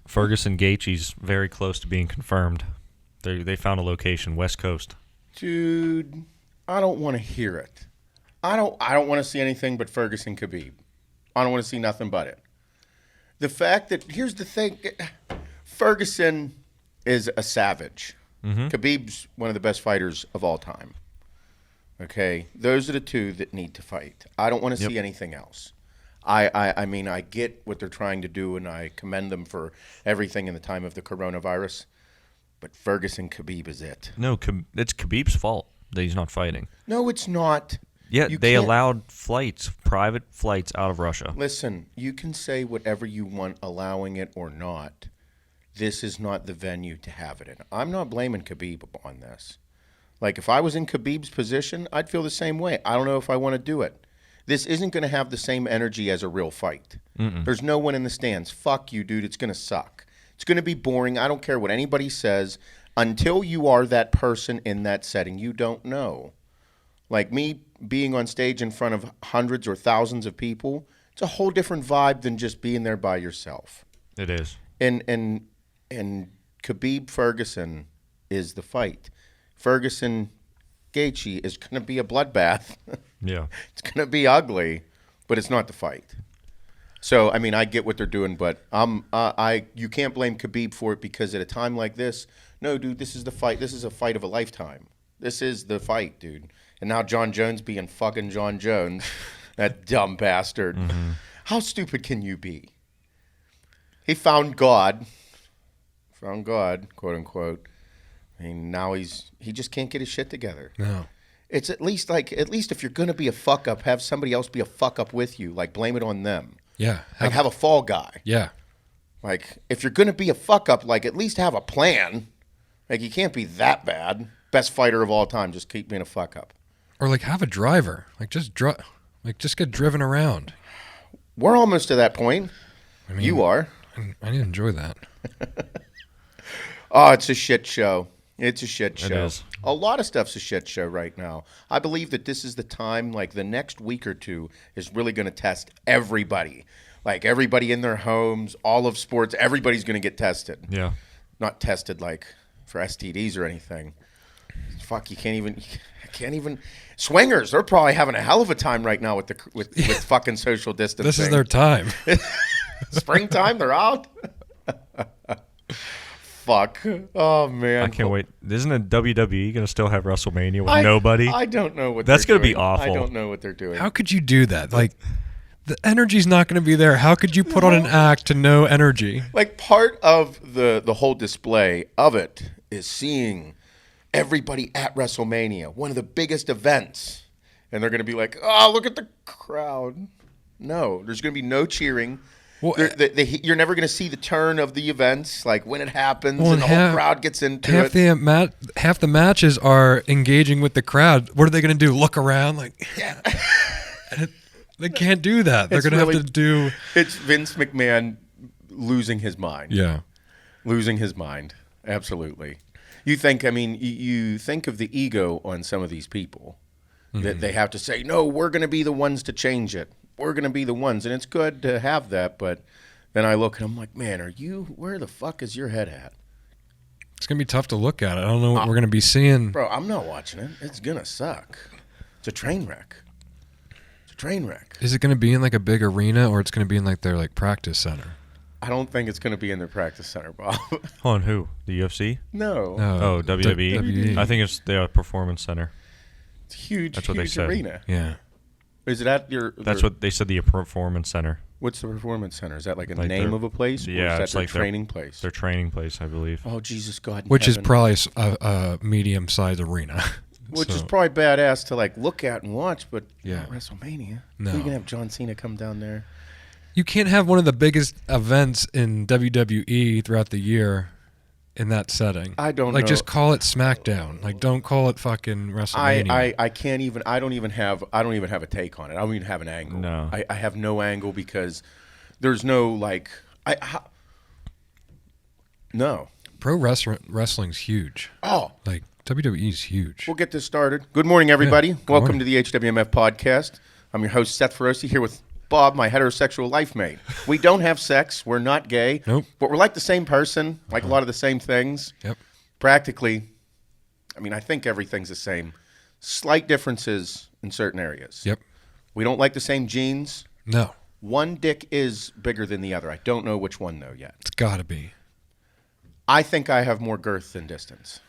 Ferguson Gaethje's very close to being confirmed. They found a location, West Coast. Dude, I don't want to hear it. I don't want to see anything but Ferguson Khabib. I don't want to see nothing but it. The fact that, here's the thing, Ferguson is a savage. Khabib's one of the best fighters of all time. Okay? Those are the two that need to fight. I don't want to see anything else. I mean, I get what they're trying to do, and I commend them for everything in the time of the coronavirus. But Ferguson Khabib is it. No, it's Khabib's fault that he's not fighting. No, it's not. Yeah, they allowed private flights out of Russia. Listen, you can say whatever you want, allowing it or not. This is not the venue to have it in. I'm not blaming Khabib on this. Like, if I was in Khabib's position, I'd feel the same way. I don't know if I want to do it. This isn't going to have the same energy as a real fight. There's no one in the stands. Fuck you, dude. It's going to suck. It's going to be boring. I don't care what anybody says. Until you are that person in that setting, you don't know. Like me being on stage in front of hundreds or thousands of people, it's a whole different vibe than just being there by yourself. It is. And Khabib Ferguson is the fight. Ferguson Gaethje is going to be a bloodbath. Yeah. It's going to be ugly, but it's not the fight. So, I mean, I get what they're doing, but you can't blame Khabib for it, because at a time like this, no, dude, this is the fight. This is a fight of a lifetime. This is the fight, dude. And now John Jones being fucking John Jones, that dumb bastard. How stupid can you be? He found God, quote unquote. I mean, now he just can't get his shit together. No. It's at least if you're going to be a fuck up, have somebody else be a fuck up with you. Like, blame it on them. Yeah. Have a fall guy. Yeah. Like, if you're going to be a fuck up, like, at least have a plan. Like, you can't be that bad. Best fighter of all time, just keep being a fuck up. Or like have a driver. Like just get driven around. We're almost to that point. I mean, you are. I didn't enjoy that. Oh, it's a shit show. It's a shit show. It is. A lot of stuff's a shit show right now. I believe that this is the time, like the next week or two, is really going to test everybody. Like everybody in their homes, all of sports, everybody's going to get tested. Yeah. Not tested like for STDs or anything. Fuck, you can't even. Swingers, they're probably having a hell of a time right now with fucking social distancing. This is their time. Springtime, they're out. Fuck. Oh, man. I can't wait. Isn't a WWE going to still have WrestleMania with nobody? I don't know what That's they're going to doing. be awful. I don't know what they're doing. How could you do that? Like, the energy's not going to be there. How could you put on an act to no energy? Like, part of the whole display of it is seeing everybody at WrestleMania, one of the biggest events. And they're going to be like, oh, look at the crowd. No, there's going to be no cheering. Well, you're never going to see the turn of the events, like when it happens and the whole crowd gets into it. Half the matches are engaging with the crowd. What are they going to do? Look around? Like, yeah. They can't do that. They're going to have to do. It's Vince McMahon losing his mind. Yeah. Losing his mind. Absolutely. You think of the ego on some of these people that they have to say, no, we're going to be the ones to change it. We're going to be the ones. And it's good to have that. But then I look and I'm like, man, where the fuck is your head at? It's going to be tough to look at. I don't know what we're going to be seeing. Bro, I'm not watching it. It's going to suck. It's a train wreck. Is it going to be in like a big arena, or it's going to be in like their like practice center? I don't think it's going to be in their practice center, Bob. On who? The UFC? No. Oh, WWE? WWE. I think it's the performance center. It's huge. That's what they said. Arena. Yeah. Is it at your? That's what they said. The performance center. What's the performance center? Is that like a Like name of a place? Yeah, or is that it's their like training place. Their training place, I believe. Oh Jesus God! Which is probably a medium-sized arena. Which is probably badass to like look at and watch, but yeah, WrestleMania. No, you can have John Cena come down there. You can't have one of the biggest events in WWE throughout the year in that setting. I don't like know. just call it SmackDown. Like don't call it fucking WrestleMania. I can't even. I don't even have a take on it. I don't even have an angle. No, I have no angle because there's no like. No. Pro wrestling's huge. Oh, like WWE's huge. We'll get this started. Good morning, everybody. Yeah, Welcome morning. to the HWMF Podcast. I'm your host, Seth Feroce, here with Bob, my heterosexual life mate. We don't have sex. We're not gay. Nope. But we're like the same person, like a lot of the same things. Yep. Practically, I mean, I think everything's the same. Slight differences in certain areas. Yep. We don't like the same genes. No. One dick is bigger than the other. I don't know which one, though, yet. It's got to be. I think I have more girth than distance.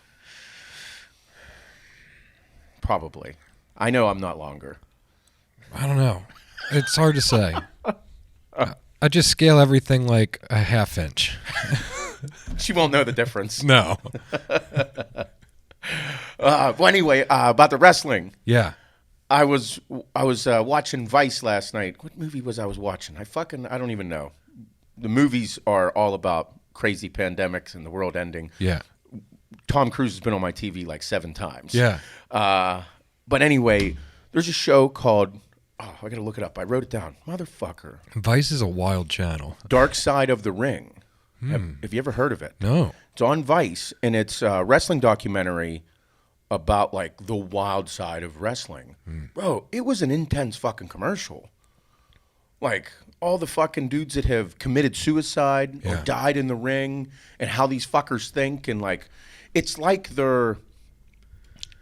Probably. I know I'm not longer. I don't know. It's hard to say. I just scale everything like a half inch. She won't know the difference. No. Well, anyway, about the wrestling. Yeah. I was watching Vice last night. What movie was I watching? I don't even know. The movies are all about crazy pandemics and the world ending. Yeah. Tom Cruise has been on my TV like 7 times. Yeah. But anyway, there's a show called, I got to look it up. I wrote it down. Motherfucker. Vice is a wild channel. Dark Side of the Ring. Have you ever heard of it? No. It's on Vice, and it's a wrestling documentary about like the wild side of wrestling. Bro, it was an intense fucking commercial. Like all the fucking dudes that have committed suicide or died in the ring, and how these fuckers think, and like it's like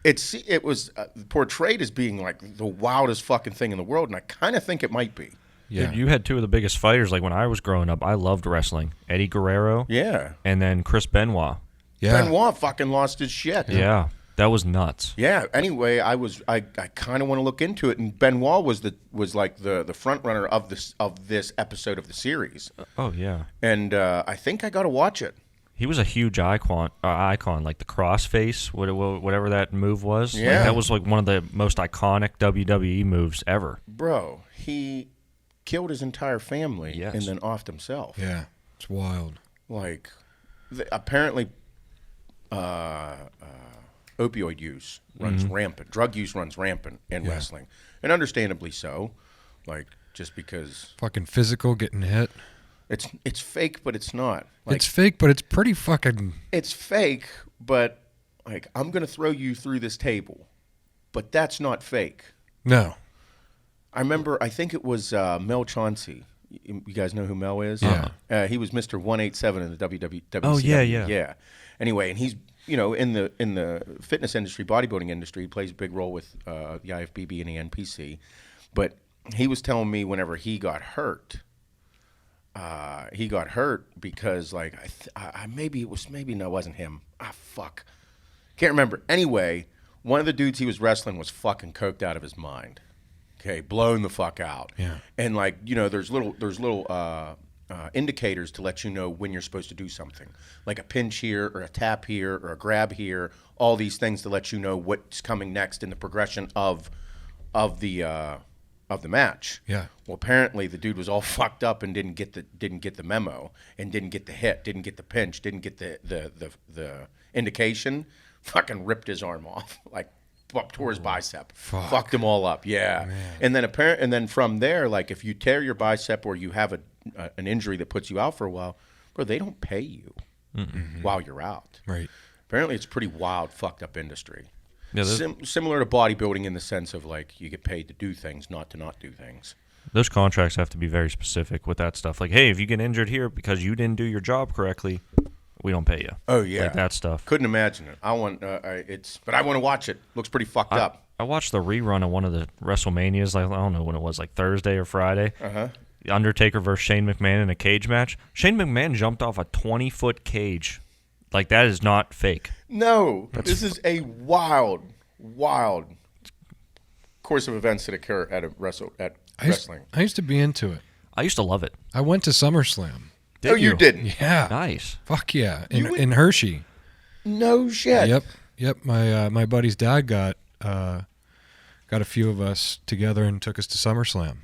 it was portrayed as being like the wildest fucking thing in the world, and I kind of think it might be. Yeah. Dude, you had 2 of the biggest fighters. Like when I was growing up, I loved wrestling. Eddie Guerrero. Yeah. And then Chris Benoit. Yeah. Benoit fucking lost his shit. Yeah. That was nuts. Yeah. Anyway, I kind of want to look into it, and Benoit was like the front runner of this episode of the series. Oh yeah. And I think I got to watch it. He was a huge icon, like the crossface, whatever that move was. Yeah. Like, that was like one of the most iconic WWE moves ever. Bro, he killed his entire family Yes. and then offed himself. Yeah. It's wild. Like, apparently, opioid use runs rampant. Drug use runs rampant in wrestling, and understandably so. Like, just because Fucking physical, getting hit. it's fake, but it's not. Like, It's fake, but it's pretty fucking... it's fake, but like I'm gonna throw you through this table, but that's not fake. No. I remember, I think it was Mel Chauncey. You guys know who Mel is? Yeah. He was Mr. 187 in the WCW. Oh, yeah. Anyway, and he's in the fitness industry, bodybuilding industry, he plays a big role with the IFBB and the NPC. But he was telling me whenever he got hurt because like maybe it wasn't him. Fuck, can't remember. Anyway, one of the dudes he was wrestling was fucking coked out of his mind. Okay, blown the fuck out. Yeah. And like, there's little indicators to let you know when you're supposed to do something, like a pinch here or a tap here or a grab here. All these things to let you know what's coming next in the progression of the match. Yeah. Well, apparently the dude was all fucked up and didn't get the memo, and didn't get the hit, didn't get the pinch, didn't get the indication. Fucking ripped his arm off, like tore his bicep. Fuck. Fucked him all up. Yeah. Man. And then from there, like if you tear your bicep or you have an injury that puts you out for a while, bro, they don't pay you while you're out. Right. Apparently, it's a pretty wild, fucked up industry. Yeah, Similar to bodybuilding in the sense of like you get paid to do things, not to not do things. Those contracts have to be very specific with that stuff. Like, hey, if you get injured here because you didn't do your job correctly, we don't pay you. Oh yeah, like that stuff. Couldn't imagine it. I want but I want to watch it. Looks pretty fucked up. I watched the rerun of one of the WrestleManias. Like, I don't know when it was, like Thursday or Friday. Undertaker versus Shane McMahon in a cage match. Shane McMahon jumped off a 20-foot cage. Like, that is not fake. No, this is a wild course of events that occur at wrestling. I used to be into it. I used to love it. I went to SummerSlam. You didn't? Yeah. Nice. Fuck yeah. In Hershey. No shit. Yep. My buddy's dad got a few of us together and took us to SummerSlam.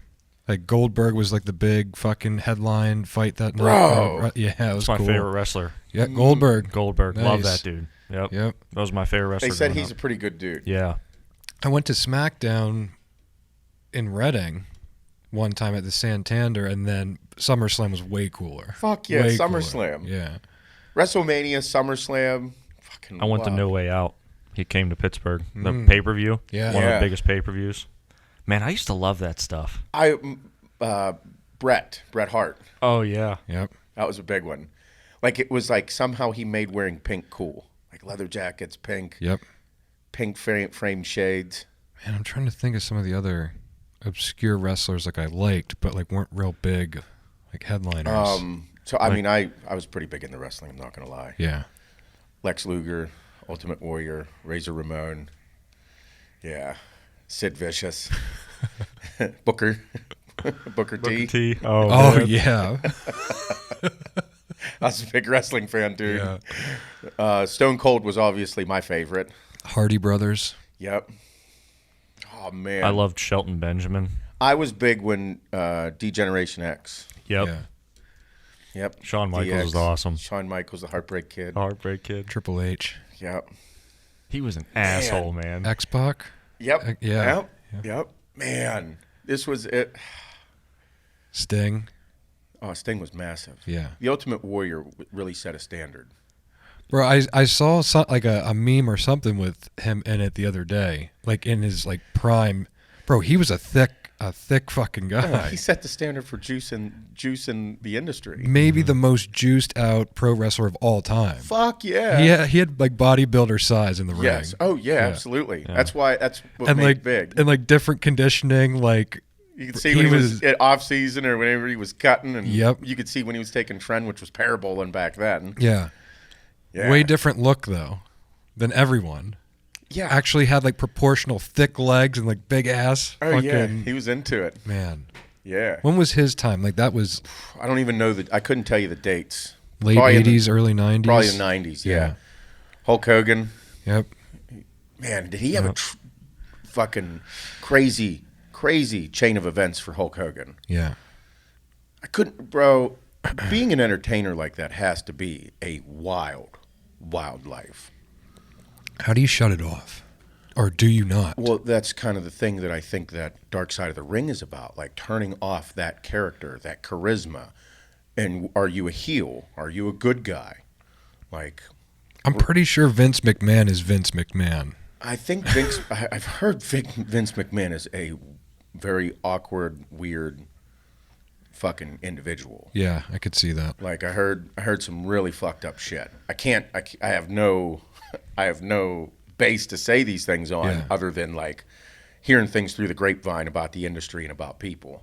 Like Goldberg was like the big fucking headline fight that night. Bro. Yeah, it was That's my cool. favorite wrestler. Yeah, Goldberg. Love Nice. that dude. Yep. Yep. That was my favorite wrestler. They said growing he's a up. pretty good dude. Yeah. I went to SmackDown in Reading one time at the Santander, and then SummerSlam was way cooler. Fuck yeah, Way SummerSlam. cooler. Yeah. WrestleMania, SummerSlam. Fucking I went to wild. No Way Out. He came to Pittsburgh. The pay-per-view. Yeah. One of Yeah. the biggest pay-per-views. Man, I used to love that stuff. Bret Hart. Oh yeah. Yep. That was a big one. Like it was like somehow he made wearing pink cool, like leather jackets, pink. Yep. Pink framed shades. Man, I'm trying to think of some of the other obscure wrestlers like I liked, but like weren't real big, like headliners. So I mean, I was pretty big into wrestling. I'm not gonna lie. Yeah. Lex Luger, Ultimate Warrior, Razor Ramon. Yeah, Sid Vicious, Booker T. Oh yeah. I was a big wrestling fan, dude. Yeah. Stone Cold was obviously my favorite. Hardy Brothers. Yep. Oh man, I loved Shelton Benjamin. I was big when D-Generation X. Yep. Yeah. Yep. Shawn Michaels DX. was awesome. Shawn Michaels, the Heartbreak Kid. Heartbreak Kid. Triple H. Yep. He was an asshole, man. X-Pac. Yep. Yeah. Yep. Man, this was it. Sting. Oh, Sting was massive. Yeah. The Ultimate Warrior really set a standard. Bro, I saw like a meme or something with him in it the other day, like in his like prime. Bro, he was a thick fucking guy. He set the standard for juice in the industry. Maybe the most juiced out pro wrestler of all time. Fuck yeah. He had like bodybuilder size in the ring. Yes. Oh yeah, absolutely. Yeah. That's what And made like it big. and like different conditioning, like You could see when he was at off season or whenever he was cutting, and you could see when he was taking trend, which was paraboling back then. Yeah. Yeah. Way different look though than everyone. Yeah. Actually had like proportional thick legs and like big ass. Oh yeah, he was into it. Man. Yeah. When was his time? Like that was I don't even know I couldn't tell you the dates. late 80s, early 90s. Probably the 90s. Yeah. Hulk Hogan. Yep. Man, did he have a fucking crazy chain of events for Hulk Hogan? Yeah. I couldn't, bro. Being an entertainer like that has to be a wild life. How do you shut it off? Or do you not? Well, that's kind of the thing that I think that Dark Side of the Ring is about, like turning off that character, that charisma. And are you a heel? Are you a good guy? Like, I'm pretty sure Vince McMahon is Vince McMahon. I think I've heard Vince McMahon is a very awkward, weird fucking individual. Yeah, I could see that. Like I heard some really fucked up shit. I have no base to say these things on other than like hearing things through the grapevine about the industry and about people,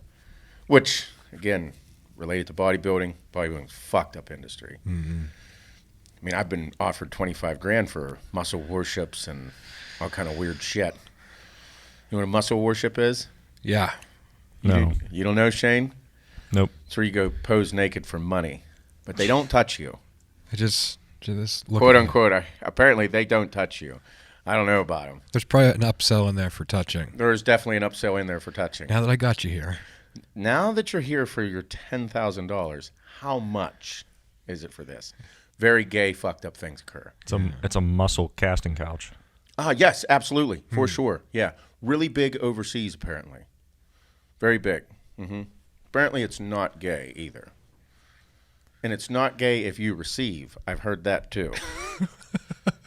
which again related to bodybuilding. Bodybuilding's a fucked up industry. Mm-hmm. I mean, I've been offered $25,000 for muscle worships and all kind of weird shit. You know what a muscle worship is? Yeah. No. You don't know, Shane? Nope. It's where you go pose naked for money, but they don't touch you. I just look Quote at unquote. Apparently, they don't touch you. I don't know about them. There's probably an upsell in there for touching. There is definitely an upsell in there for touching. Now that I got you here. Now that you're here for your $10,000, how much is it for this? Very gay, fucked up things occur. It's a muscle casting couch. Yes, absolutely, for sure. Yeah, really big overseas, apparently. Very big. Mm-hmm. Apparently, it's not gay either. And it's not gay if you receive. I've heard that too.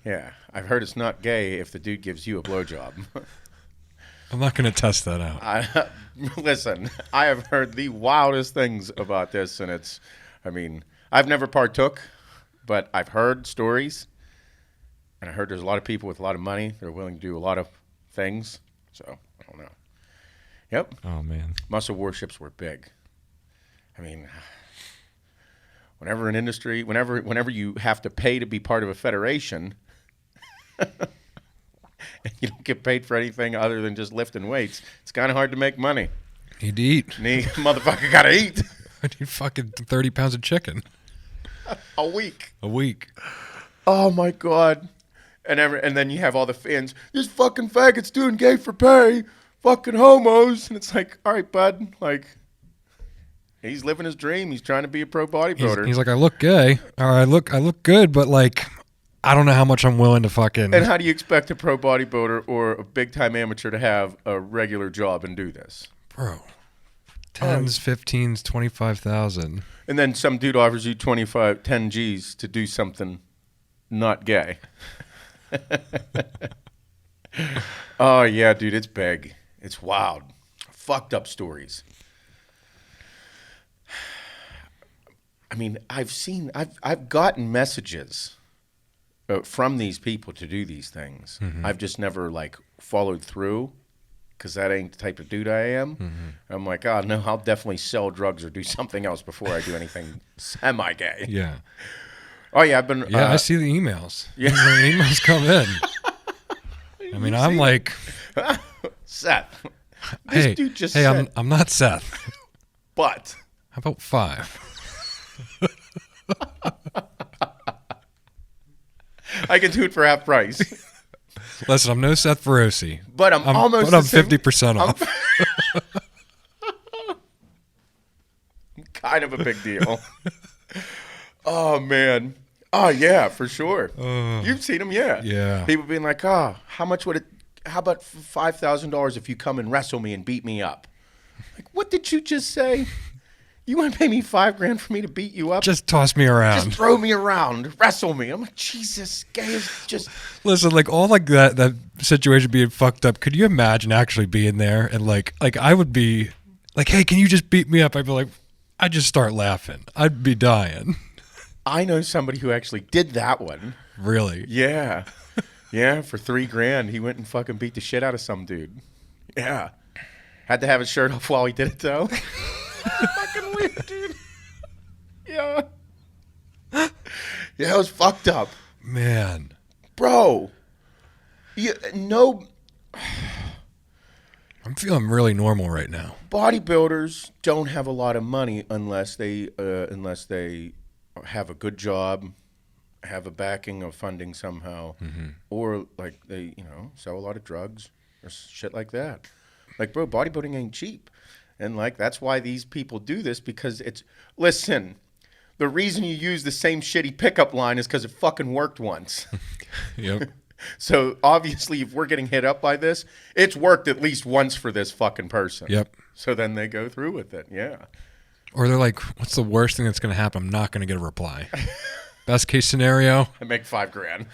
Yeah, I've heard it's not gay if the dude gives you a blowjob. I'm not going to test that out. Listen, I have heard the wildest things about this, and I've never partook, but I've heard stories, and I heard there's a lot of people with a lot of money. They're willing to do a lot of things, so I don't know. Yep. Oh, man. Muscle worships were big. I mean, whenever you have to pay to be part of a federation, and you don't get paid for anything other than just lifting weights, it's kind of hard to make money. Need to eat. Motherfucker gotta eat. I need fucking 30 pounds of chicken. A week. Oh my God. And then you have all the fans, this fucking faggot's doing gay for pay, fucking homos. And it's like, all right, bud, like, he's living his dream. He's trying to be a pro bodybuilder. He's like, I look gay. Or I look good, but like, I don't know how much I'm willing to fucking. And how do you expect a pro bodybuilder or a big-time amateur to have a regular job and do this? Bro, 10s, 15s, 25,000. And then some dude offers you 10 G's to do something not gay. Oh, yeah, dude, it's big. It's wild. Fucked up stories. I mean, I've gotten messages from these people to do these things. Mm-hmm. I've just never like followed through because that ain't the type of dude I am. Mm-hmm. I'm like, oh no, I'll definitely sell drugs or do something else before I do anything semi-gay. Yeah. Oh yeah, I've been. Yeah, I see the emails. Yeah. When the emails come in. I mean, I'm like, Seth. This hey, dude just hey, said, I'm not Seth. but How about 5? I can do it for half price. Listen, I'm no Seth Feroce. But I'm almost. But I'm the same- 50% off. I'm kind of a big deal. Oh man. Oh yeah, for sure. You've seen them, yeah. Yeah. People being like, "Oh, how much would it? How about $5,000 if you come and wrestle me and beat me up?" Like, what did you just say? You want to pay me $5,000 for me to beat you up? Just toss me around. Just throw me around, wrestle me. I'm like, Jesus, gay is just. Listen, like all like that situation being fucked up. Could you imagine actually being there and like I would be like, hey, can you just beat me up? I'd be like, I'd just start laughing. I'd be dying. I know somebody who actually did that one. Really? Yeah, yeah. For $3,000, he went and fucking beat the shit out of some dude. Yeah, had to have his shirt off while he did it though. Fucking weird, dude. Yeah. Yeah, it was fucked up. Man. Bro. No, I'm feeling really normal right now. bodybuilders don't have a lot of money unless they have a good job, have a backing of funding somehow, or like they, sell a lot of drugs or shit like that. Like, bro, bodybuilding ain't cheap. And like that's why these people do this because listen, the reason you use the same shitty pickup line is because it fucking worked once. Yep. So obviously if we're getting hit up by this, it's worked at least once for this fucking person. Yep. So then they go through with it. Yeah. Or they're like, what's the worst thing that's going to happen? I'm not going to get a reply. Best case scenario. I make $5,000.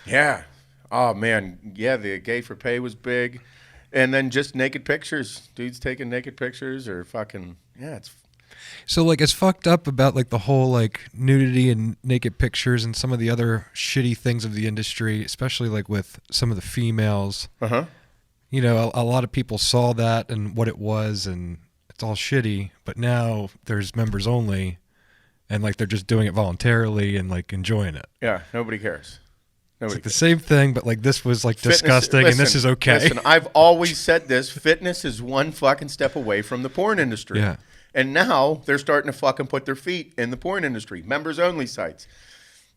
Yeah. Oh man. Yeah. The gay for pay was big. And then just naked pictures, dudes taking naked pictures or fucking, yeah, it's. So like it's fucked up about like the whole like nudity and naked pictures and some of the other shitty things of the industry, especially like with some of the females. Uh-huh. A lot of people saw that and what it was and it's all shitty, but now there's members only and like they're just doing it voluntarily and like enjoying it. Yeah. Nobody cares. It's like the same thing, but like this was like disgusting and this is okay. Listen, I've always said this. Fitness is one fucking step away from the porn industry. Yeah. And now they're starting to fucking put their feet in the porn industry. Members only sites.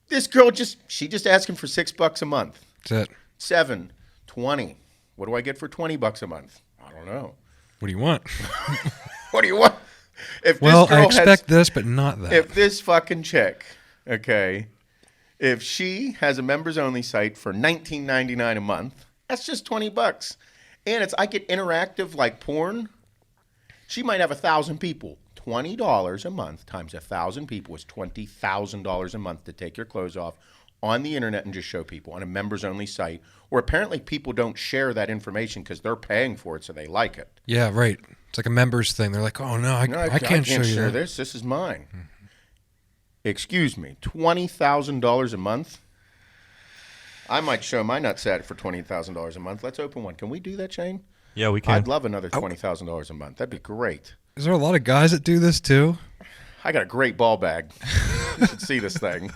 This girl she just asking for $6 a month. That's it. 7, 20. What do I get for $20 a month? I don't know. What do you want? What do you want? I expect this, but not that. If this fucking chick, okay, if she has a members only site for $19.99 a month, that's just $20. And I get interactive like porn. She might have 1,000 people. $20 a month times 1,000 people is $20,000 a month to take your clothes off on the internet and just show people on a members only site where apparently people don't share that information because they're paying for it so they like it. Yeah, right. It's like a members thing. They're like, oh no, I can't show you that. This. This is mine. Mm-hmm. Excuse me, $20,000 a month? I might show my nutsack for $20,000 a month. Let's open one. Can we do that, Shane? Yeah, we can. I'd love another $20,000 a month. That'd be great. Is there a lot of guys that do this too? I got a great ball bag. You should see this thing.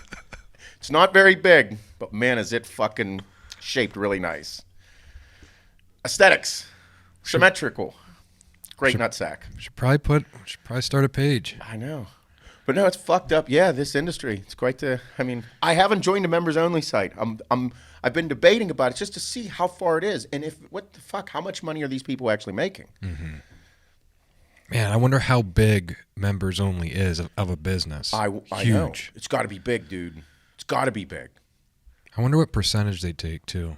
It's not very big, but man, is it fucking shaped really nice. Aesthetics. Symmetrical. Great nutsack. Should probably start a page. I know. But no, it's fucked up. Yeah, this industry. It's quite I haven't joined a members only site. I've been debating about it just to see how far it is and what the fuck, how much money are these people actually making? Mm-hmm. Man, I wonder how big members only is of a business. I Huge. know. It's got to be big, dude. It's got to be big. I wonder what percentage they take too. What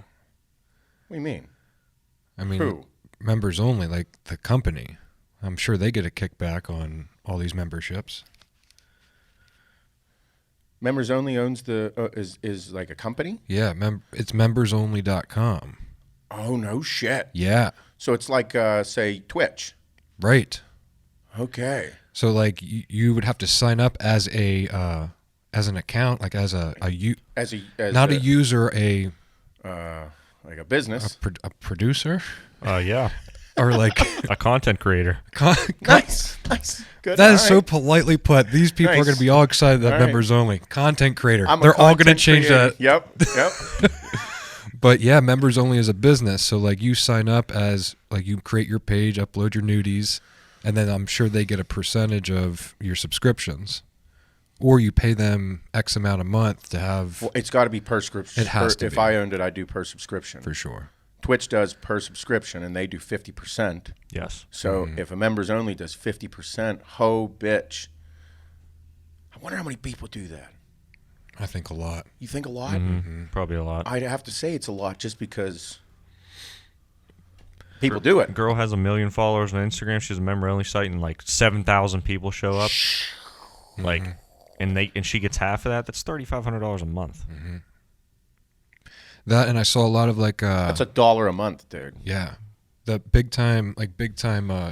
do you mean? I mean, who? Members only, like the company. I'm sure they get a kickback on all these memberships. Members Only owns is like a company? Yeah, it's membersonly.com. Oh, no shit. Yeah. So it's like, say, Twitch. Right. Okay. So like you would have to sign up as an account, like as a user, like a business, a producer. Yeah. Or like a content creator. Nice. Good. That is so politely put. These people are going to be all excited that members only. Content creator. They're all going to change that. Yep. But yeah, members only is a business. So like you sign up as like you create your page, upload your nudies, and then I'm sure they get a percentage of your subscriptions. Or you pay them X amount a month to have. Well, it's got to be per subscription. It has to be. If I owned it, I'd do per subscription. For sure. Twitch does per subscription, and they do 50%. Yes. So if a members only does 50%, ho bitch. I wonder how many people do that. I think a lot. You think a lot? Mm-hmm. Probably a lot. I'd have to say it's a lot just because people do it. Girl has 1 million followers on Instagram. She's a member-only site, and like 7,000 people show up. Like, and she gets half of that. That's $3,500 a month. Mm-hmm. That, and I saw a lot of like that's $1 a month, dude. Yeah, the big time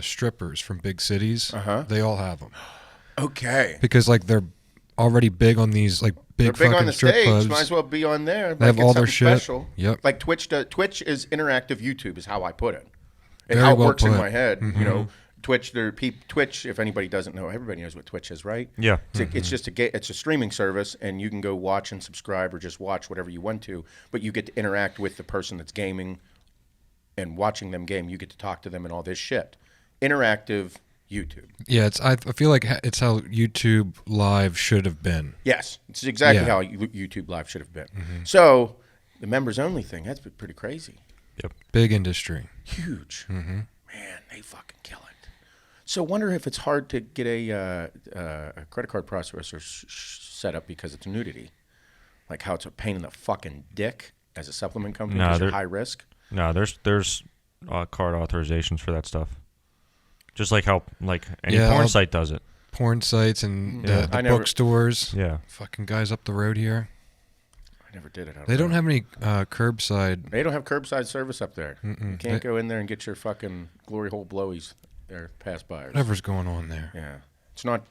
strippers from big cities. They all have them. Okay. Because like they're already big on these like big They're big fucking on the strip stage. clubs. Might as well be on there. They have all their shit. Special. Yep. Like Twitch is interactive YouTube is how I put it. And Very how it well works in put. my head. You know, Twitch. Twitch. If anybody doesn't know, everybody knows what Twitch is, right? Yeah. It's just it's a streaming service, and you can go watch and subscribe or just watch whatever you want to. But you get to interact with the person that's gaming and watching them game. You get to talk to them and all this shit. Interactive YouTube. Yeah, I feel like it's how YouTube Live should have been. Yes, it's exactly how YouTube Live should have been. So the members only thing, that's pretty crazy. Yep. Big industry. Huge. Man, they fucking kill it. So wonder if it's hard to get a credit card processor set up because it's nudity. Like how it's a pain in the fucking dick as a supplement company because you're high risk. No, there's card authorizations for that stuff. Just like how any porn site does it. Porn sites and the bookstores. Yeah. Fucking guys up the road here. I never did it. They don't have any curbside. They don't have curbside service up there. You can't go in there and get your fucking glory hole blowies there, pass by. Whatever's going on there. Yeah. It's not,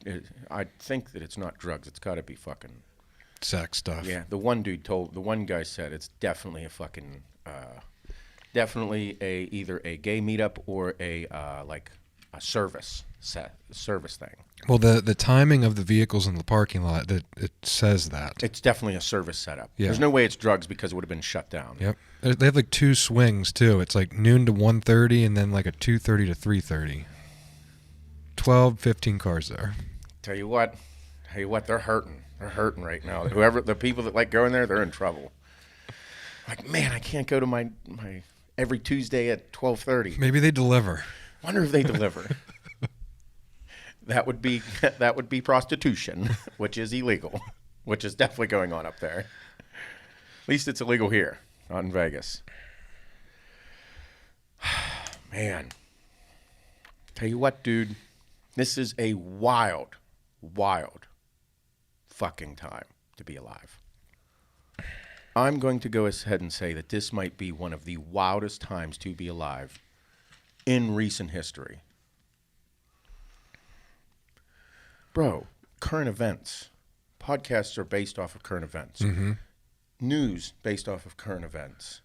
I think that it's not drugs. It's got to be fucking sex stuff. Yeah. The one guy said it's definitely a fucking, definitely either a gay meetup or a service thing. Well, the timing of the vehicles in the parking lot, that it says that. It's definitely a service setup. Yeah. There's no way it's drugs because it would have been shut down. Yep. They have like 2 swings too. It's like noon to 1:30 and then like a 2:30 to 3:30. 12, 15 cars there. Tell you what, they're hurting. They're hurting right now. The people that like going there, they're in trouble. Like, man, I can't go to my every Tuesday at 12:30. Maybe they deliver. Wonder if they deliver. That would be prostitution, which is illegal, which is definitely going on up there. At least it's illegal here, not in Vegas. Man, tell you what, dude, this is a wild, wild fucking time to be alive. I'm going to go ahead and say that this might be one of the wildest times to be alive in recent history. Bro, current events. Podcasts are based off of current events. News based off of current events.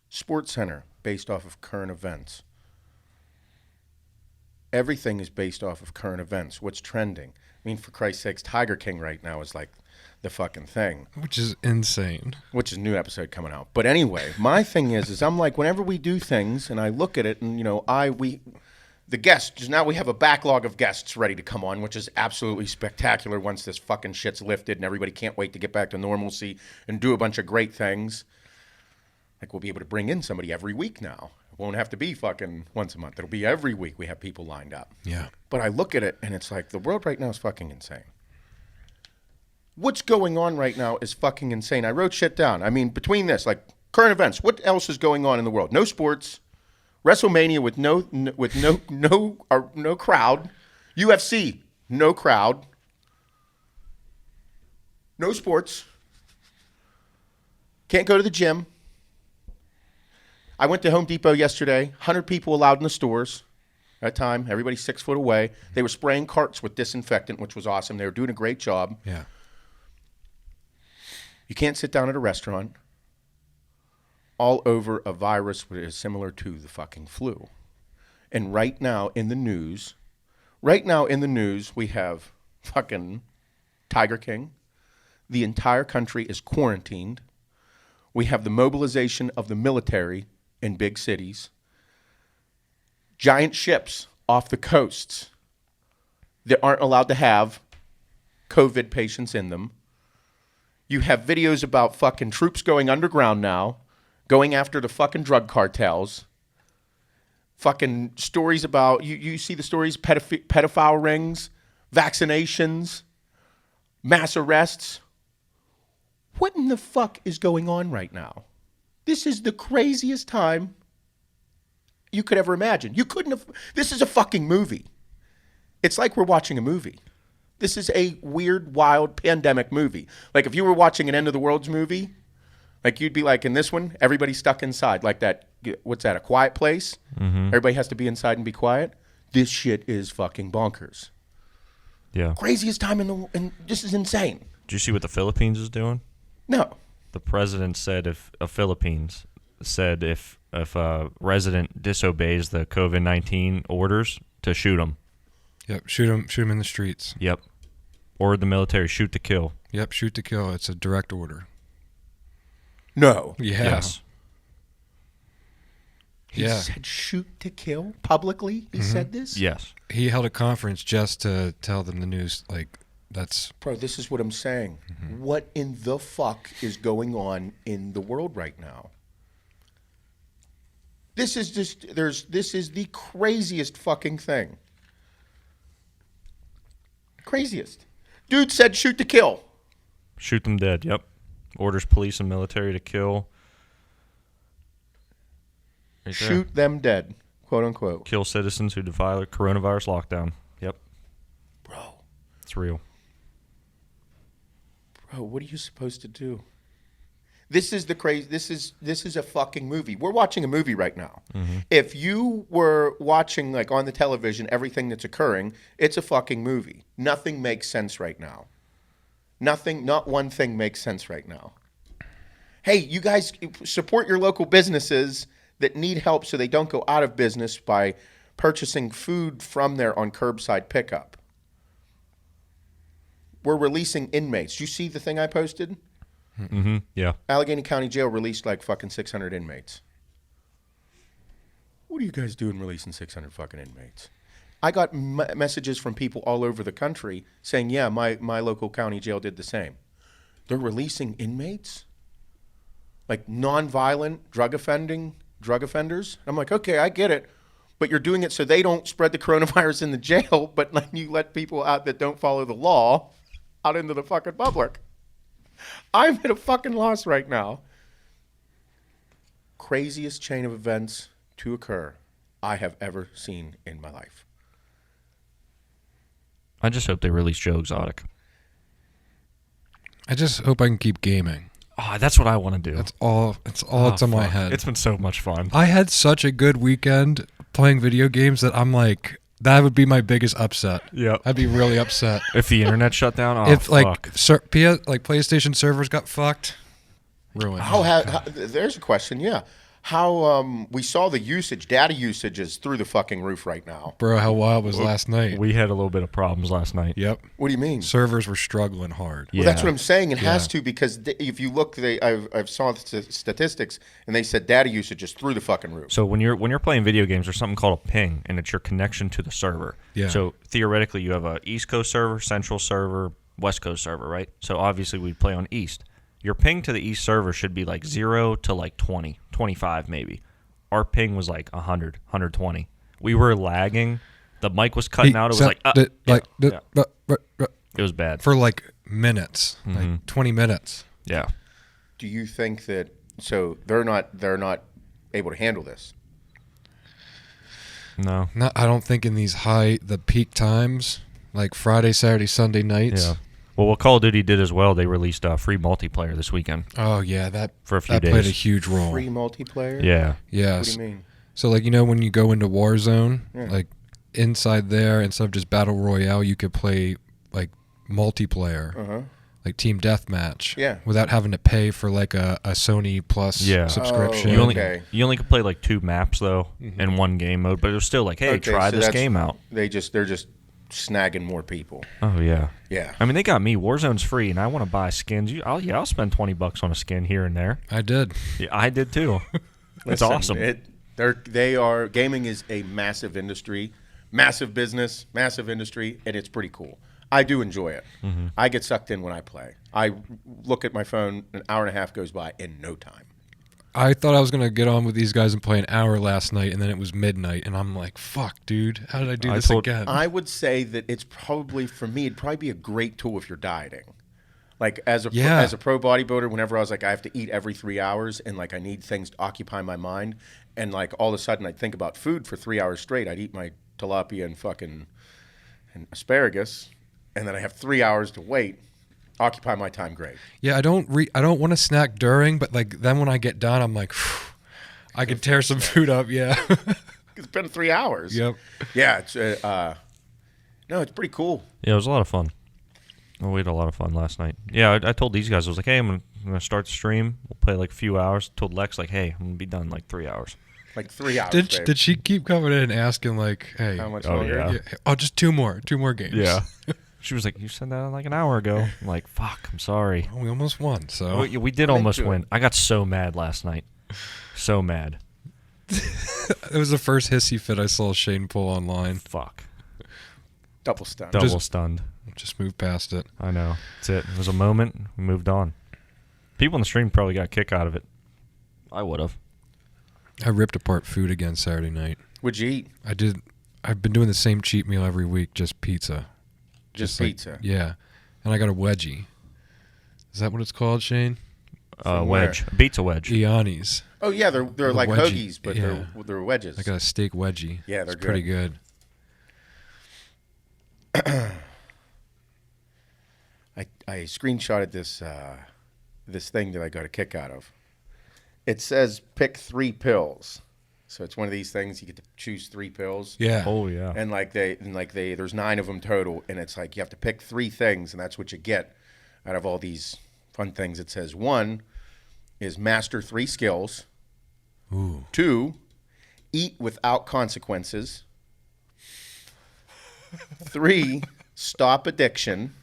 Sports Center based off of current events. Everything is based off of current events. What's trending? I mean, for Christ's sakes, Tiger King right now is like the fucking thing. Which is insane. Which is a new episode coming out. But anyway, my thing is I'm like, whenever we do things and I look at it and, the guests, now we have a backlog of guests ready to come on, which is absolutely spectacular once this fucking shit's lifted and everybody can't wait to get back to normalcy and do a bunch of great things. Like, we'll be able to bring in somebody every week now. It won't have to be fucking once a month. It'll be every week we have people lined up. Yeah. But I look at it and it's like, the world right now is fucking insane. What's going on right now is fucking insane. I wrote shit down. I mean, between this, like, current events, what else is going on in the world? No sports. WrestleMania with no crowd. UFC, no crowd. No sports. Can't go to the gym. I went to Home Depot yesterday. 100 people allowed in the stores. at a time. Everybody's 6 foot away. They were spraying carts with disinfectant, which was awesome. They were doing a great job. Yeah. You can't sit down at a restaurant all over a virus that is similar to the fucking flu. And right now in the news, we have fucking Tiger King. The entire country is quarantined. We have the mobilization of the military in big cities. Giant ships off the coasts that aren't allowed to have COVID patients in them. You have videos about fucking troops going underground now, going after the fucking drug cartels. Fucking stories about, you see the stories, pedophile rings, vaccinations, mass arrests. What in the fuck is going on right now? This is the craziest time you could ever imagine. You couldn't have, this is a fucking movie. It's like we're watching a movie. This is a weird, wild pandemic movie. Like if you were watching an End of the World's movie, like you'd be like in this one, everybody's stuck inside. Like that, what's that, A Quiet Place? Mm-hmm. Everybody has to be inside and be quiet. This shit is fucking bonkers. Yeah. Craziest time and this is insane. Did you see what the Philippines is doing? No. The president said if a resident disobeys the COVID-19 orders, to shoot him. Yep, shoot him in the streets. Yep. Ordered the military, shoot to kill. Yep, shoot to kill. It's a direct order. No. Yeah. Yes. He said shoot to kill publicly? He said this? Yes. He held a conference just to tell them the news, like, that's... Bro, this is what I'm saying. What in the fuck is going on in the world right now? This is just, this is the craziest fucking thing. Craziest. Dude said shoot to kill. Shoot them dead, yep. Orders police and military to kill. Right there. Shoot them dead, quote unquote. Kill citizens who defy the coronavirus lockdown. Yep. Bro. It's real. Bro, what are you supposed to do? This is the crazy. This is a fucking movie. We're watching a movie right now. Mm-hmm. If you were watching like on the television everything that's occurring, it's a fucking movie. Nothing makes sense right now. Nothing, not one thing makes sense right now. Hey, you guys support your local businesses that need help so they don't go out of business by purchasing food from there on curbside pickup. We're releasing inmates. You see the thing I posted? Mm-hmm. Yeah. Allegheny County Jail released like fucking 600 inmates. What are you guys doing releasing 600 fucking inmates? I got messages from people all over the country saying, yeah, my local county jail did the same. They're releasing inmates? Like nonviolent drug offenders? I'm like, okay, I get it. But you're doing it so they don't spread the coronavirus in the jail, but like you let people out that don't follow the law out into the fucking public. I'm at a fucking loss right now. Craziest chain of events to occur I have ever seen in my life. I just hope they release Joe Exotic. I just hope I can keep gaming. Oh, that's what I want to do. That's all. It's in my head. It's been so much fun. I had such a good weekend playing video games that I'm like, that would be my biggest upset. Yeah, I'd be really upset if the internet shut down. Oh, if fuck. like PlayStation servers got fucked, ruined. How there's a question. Yeah, how we saw the usage, data usage is through the fucking roof right now. Bro, how wild was last night? We had a little bit of problems last night. Yep. What do you mean? Servers were struggling hard. Well, that's what I'm saying. It has to, because if you look, I've saw the statistics, and they said data usage is through the fucking roof. So when you're playing video games, there's something called a ping, and it's your connection to the server. Yeah. So theoretically, you have a East Coast server, Central server, West Coast server, right? So obviously, we play on East. Your ping to the East server should be like 0 to like 20, 25 maybe. Our ping was like 100, 120. We were lagging. The mic was cutting out. It was it was bad. For like minutes, like 20 minutes. Yeah. Do you think that, so they're not able to handle this? No. I don't think in the peak times, like Friday, Saturday, Sunday nights. Yeah. Well, what Call of Duty did as well, they released free multiplayer this weekend. Oh, yeah, that for a few days. played a huge role. Free multiplayer? Yeah. Yes. What do you mean? So, like, when you go into Warzone, like, inside there, instead of just battle royale, you could play like multiplayer, like team deathmatch, without having to pay for like a Sony Plus subscription. Oh, You only could play like 2 maps though in one game mode, but it was still like, hey, try this game out. They're just snagging more people. Oh yeah. Yeah. I mean, they got me. Warzone's free, and I want to buy skins. I'll spend $20 on a skin here and there. I did. Yeah, I did too. It's awesome. Gaming is a massive industry, massive business, massive industry, and it's pretty cool. I do enjoy it. I get sucked in when I play. I look at my phone, an hour and a half goes by in no time. I thought I was going to get on with these guys and play an hour last night, and then it was midnight, and I'm like, fuck, dude, how did I do this again? I would say that it's probably, for me, it'd probably be a great tool if you're dieting. Like, as a pro bodybuilder, whenever I was like, I have to eat every 3 hours, and like I need things to occupy my mind, and like all of a sudden I'd think about food for 3 hours straight. I'd eat my tilapia and asparagus, and then I have 3 hours to wait. Occupy my time, great. Yeah, I don't want to snack during, but like then when I get done, I'm like, I could tear some food up. Yeah, it's been 3 hours. Yep. Yeah, it's it's pretty cool. Yeah, it was a lot of fun. We had a lot of fun last night. Yeah, I told these guys, I was like, hey, I'm gonna start the stream. We'll play like a few hours. Told Lex like, hey, I'm gonna be done in like 3 hours. Like 3 hours. Did she keep coming in and asking like, hey, how much longer? Yeah. Oh, just two more games. Yeah. She was like, you said that like an hour ago. I'm like, fuck, I'm sorry. Well, we almost won, so. We did almost win. I got so mad last night. So mad. It was the first hissy fit I saw Shane pull online. Fuck. Double stunned. Double stunned. Just move past it. I know. That's it. It was a moment. We moved on. People in the stream probably got a kick out of it. I would have. I ripped apart food again Saturday night. What'd you eat? I did. I've been doing the same cheat meal every week, just pizza. Just pizza? Yeah. And I got a wedgie. Is that what it's called, Shane? Wedge. Pizza wedge. Iani's. Oh, yeah. They're like wedgie. hoagies, but they're wedges. I got a steak wedgie. Yeah, they're good. Pretty good. I screenshotted this thing that I got a kick out of. It says pick 3 pills. So it's one of these things you get to choose 3 pills. Yeah. Oh yeah. And there's 9 of them total, and it's like you have to pick 3 things, and that's what you get out of all these fun things. It says 1 is master 3 skills. Ooh. 2, eat without consequences. 3, stop addiction.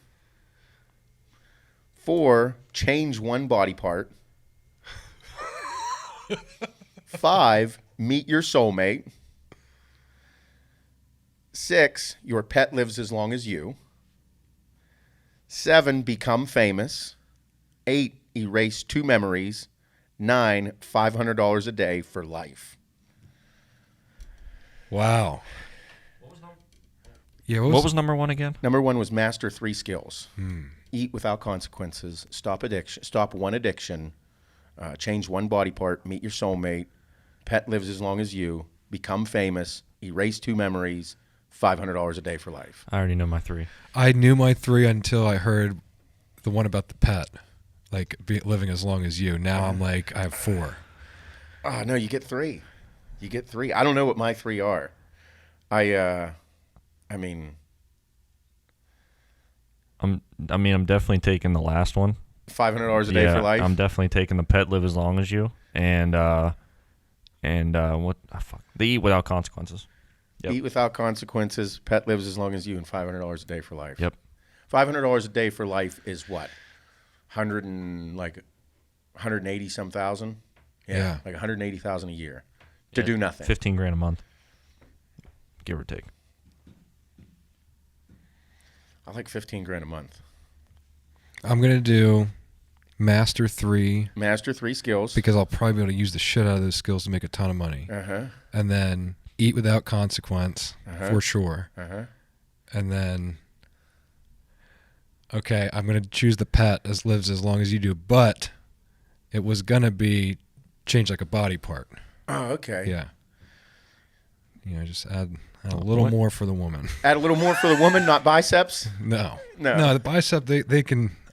4, change 1 body part. 5, meet your soulmate. 6, your pet lives as long as you. 7, become famous. 8, erase 2 memories. 9, $500 a day for life. Wow. What was number 1 again? Number 1 was master 3 skills. Eat without consequences. Stop addiction. Stop 1 addiction. Change 1 body part. Meet your soulmate. Pet lives as long as you. Become famous. Erase 2 memories. $500 a day for life. I already know my 3. I knew my 3 until I heard the one about the pet, like living as long as you. Now I'm like, I have 4. Oh, no, you get 3. You get 3. I don't know what my 3 are. I'm definitely taking the last one. $500 a day for life. I'm definitely taking the pet live as long as you, and what? Fuck, the eat without consequences. Yep. Eat without consequences. Pet lives as long as you, and $500 a day for life. Yep. $500 a day for life is what? 180 some thousand. Yeah. Like 180,000 a year to do nothing. $15,000 a month, give or take. I like $15,000 a month. I'm gonna do master 3. Master 3 skills because I'll probably be able to use the shit out of those skills to make a ton of money. And then eat without consequence for sure. And then, okay, I'm gonna choose the pet as lives as long as you do, but it was gonna be change like a body part. Oh, okay. Yeah. Just add a little more for the woman. Add a little more for the woman, not biceps? No, the bicep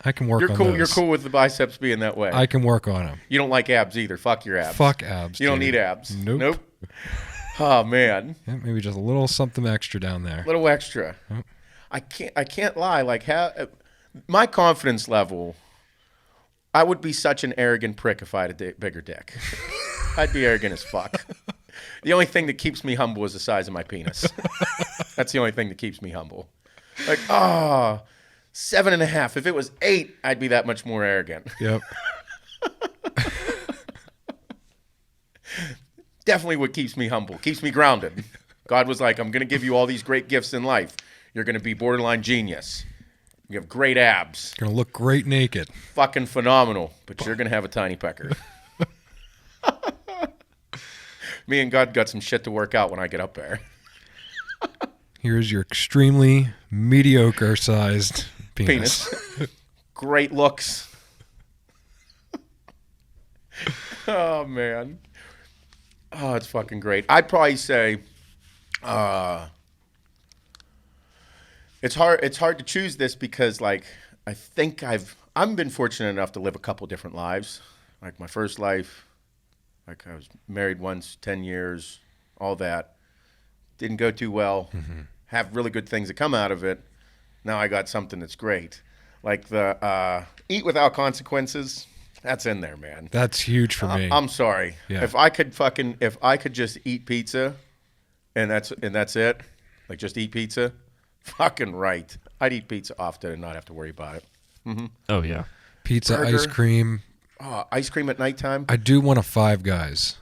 I can work on those. You're cool with the biceps being that way. I can work on them. You don't like abs either. Fuck your abs. Fuck abs. You don't need abs. Nope. Oh man, Yeah, maybe just a little something extra down there. a little extra. Yep. I can't lie. Like, my confidence level, I would be such an arrogant prick if I had a bigger dick. I'd be arrogant as fuck. The only thing that keeps me humble is the size of my penis. That's the only thing that keeps me humble. Like, 7.5. If it was 8, I'd be that much more arrogant. Yep. Definitely what keeps me humble, keeps me grounded. God was like, I'm going to give you all these great gifts in life. You're going to be borderline genius. You have great abs. Gonna look great naked. Fucking phenomenal. But you're going to have a tiny pecker. Me and God got some shit to work out when I get up there. Here's your extremely mediocre sized penis. Great looks. Oh, man. Oh, it's fucking great. I'd probably say it's hard to choose this because, like, I think I've been fortunate enough to live a couple different lives. Like, my first life, like, I was married once, 10 years, all that. Didn't go too well. Mm-hmm. Have really good things that come out of it. Now I got something that's great. Like the eat without consequences. That's in there, man. That's huge for me. I'm sorry. Yeah. If I could just eat pizza and that's it, like just eat pizza, fucking right. I'd eat pizza often and not have to worry about it. Mm-hmm. Oh, yeah. Pizza, Burger. ice cream. Oh, ice cream at nighttime. I do want a Five Guys.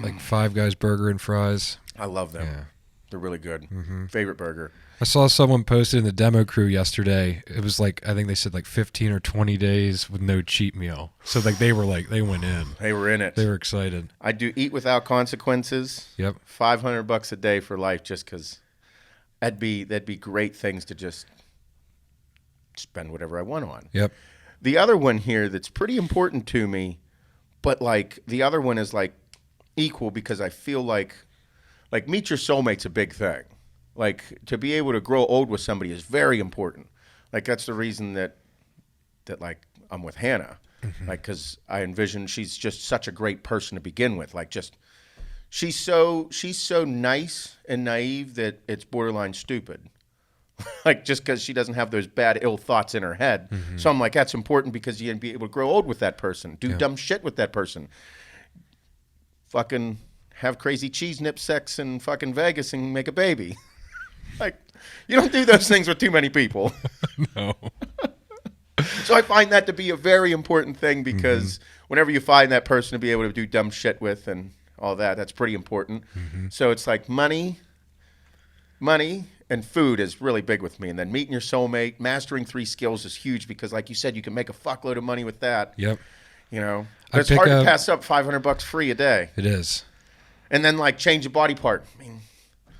Like Five Guys burger and fries. I love them. Yeah. They're really good. Mm-hmm. Favorite burger. I saw someone posted in the demo crew yesterday. It was like, I think they said like 15 or 20 days with no cheat meal. So like they went in. They were in it. They were excited. I do eat without consequences. Yep. $500 a day for life, just because that'd be great things to just spend whatever I want on. Yep. The other one here that's pretty important to me, but like the other one is like equal because I feel like meet your soulmate's a big thing. Like to be able to grow old with somebody is very important. Like that's the reason that like I'm with Hannah. Mm-hmm. Like because I envision she's just such a great person to begin with. Like just she's so nice and naive that it's borderline stupid. Like just because she doesn't have those bad ill thoughts in her head. Mm-hmm. So I'm like, that's important because you're gonna be able to grow old with that person, do dumb shit with that person, fucking have crazy cheese nip sex in fucking Vegas and make a baby. Like you don't do those things with too many people. No. So I find that to be a very important thing because whenever you find that person to be able to do dumb shit with and all that, that's pretty important. Mm-hmm. So it's like money, and food is really big with me. And then meeting your soulmate, mastering 3 skills is huge because, like you said, you can make a fuckload of money with that. Yep. You know, but it's hard to pass up $500 free a day. It is. And then, like, change a body part. I mean,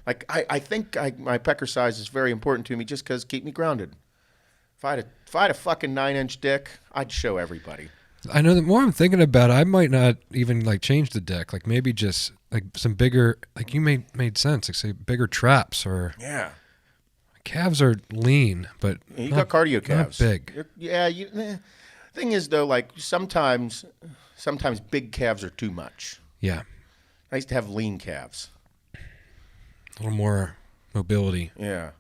like, I think my pecker size is very important to me just because keep me grounded. If I had a fucking 9-inch dick, I'd show everybody. I know the more I'm thinking about it, I might not even like change the deck. Like maybe just like some bigger, like you made sense. Like say bigger traps or calves are lean, but you got cardio calves. Not big. Thing is though, like sometimes big calves are too much. Yeah. I used to have lean calves. A little more mobility. Yeah.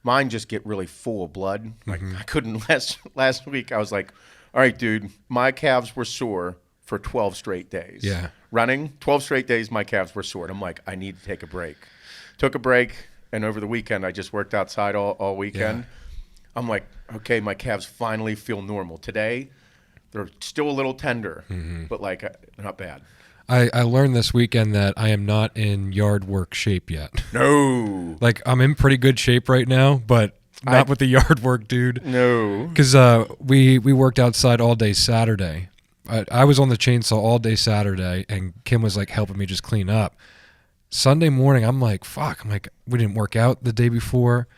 Mine just get really full of blood. Like I couldn't last week. I was like, all right, dude, my calves were sore for 12 straight days. Yeah. Running, 12 straight days, my calves were sore. And I'm like, I need to take a break. Took a break, and over the weekend, I just worked outside all weekend. Yeah. I'm like, okay, my calves finally feel normal. Today, they're still a little tender, but like not bad. I learned this weekend that I am not in yard work shape yet. No. Like, I'm in pretty good shape right now, but not with the yard work, dude. No. Because we worked outside all day Saturday. I was on the chainsaw all day Saturday, and Kim was, like, helping me just clean up. Sunday morning, I'm like, fuck. I'm like, we didn't work out the day before.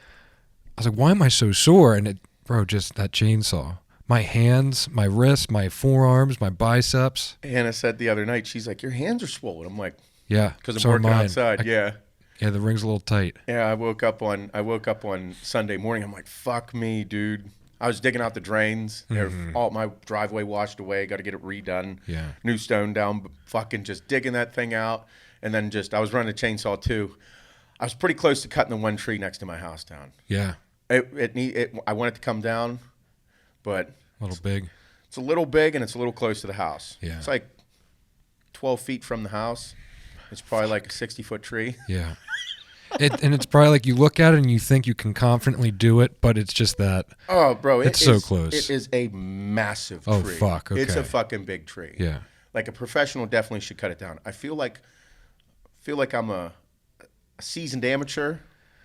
I was like, why am I so sore? And just that chainsaw. My hands, my wrists, my forearms, my biceps. Hannah said the other night, she's like, your hands are swollen. I'm like, yeah, because I'm working outside. Yeah, the ring's a little tight. Yeah, I woke up on Sunday morning. I'm like, fuck me, dude. I was digging out the drains. All my driveway washed away. Got to get it redone. Yeah, new stone down. Fucking just digging that thing out. and then I was running a chainsaw too. I was pretty close to cutting the one tree next to my house down. Yeah. I want it to come down, but A little big. it's a little big and it's a little close to the house. Yeah. It's like 12 feet from the house. It's probably like a 60-foot tree. Yeah. And it's probably like you look at it and you think you can confidently do it, but it's just that. Oh, bro. It's so close. It is a massive tree. Oh, fuck. Okay. It's a fucking big tree. Yeah. Like a professional definitely should cut it down. I feel like I'm a seasoned amateur,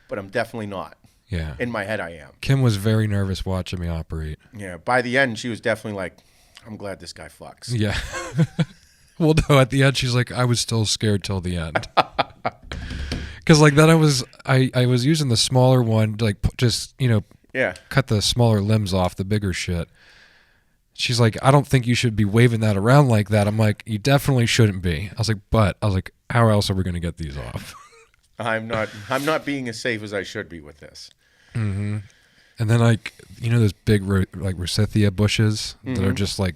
but I'm definitely not. Yeah. In my head, I am. Kim was very nervous watching me operate. Yeah. By the end, she was definitely like, I'm glad this guy fucks. Yeah. Well, no, at the end, she's like, I was still scared till the end. Because like then I was using the smaller one, like just, cut the smaller limbs off the bigger shit. She's like, I don't think you should be waving that around like that. I'm like, you definitely shouldn't be. I was like, how else are we going to get these off? I'm not being as safe as I should be with this. Mm-hmm. And then like, those big like Forsythia bushes that are just like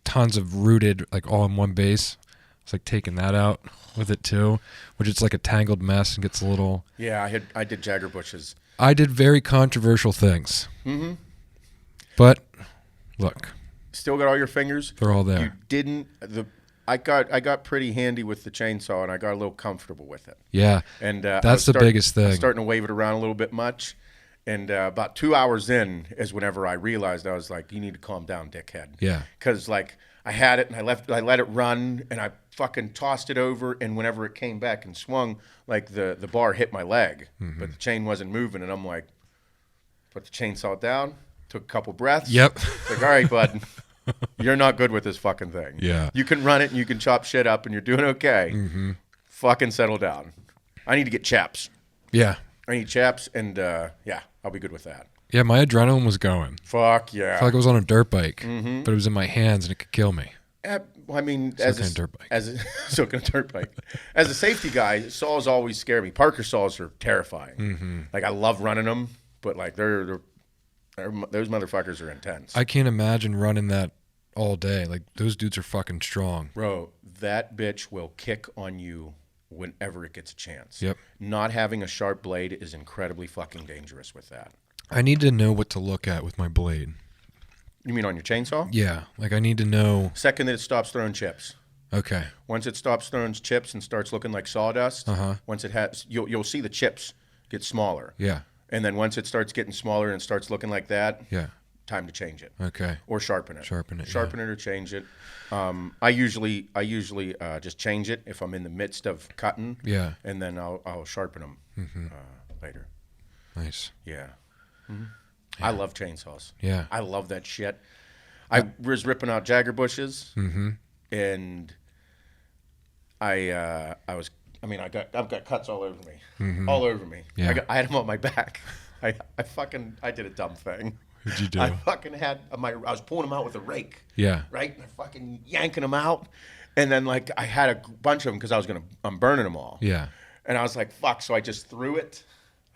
tons of rooted, like all in one base. It's like taking that out with it too, which it's like a tangled mess and gets a little. Yeah, I did Jagger bushes. I did very controversial things. Mm-hmm. But look, still got all your fingers. They're all there. You didn't. I got pretty handy with the chainsaw, and I got a little comfortable with it. Yeah, and that's the biggest thing. I was starting to wave it around a little bit much, and about 2 hours in is whenever I realized, I was like, "You need to calm down, dickhead." Yeah, because like I had it and I let it run, and I fucking tossed it over, and whenever it came back and swung, like the bar hit my leg, but the chain wasn't moving, and I'm like, put the chainsaw down, took a couple breaths. Yep. Like, all right, bud. You're not good with this fucking thing. Yeah. You can run it and you can chop shit up and you're doing okay. Mm-hmm. Fucking settle down. I need to get chaps. Yeah. I need chaps and I'll be good with that. Yeah, my adrenaline was going. Fuck yeah. I felt like I was on a dirt bike, but it was in my hands and it could kill me. I mean, Still kind of dirt bike. Still kind of dirt bike. As a safety guy, saws always scare me. Parker saws are terrifying. Mm-hmm. Like I love running them, but like those motherfuckers are intense. I can't imagine running that all day. Like those dudes are fucking strong. Bro, that bitch will kick on you whenever it gets a chance. Yep. Not having a sharp blade is incredibly fucking dangerous with that. I need to know what to look at with my blade. You mean on your chainsaw? Yeah, like I need to know. Second that it stops throwing chips. Okay. Once it stops throwing chips and starts looking like sawdust, once it has, you'll see the chips get smaller. Yeah. And then once it starts getting smaller and starts looking like that, yeah, time to change it. Okay. Or sharpen it. Sharpen it it or change it. I usually just change it if I'm in the midst of cutting. Yeah. And then I'll sharpen them later. Nice. Yeah. Mm-hmm. I love chainsaws. Yeah. I love that shit. I was ripping out Jagger bushes, and I've got cuts all over me, all over me. Yeah. I had them on my back. I did a dumb thing. What'd you do? I fucking had I was pulling them out with a rake. Yeah. Right, and I fucking yanking them out, and then like I had a bunch of them because I'm burning them all. Yeah. And I was like, fuck. So I just threw it.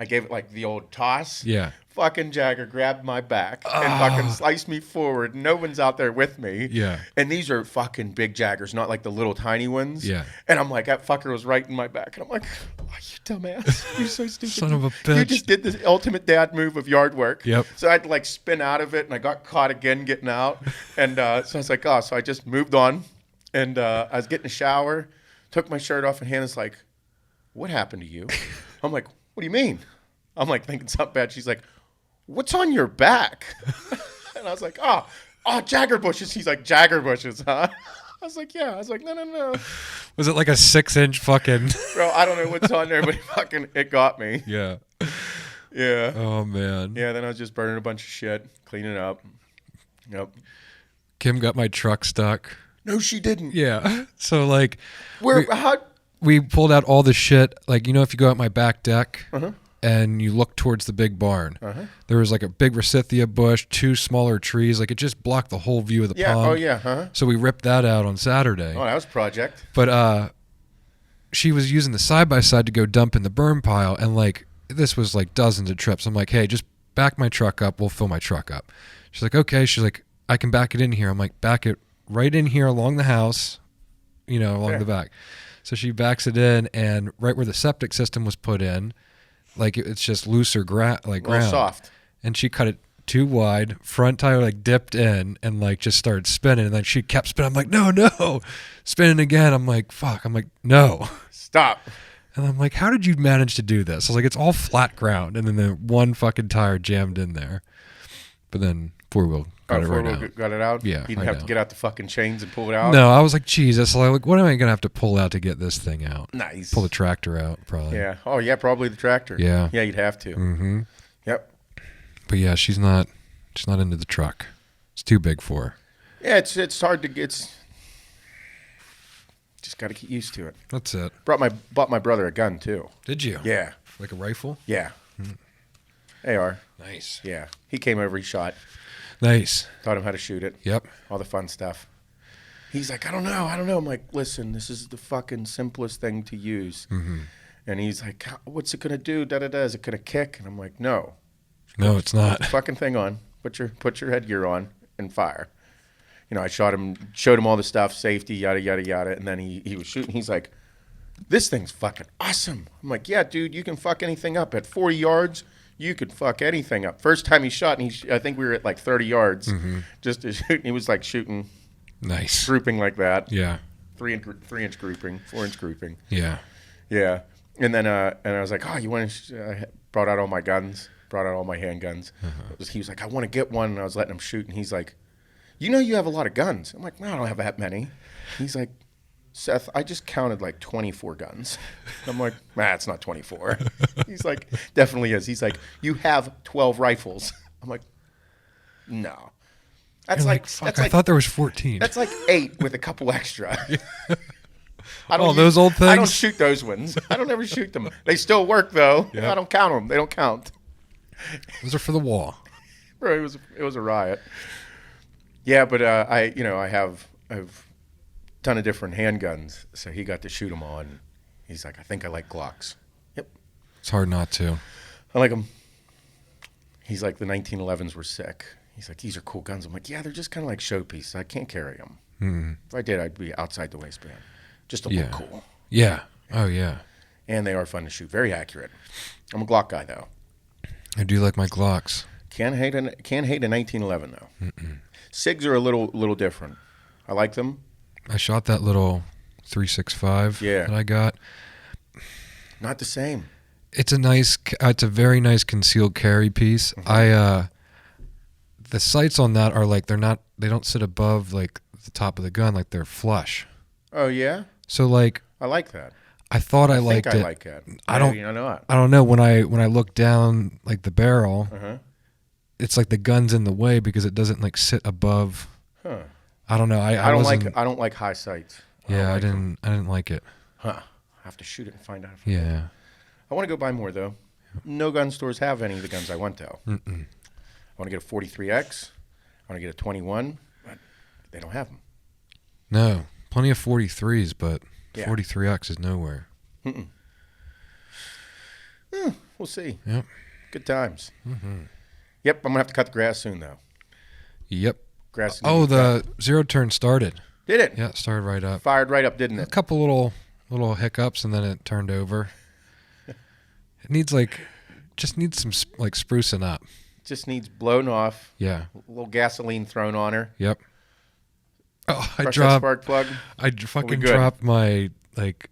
I gave it like the old toss. Yeah. Fucking Jagger grabbed my back and fucking sliced me forward. No one's out there with me. Yeah. And these are fucking big Jaggers, not like the little tiny ones. Yeah. And I'm like, that fucker was right in my back. And I'm like, oh, you dumbass. You're so stupid. Son of a bitch. You just did the ultimate dad move of yard work. Yep. So I had to like spin out of it and I got caught again getting out. And so I was like, so I just moved on. And I was getting a shower, took my shirt off, and Hannah's like, what happened to you? I'm like, what do you mean? I'm like thinking something bad. She's like, what's on your back? And I was like, oh, Jagger bushes. He's like, Jagger bushes, huh? I was like, yeah. I was like, no. Was it like a 6-inch fucking? Bro, I don't know what's on there, but it got me. Yeah. Yeah. Oh, man. Yeah, then I was just burning a bunch of shit, cleaning up. Yep. Kim got my truck stuck. No, she didn't. Yeah. So, like, how? We pulled out all the shit. Like, if you go out my back deck and you look towards the big barn, there was like a big Forsythia bush, 2 smaller trees. Like, it just blocked the whole view of the pond. Oh, yeah. So we ripped that out on Saturday. Oh, that was a project. But she was using the side-by-side to go dump in the burn pile. And, like, this was like dozens of trips. I'm like, hey, just back my truck up. We'll fill my truck up. She's like, okay. She's like, I can back it in here. I'm like, back it right in here along the house, along the back. So she backs it in, and right where the septic system was put in, like it's just looser ground. Soft. And she cut it too wide. Front tire like dipped in and like just started spinning. And then she kept spinning. I'm like, no. Spinning again. I'm like, fuck. I'm like, no. Stop. And I'm like, how did you manage to do this? I was like, it's all flat ground. And then the one fucking tire jammed in there. But then four-wheel got it right out. Got it out? Yeah. You didn't have to get out the fucking chains and pull it out? No, I was like, Jesus. Like, what am I going to have to pull out to get this thing out? Nice. Pull the tractor out, probably. Yeah. Oh, yeah, probably the tractor. Yeah. Yeah, you'd have to. Mm-hmm. Yep. But yeah, she's not into the truck. It's too big for her. Yeah, it's hard to get. Just got to get used to it. That's it. Bought my brother a gun too. Did you? Yeah. Like a rifle? Yeah. AR. Nice. Yeah. He came over, he shot. Nice. Taught him how to shoot it. Yep. All the fun stuff. He's like, I don't know. I'm like, listen, this is the fucking simplest thing to use. Mm-hmm. And he's like, what's it gonna do? Da-da-da. Is it gonna kick? And I'm like, no. No, it's not. Put the fucking thing on. Put your headgear on and fire. You know, I showed him all the stuff, safety, yada, yada, yada. And then he was shooting. He's like, this thing's fucking awesome. I'm like, yeah, dude, you can fuck anything up. At 40 yards, you could fuck anything up. First time he shot, and I think we were at like 30 yards just to shoot. He was like shooting. Nice. Grouping like that. Yeah. 3-inch grouping, 4-inch grouping. Yeah. Yeah. And then and I was like, oh, you want to? I brought out all my guns, brought out all my handguns. He was like, I want to get one, and I was letting him shoot, and he's like, you know, you have a lot of guns. I'm like, no, I don't have that many. He's like, Seth, I just counted like 24 guns. I'm like, nah, it's not 24. He's like, definitely is. He's like, you have 12 rifles. I'm like, no. That's like, fuck, I thought there was 14. That's like 8 with a couple extra. Those old things? I don't shoot those ones. I don't ever shoot them. They still work though. Yep. I don't count them. They don't count. Those are for the wall. Bro, it was a riot. Yeah, but I have a ton of different handguns, so he got to shoot them all, and he's like, I think I like Glocks. Yep. It's hard not to. I like them. He's like, the 1911s were sick. He's like, these are cool guns. I'm like, yeah, they're just kind of like showpieces. I can't carry them. Mm. If I did, I'd be outside the waistband. Just to look cool. Yeah. Oh, yeah. And they are fun to shoot. Very accurate. I'm a Glock guy, though. I do like my Glocks. Can't hate a 1911, though. Mm-mm. SIGs are a little different. I like them. I shot that little 365 that I got. Not the same. It's a very nice concealed carry piece. Mm-hmm. The sights on that are like they don't sit above like the top of the gun, like they're flush. Oh yeah? So like I like that. I thought I liked it. I like that. I don't know when I look down like the barrel, it's like the gun's in the way because it doesn't like sit above. Huh. I don't know. I don't like high sights. I didn't like it. Huh. I have to shoot it and find out. Yeah. I want to go buy more though. No gun stores have any of the guns I want though. Mm-mm. I want to get a 43X. I want to get a 21, but they don't have them. No, plenty of 43s, but 43X is nowhere. Mm-mm. We'll see. Yep. Good times. Mm-hmm. Yep, I'm going to have to cut the grass soon, though. Yep. Grass. The zero turn started. Did it? Yeah, it started right up. Fired right up, didn't it? A couple little hiccups, and then it turned over. It needs just needs some sprucing up. Just needs blown off. Yeah. A little gasoline thrown on her. Yep. Oh, I dropped spark plug. I fucking dropped my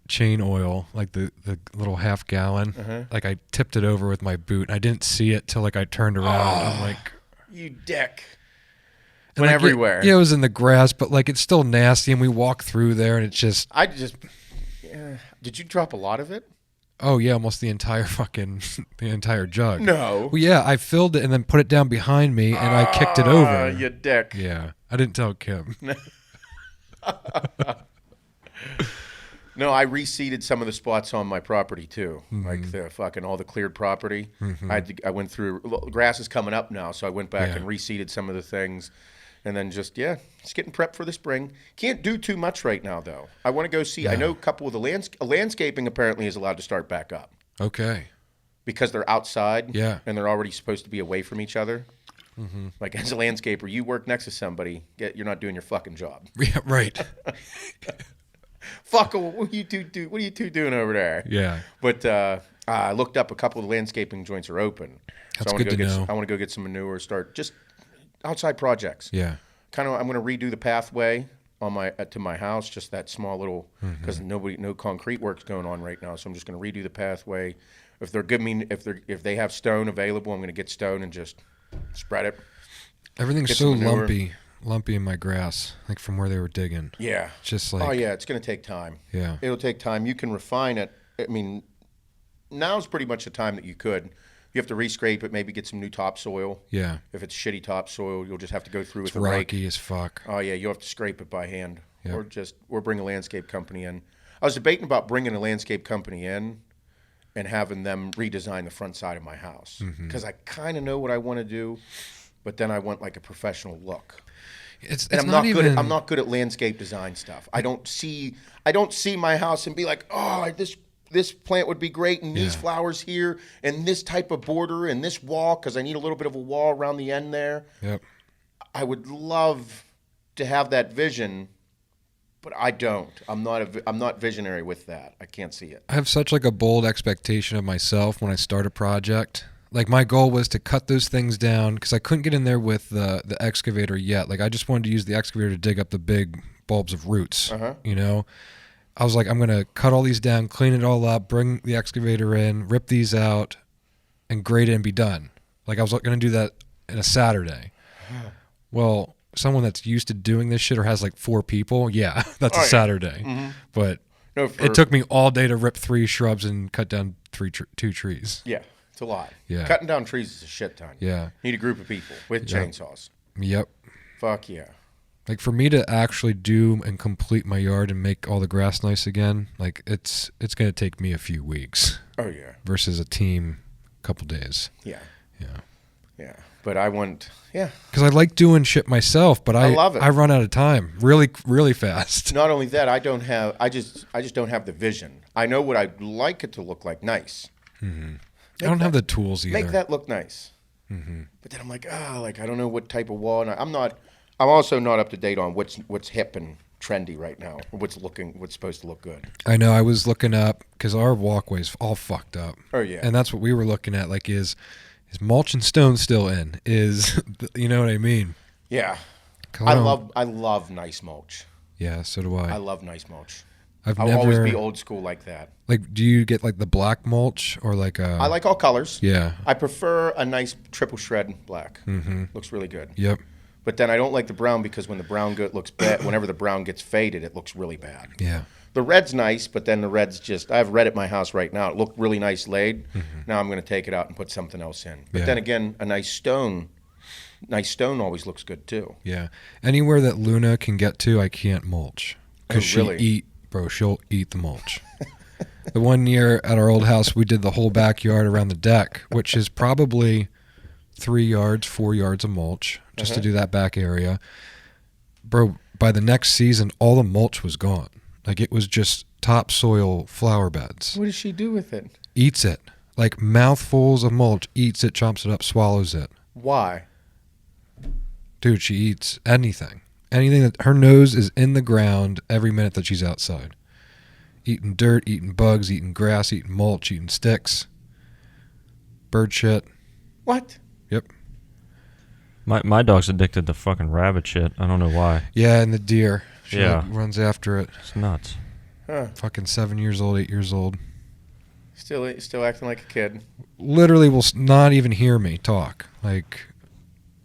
chain oil, like the little half gallon. Like I tipped it over with my boot. And I didn't see it till I turned around. I'm like, you dick. Went everywhere. Yeah, it was in the grass, but it's still nasty. And we walk through there, and it's just. Did you drop a lot of it? Oh yeah, almost the entire jug. No. Well, yeah, I filled it and then put it down behind me, and I kicked it over. You dick. Yeah, I didn't tell Kim. No, I reseeded some of the spots on my property too, like the fucking all the cleared property. I went through. Grass is coming up now, so I went back and reseeded some of the things, and then just getting prepped for the spring. Can't do too much right now though. I want to go see. I know a couple of the landscaping apparently is allowed to start back up. Okay. Because they're outside. Yeah. And they're already supposed to be away from each other. Mm-hmm. Like as a landscaper, you work next to somebody, you're not doing your fucking job. Yeah, right. Fuck, what are you two doing over there? Yeah. But I looked up a couple of landscaping joints are open. That's good to know. I want to go get some manure, start just outside projects. Yeah. Kind of, I'm going to redo the pathway on to my house, just that small little, because no concrete work's going on right now. So I'm just going to redo the pathway. If if they have stone available, I'm going to get stone and just spread it. Everything's so lumpy in my grass, like from where they were digging. Yeah. Just like. Oh yeah, it's going to take time. Yeah. It'll take time. You can refine it. I mean, now's pretty much the time that you could. You have to rescrape it, maybe get some new topsoil. Yeah. If it's shitty topsoil, you'll just have to go through It's with a rake. rocky as fuck. Oh yeah, you'll have to scrape it by hand, Yep. or bring a landscape company in. I was debating about bringing a landscape company in and having them redesign the front side of my house because I kind of know what I want to do, but then I want like a professional look. I'm not good at landscape design stuff. I don't see my house and be like, oh, this plant would be great, and these flowers here, and this type of border, and this wall, because I need a little bit of a wall around the end there. Yep. I would love to have that vision, but I don't. I'm not visionary with that. I can't see it. I have such like a bold expectation of myself when I start a project. Like my goal was to cut those things down because I couldn't get in there with the excavator yet. Like I just wanted to use the excavator to dig up the big bulbs of roots. You know, I was like, I'm gonna cut all these down, clean it all up, bring the excavator in, rip these out, and grade it and be done. Like I was gonna do that in a Saturday. Well, someone that's used to doing this shit or has like 4 people, yeah, that's a Saturday. But it took me all day to rip 3 shrubs and cut down 2 trees. Yeah. It's a lot. Yeah. Cutting down trees is a shit ton. Yeah. Need a group of people with chainsaws. Yep. Fuck yeah. Like for me to actually do and complete my yard and make all the grass nice again, like it's going to take me a few weeks. Oh yeah. Versus a team a couple days. Yeah. Yeah. Yeah. But I want, because I like doing shit myself, but I love it. I run out of time really, really fast. Not only that, I just don't have the vision. I know what I'd like it to look like nice. I don't have the tools either. Make that look nice. But then I'm like, I don't know what type of wall. And I'm also not up to date on what's hip and trendy right now, or what's supposed to look good. I know. I was looking up because our walkway's all fucked up. Oh yeah. And that's what we were looking at. Like, is mulch and stone still in? You know what I mean? Yeah. I love nice mulch. Yeah, so do I. I love nice mulch. I'll always be old school like that. Like, do you get like the black mulch or like I like all colors. Yeah. I prefer a nice triple shred black. Looks really good. Yep. But then I don't like the brown because when the brown looks bad, whenever the brown gets faded, it looks really bad. Yeah. The red's nice, but then the red's just, I have red at my house right now. It looked really nice laid. Now I'm going to take it out and put something else in. But then again, a nice stone always looks good too. Yeah. Anywhere that Luna can get to, I can't mulch. Because she'll eat the mulch. The one year at our old house, we did the whole backyard around the deck, which is probably 4 yards of mulch, just to do that back area. Bro, by the next season, all the mulch was gone. Like, it was just topsoil flower beds. What does she do with it? Eats it. Like, mouthfuls of mulch, eats it, chomps it up, swallows it. Why? Dude, she eats anything. Anything that her nose is in the ground every minute that she's outside. Eating dirt, eating bugs, eating grass, eating mulch, eating sticks. Bird shit. What? Yep. My dog's addicted to fucking rabbit shit. I don't know why. Yeah, and the deer. She Yeah. runs after it. It's nuts. Huh. Fucking 7 years old, 8 years old. Still acting like a kid. Literally will not even hear me talk. Like,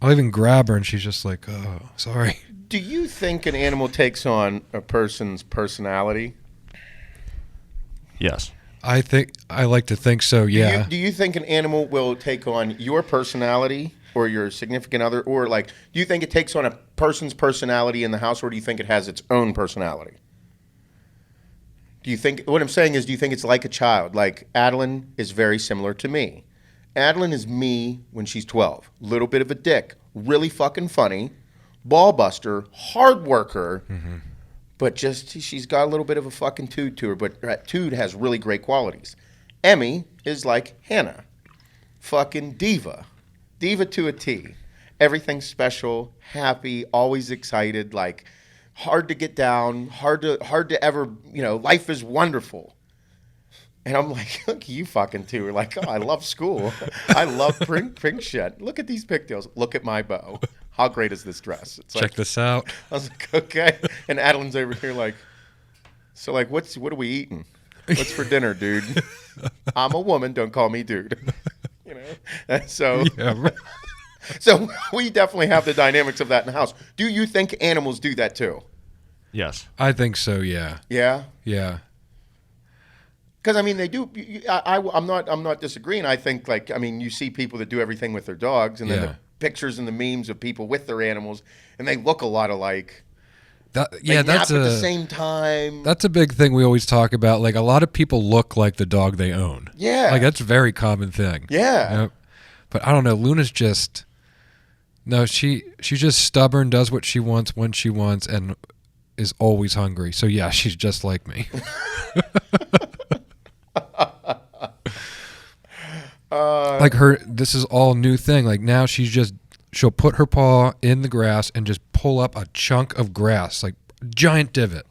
I'll even grab her and she's just like, oh, sorry. Do you think an animal takes on a person's personality? Yes. I like to think so, yeah. Do you think an animal will take on your personality or your significant other? Or, like, do you think it takes on a person's personality in the house, or do you think it has its own personality? Do you think, what I'm saying is, do you think it's like a child? Like, Adeline is very similar to me. Adeline is me when she's 12. Little bit of a dick. Really fucking funny. Ball buster. Hard worker. But just, she's got a little bit of a fucking toot to her. But that toot has really great qualities. Emmy is like Hannah. Fucking diva. Diva to a T. Everything special. Happy. Always excited. Like, hard to get down, hard to ever, life is wonderful. And I'm like, look, you fucking two are like, oh, I love school. I love print shit. Look at these pigtails. Look at my bow. How great is this dress? It's Check this out. I was like, okay. And Adeline's over here like, so like, what are we eating? What's for dinner, dude? I'm a woman. Don't call me dude. And so, Yeah. so we definitely have the dynamics of that in the house. Do you think animals do that too? Yes. I think so, yeah. Yeah. Yeah. Because I mean, they do. I'm not disagreeing. I think you see people that do everything with their dogs, and then the pictures and the memes of people with their animals, and they look a lot alike. That's nap at the same time. That's a big thing we always talk about. Like, a lot of people look like the dog they own. Yeah. Like, that's a very common thing. Yeah. Yep. But I don't know. Luna's just she's just stubborn, does what she wants when she wants, and is always hungry. So yeah, she's just like me. Like this is all new thing. Like now she'll put her paw in the grass and just pull up a chunk of grass, like giant divot.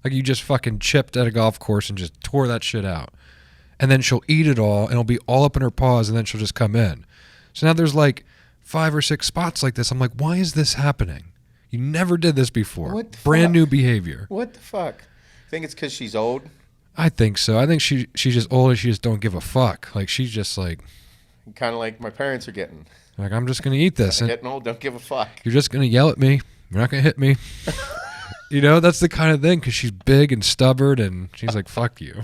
Like you just fucking chipped at a golf course and just tore that shit out. And then she'll eat it all and it'll be all up in her paws and then she'll just come in. So now there's like 5 or 6 spots like this. I'm like, why is this happening? You never did this before. What the Brand fuck? new behavior. What the fuck? Think it's because she's old? I think so. I think she's just old and she just don't give a fuck. Like she's just like Kind of like my parents are getting. Like, I'm just going to eat this. And getting old, don't give a fuck. you're just going to yell at me. You're not going to hit me. That's the kind of thing because she's big and stubborn and she's like, fuck you.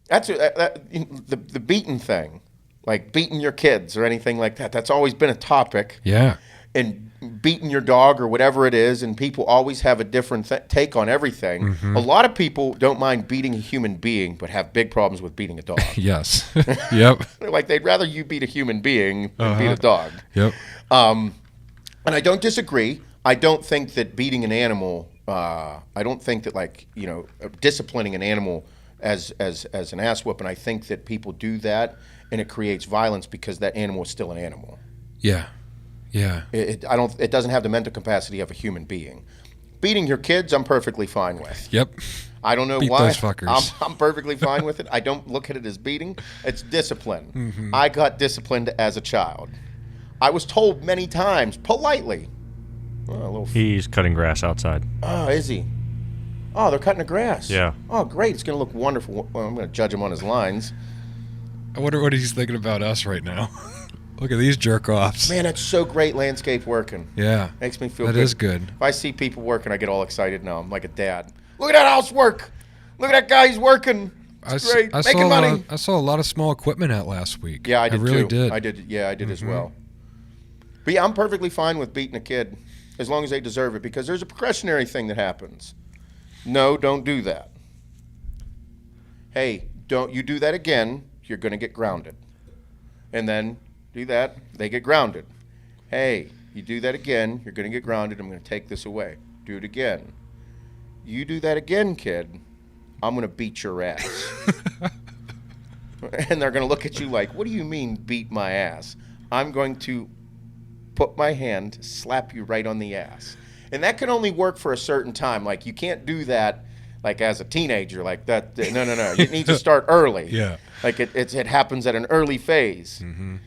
That's the beating thing. Like beating your kids or anything like that. That's always been a topic. Yeah. And beating your dog or whatever it is, and people always have a different take on everything. Mm-hmm. A lot of people don't mind beating a human being, but have big problems with beating a dog. Yes. Yep. Like they'd rather you beat a human being than beat a dog. Yep. And I don't disagree. I don't think that beating an animal. I don't think that disciplining an animal as an ass whooping. I think that people do that, and it creates violence because that animal is still an animal. Yeah. Yeah. It doesn't have the mental capacity of a human being. Beating your kids, I'm perfectly fine with. Yep. I don't know Beat why. those fuckers. I'm perfectly fine with it. I don't look at it as beating. It's discipline. Mm-hmm. I got disciplined as a child. I was told many times, politely. He's cutting grass outside. Oh, is he? Oh, they're cutting the grass. Yeah. Oh, great. It's going to look wonderful. Well, I'm going to judge him on his lines. I wonder what he's thinking about us right now. Look at these jerk-offs. Man, it's so great landscape working. Yeah. Makes me feel good. That is good. If I see people working, I get all excited now. I'm like a dad. Look at that house work. Look at that guy. He's working. It's great. Making money. I saw a lot of small equipment out last week. Yeah, I did really too. did. I did. Yeah, I did as well. But yeah, I'm perfectly fine with beating a kid as long as they deserve it because there's a precautionary thing that happens. No, don't do that. Hey, don't you do that again, you're going to get grounded. And then do that, they get grounded. Hey, you do that again, you're going to get grounded, I'm going to take this away. Do it again. You do that again, kid, I'm going to beat your ass. And they're going to look at you like, what do you mean beat my ass? I'm going to put my hand, slap you right on the ass. And that can only work for a certain time. Like, you can't do that, like, as a teenager. Like, that. No. You need to start early. Yeah. Like, it happens at an early phase. Mm-hmm.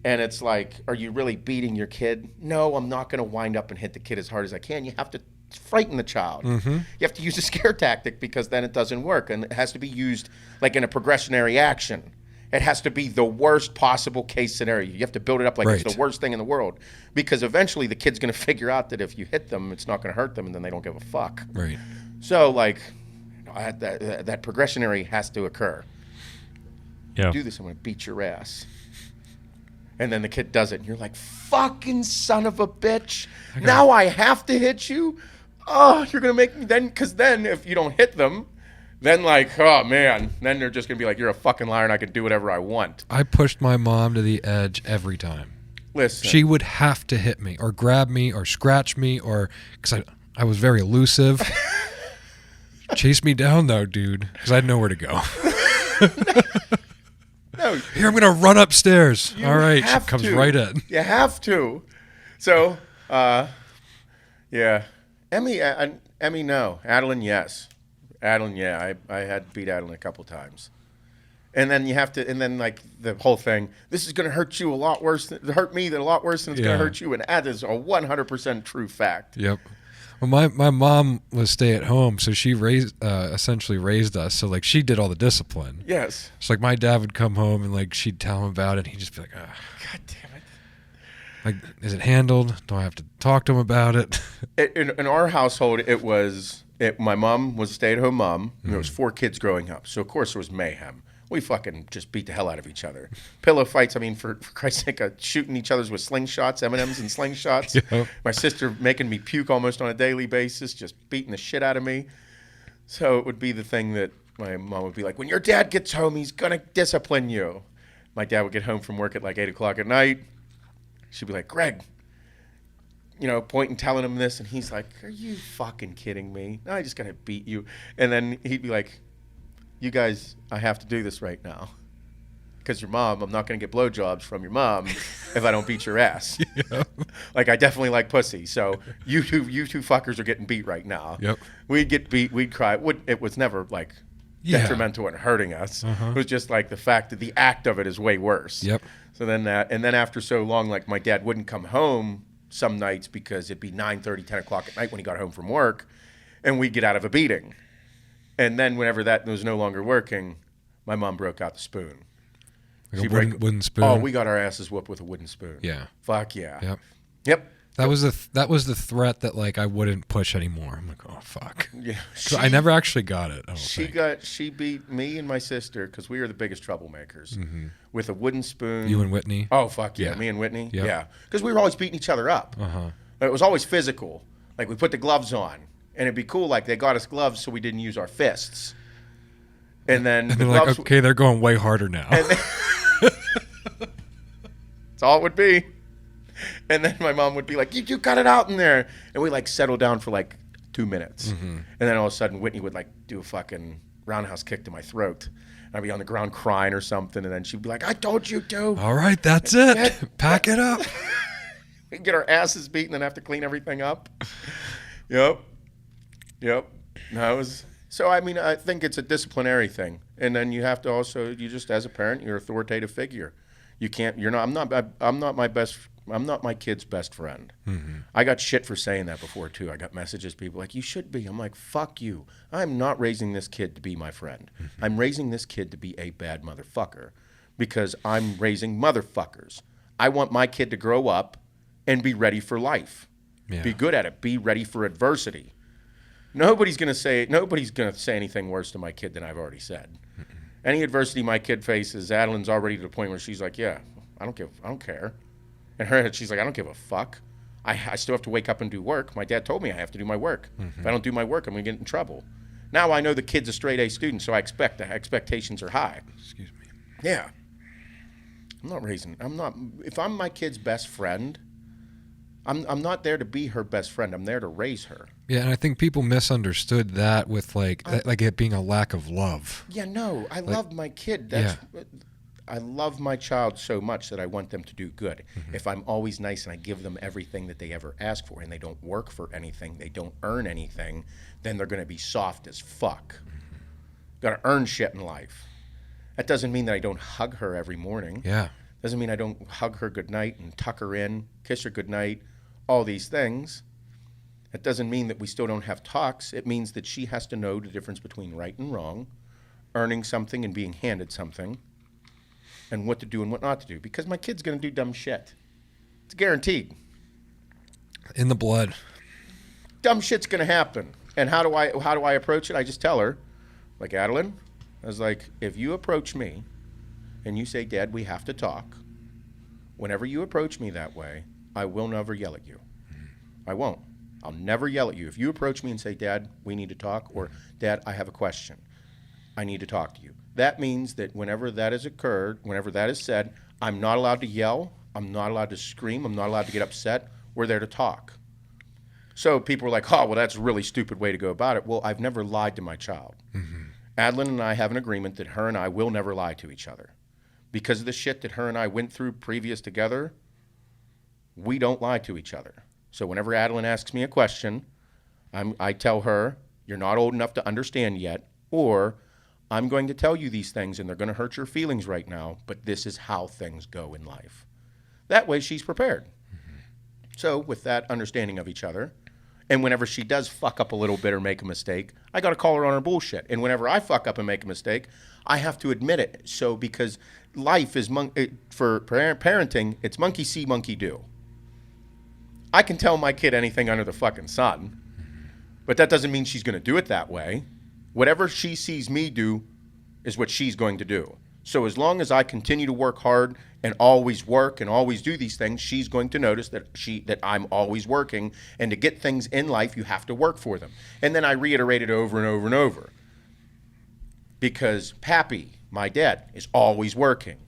And it's like, are you really beating your kid? No, I'm not going to wind up and hit the kid as hard as I can. You have to frighten the child. Mm-hmm. You have to use a scare tactic because then it doesn't work. And it has to be used, like, in a progressionary action. It has to be the worst possible case scenario. You have to build it up like it's the worst thing in the world. Because eventually the kid's going to figure out that if you hit them, it's not going to hurt them, and then they don't give a fuck. Right. So, like, that progressionary has to occur. Yeah. Do this, I'm going to beat your ass. And then the kid does it, and you're like, fucking son of a bitch. Now I have to hit you? Oh, you're going to make me then, because then if you don't hit them, then, like, oh, man, then they're just going to be like, you're a fucking liar and I can do whatever I want. I pushed my mom to the edge every time. Listen. She would have to hit me or grab me or scratch me or, because I was very elusive. Chase me down, though, dude, because I had nowhere to go. No. Here, I'm going to run upstairs. All right, she comes to. right in. You have to. So, Yeah. Emmy, no. Adeline, yes. Adeline, yeah. I had to beat Adeline a couple times. And then like the whole thing, this is going to hurt you a lot worse, hurt me a lot worse than it's going to hurt you. And that is a 100% true fact. Yep. Well, my mom was stay at home, so she essentially raised us. So like she did all the discipline. Yes. So like my dad would come home and like she'd tell him about it. And he'd just be like, God damn it. Like, is it handled? Do I have to talk to him about it? In our household, my mom was a stay-at-home mom. And there was 4 kids growing up. So of course there was mayhem. We fucking just beat the hell out of each other. Pillow fights, I mean, for Christ's sake, shooting each other's with slingshots, M&Ms and slingshots. Yep. My sister making me puke almost on a daily basis, just beating the shit out of me. So it would be the thing that my mom would be like, when your dad gets home, he's going to discipline you. My dad would get home from work at like 8 o'clock at night. She'd be like, Greg, pointing, telling him this. And he's like, are you fucking kidding me? No, I'm just going to beat you. And then he'd be like, you guys, I have to do this right now. Because your mom, I'm not going to get blowjobs from your mom if I don't beat your ass. Yeah. Like, I definitely like pussy. So you two fuckers are getting beat right now. Yep. We'd get beat. We'd cry. It was never, like, detrimental and hurting us. It was just, like, the fact that the act of it is way worse. Yep. So then and then after so long, like, my dad wouldn't come home some nights because it'd be 9:30, 10 o'clock at night when he got home from work. And we'd get out of a beating. And then whenever that was no longer working, my mom broke out the spoon. Like a wooden spoon? Oh, we got our asses whooped with a wooden spoon. Yeah. Fuck yeah. Yep. That was the threat that like I wouldn't push anymore. I'm like, oh fuck. Yeah. I never actually got it. She beat me and my sister because we were the biggest troublemakers with a wooden spoon. You and Whitney? Oh fuck yeah. Me and Whitney. Yep. Yeah. Because we were always beating each other up. It was always physical. Like we put the gloves on. And it'd be cool, like they got us gloves so we didn't use our fists. And then they're like, okay, they're going way harder now. That's all it would be. And then my mom would be like, you cut it out in there. And we like settle down for like 2 minutes. And then all of a sudden Whitney would like do a fucking roundhouse kick to my throat. And I'd be on the ground crying or something. And then she'd be like, I told you to. All right, that's it. Pack it up. We'd get our asses beat and then have to clean everything up. Yep. No, so I mean, I think it's a disciplinary thing, and then you have to also, you just as a parent, you're an authoritative figure. You can't. I'm not my kid's best friend. I got shit for saying that before too. I got messages, people like, you should be. I'm like, fuck you. I'm not raising this kid to be my friend. I'm raising this kid to be a bad motherfucker, because I'm raising motherfuckers. I want my kid to grow up and be ready for life. Yeah. Be good at it. Be ready for adversity. Nobody's gonna say anything worse to my kid than I've already said. Any adversity my kid faces, Adeline's already to the point where she's like, yeah, I don't care. In her head, she's like, I don't give a fuck. I still have to wake up and do work. My dad told me I have to do my work. If I don't do my work, I'm gonna get in trouble. Now I know the kid's a straight A student, so expectations are high. Excuse me. Yeah. If I'm my kid's best friend, I'm not there to be her best friend. I'm there to raise her. Yeah, and I think people misunderstood that with like it being a lack of love. Yeah, no, I love my kid. I love my child so much that I want them to do good. If I'm always nice and I give them everything that they ever ask for and they don't work for anything, they don't earn anything, then they're going to be soft as fuck. Got to earn shit in life. That doesn't mean that I don't hug her every morning. Yeah. Doesn't mean I don't hug her goodnight and tuck her in, kiss her goodnight, all these things. It doesn't mean that we still don't have talks. It means that she has to know the difference between right and wrong, earning something and being handed something, and what to do and what not to do. Because my kid's going to do dumb shit. It's guaranteed. In the blood. Dumb shit's going to happen. And how do I approach it? I just tell her, like, Adeline, I was like, if you approach me and you say, Dad, we have to talk, whenever you approach me that way, I will never yell at you. I won't. I'll never yell at you. If you approach me and say, Dad, we need to talk, or Dad, I have a question, I need to talk to you. That means that whenever that has occurred, whenever that is said, I'm not allowed to yell, I'm not allowed to scream, I'm not allowed to get upset. We're there to talk. So people are like, oh, well, that's a really stupid way to go about it. Well, I've never lied to my child. Adeline and I have an agreement that her and I will never lie to each other. Because of the shit that her and I went through previous together, we don't lie to each other. So whenever Adeline asks me a question, I tell her, you're not old enough to understand yet, or I'm going to tell you these things and they're going to hurt your feelings right now, but this is how things go in life. That way she's prepared. Mm-hmm. So with that understanding of each other, and whenever she does fuck up a little bit or make a mistake, I got to call her on her bullshit. And whenever I fuck up and make a mistake, I have to admit it. So because life is, for parenting, it's monkey see, monkey do. I can tell my kid anything under the fucking sun, but that doesn't mean she's going to do it that way. Whatever she sees me do is what she's going to do. So as long as I continue to work hard and always work and always do these things, she's going to notice that I'm always working. And to get things in life, you have to work for them. And then I reiterate it over and over and over. Because Pappy, my dad, is always working.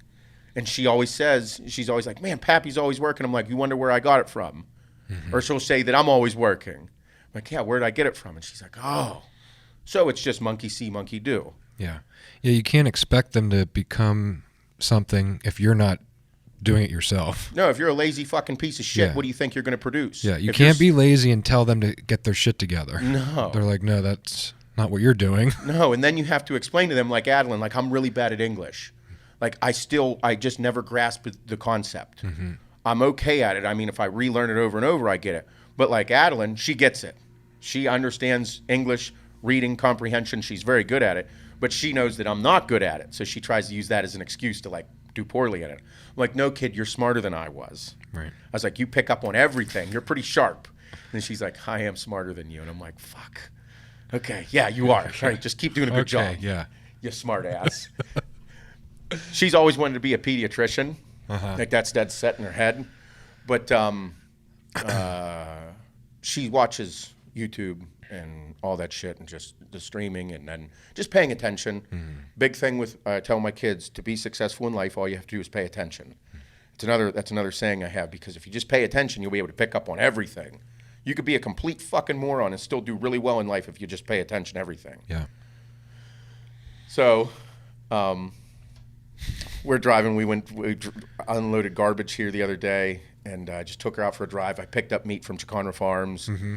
And she always says, she's always like, man, Pappy's always working. I'm like, you wonder where I got it from? Mm-hmm. Or she'll say that I'm always working. I'm like, yeah, where'd I get it from? And she's like, oh. So it's just monkey see, monkey do. Yeah. Yeah, you can't expect them to become something if you're not doing it yourself. No, if you're a lazy fucking piece of shit, what do you think you're going to produce? Yeah, you can't be lazy and tell them to get their shit together. No. They're like, no, that's not what you're doing. No, and then you have to explain to them, like Adeline, like I'm really bad at English. Like I just never grasped the concept. Mm-hmm. I'm okay at it. I mean, if I relearn it over and over, I get it. But like Adeline, she gets it. She understands English, reading, comprehension. She's very good at it. But she knows that I'm not good at it. So she tries to use that as an excuse to like do poorly at it. I'm like, no, kid, you're smarter than I was. Right. I was like, you pick up on everything. You're pretty sharp. And she's like, I am smarter than you. And I'm like, fuck. Okay, yeah, you are. All right, just keep doing a good job. Yeah. You smart ass. She's always wanted to be a pediatrician. Uh-huh. Like that's dead set in her head. But she watches YouTube and all that shit and just the streaming and then just paying attention. Mm-hmm. Big thing with I tell my kids, to be successful in life, all you have to do is pay attention. That's another saying I have, because if you just pay attention, you'll be able to pick up on everything. You could be a complete fucking moron and still do really well in life if you just pay attention to everything. Yeah. So, we're driving. We unloaded garbage here the other day, and I just took her out for a drive. I picked up meat from Chicano Farms, mm-hmm.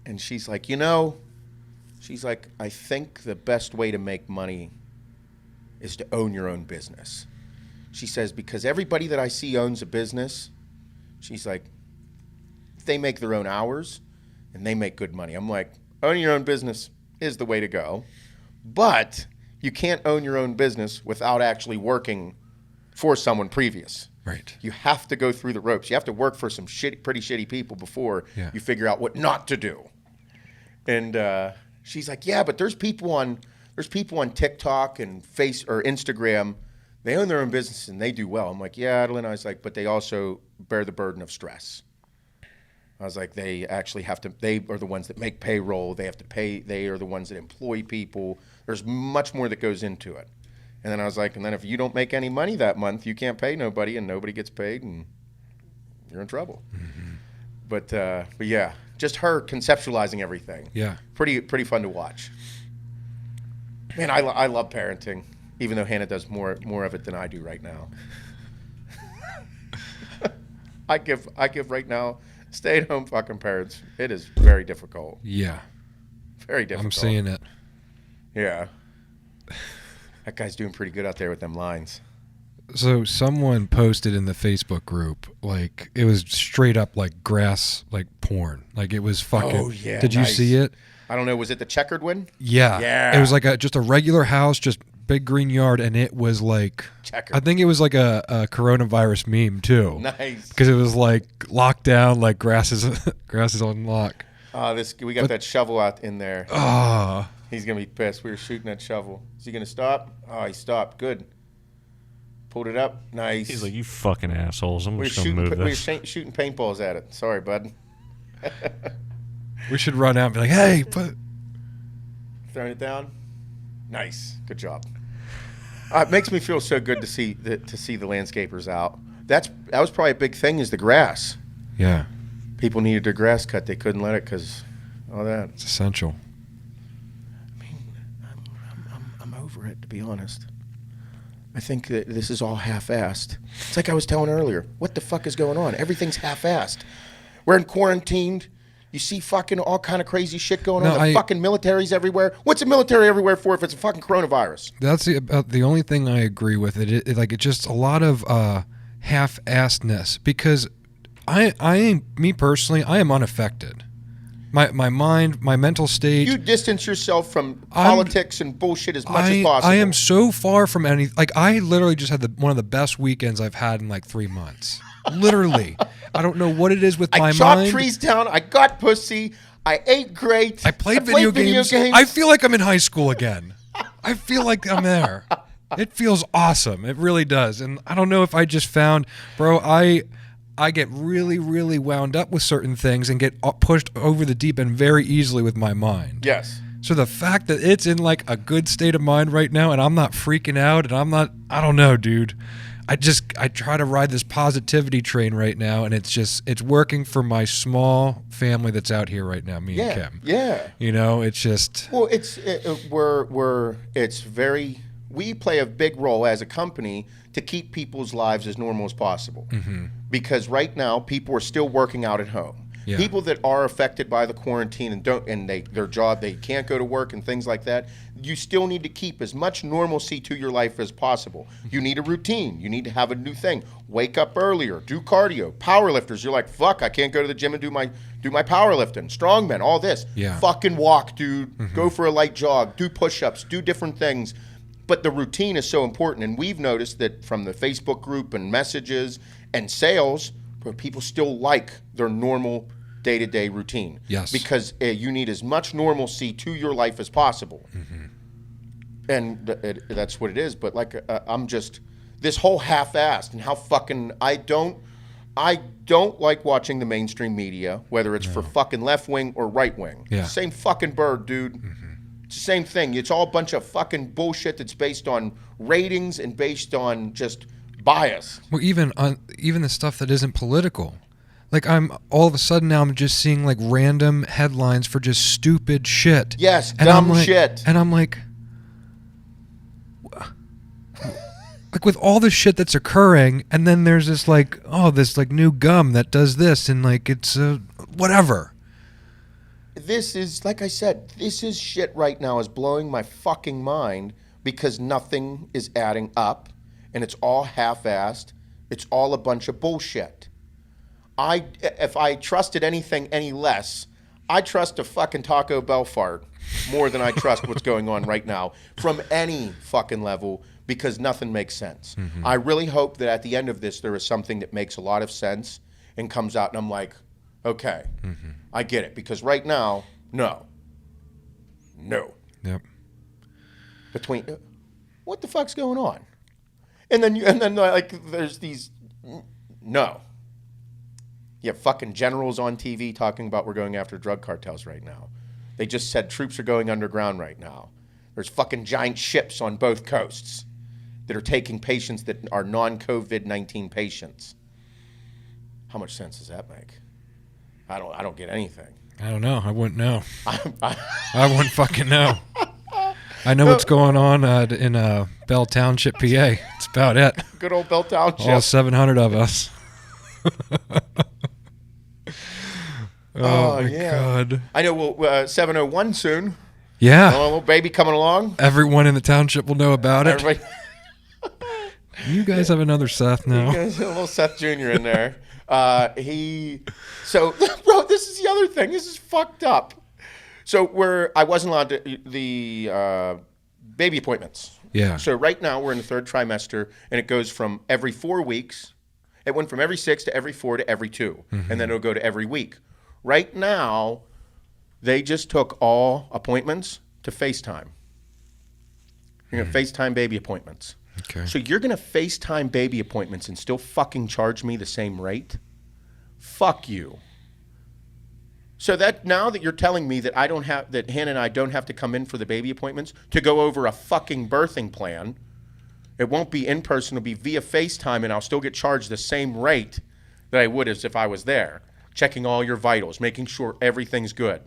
And she's like, I think the best way to make money is to own your own business. She says, because everybody that I see owns a business, she's like, they make their own hours and they make good money. I'm like, owning your own business is the way to go, but you can't own your own business without actually working for someone previous. Right. You have to go through the ropes. You have to work for some pretty shitty people before you figure out what not to do. And she's like, yeah, but there's people on TikTok and Instagram. They own their own business and they do well. I'm like, yeah, Adeline. I was like, but they also bear the burden of stress. I was like, they actually have to, they are the ones that make payroll. They have to pay, they are the ones that employ people. There's much more that goes into it. And then I was like, and then if you don't make any money that month, you can't pay nobody and nobody gets paid and you're in trouble. Mm-hmm. But yeah, just her conceptualizing everything. Yeah. Pretty fun to watch. Man, I love parenting, even though Hannah does more of it than I do right now. I give right now, stay-at-home fucking parents, it is very difficult. Yeah. Very difficult. I'm seeing it. Yeah. That guy's doing pretty good out there with them lines. So someone posted in the Facebook group, like, it was straight up like grass, like porn. Like it was fucking. Oh, yeah. Did you see it? I don't know. Was it the checkered one? Yeah. Yeah. It was like just a regular house, just big green yard, and it was like. Checkered. I think it was like a coronavirus meme too. Nice. Because it was like locked down, like grass is on lock. We got that shovel out in there. Oh. He's gonna be pissed. We were shooting that shovel. Is he gonna stop? Oh, he stopped. Good. Pulled it up. Nice. He's like, you fucking assholes. I'm just gonna move this. We were shooting paintballs at it. Sorry, bud. We should run out and be like, hey, throwing it down. Nice. Good job. It makes me feel so good to see the landscapers out. That was probably a big thing, is the grass. Yeah. People needed their grass cut. They couldn't let it because all that. It's essential. I mean, I'm over it, to be honest. I think that this is all half-assed. It's like I was telling earlier. What the fuck is going on? Everything's half-assed. We're in quarantined. You see fucking all kind of crazy shit going on. The fucking military's everywhere. What's the military everywhere for if it's a fucking coronavirus? That's the only thing I agree with. It's just a lot of half-assedness because me personally, I am unaffected. My mind, my mental state. You distance yourself from politics and bullshit as much as possible. I am so far from any. Like I literally just had one of the best weekends I've had in like 3 months. Literally, I don't know what it is with my mind. I chopped trees down. I got pussy. I ate great. I played video games. I feel like I'm in high school again. I feel like I'm there. It feels awesome. It really does. And I don't know if I just found, bro. I get really, really wound up with certain things and get pushed over the deep end very easily with my mind. Yes. So the fact that it's in like a good state of mind right now and I'm not freaking out and I don't know, dude. I try to ride this positivity train right now and it's working for my small family that's out here right now, me and Kim. Yeah. You know, it's just. Well, we play a big role as a company to keep people's lives as normal as possible. Mm-hmm. Because right now, people are still working out at home. Yeah. People that are affected by the quarantine and their job, they can't go to work and things like that, you still need to keep as much normalcy to your life as possible. You need a routine. You need to have a new thing. Wake up earlier. Do cardio. Powerlifters, you're like, fuck, I can't go to the gym and do my powerlifting. Strongmen, all this. Yeah. Fucking walk, dude. Mm-hmm. Go for a light jog. Do push-ups. Do different things. But the routine is so important, and we've noticed that from the Facebook group and messages and sales, people still like their normal day-to-day routine. Yes. Because you need as much normalcy to your life as possible. Mm-hmm. And that's what it is. But like I'm just this whole half-assed and how fucking I don't like watching the mainstream media, whether it's for fucking left-wing or right-wing. Yeah. Same fucking bird, dude. Mm-hmm. It's the same thing. It's all a bunch of fucking bullshit that's based on ratings and based on just bias. Well, even the stuff that isn't political. Like I'm all of a sudden now I'm just seeing like random headlines for just stupid shit. Yes, dumb shit. And I'm like with all the shit that's occurring, and then there's this like this like new gum that does this, and like it's whatever. This is, like I said, this is shit right now is blowing my fucking mind because nothing is adding up and it's all half-assed. It's all a bunch of bullshit. If I trusted anything any less, I trust a fucking Taco Bell fart more than I trust what's going on right now from any fucking level because nothing makes sense. Mm-hmm. I really hope that at the end of this there is something that makes a lot of sense and comes out and I'm like, okay, I get it. Because right now, no. Yep. What the fuck's going on? And then like there's these, no. You have fucking generals on TV talking about we're going after drug cartels right now. They just said troops are going underground right now. There's fucking giant ships on both coasts that are taking patients that are non-COVID-19 patients. How much sense does that make? I don't get anything. I don't know. I wouldn't know. I wouldn't fucking know. I know what's going on in Bell Township, PA. That's about it. Good old Bell Township. All 700 of us. Oh, my God. I know we'll 701 soon. Yeah. A little baby coming along. Everyone in the township will know about it. You guys have another Seth now. You guys have a little Seth Jr. in there. Bro, this is the other thing. This is fucked up. So I wasn't allowed to the baby appointments. Yeah. So right now we're in the third trimester, and it goes from every 4 weeks. It went from every 6 to every 4 to every 2, and then it'll go to every week. Right now, they just took all appointments to FaceTime. You're going to FaceTime baby appointments. Okay. So you're going to FaceTime baby appointments and still fucking charge me the same rate? Fuck you. So that now that you're telling me that that Hannah and I don't have to come in for the baby appointments to go over a fucking birthing plan, it won't be in person, it'll be via FaceTime, and I'll still get charged the same rate that I would as if I was there, checking all your vitals, making sure everything's good.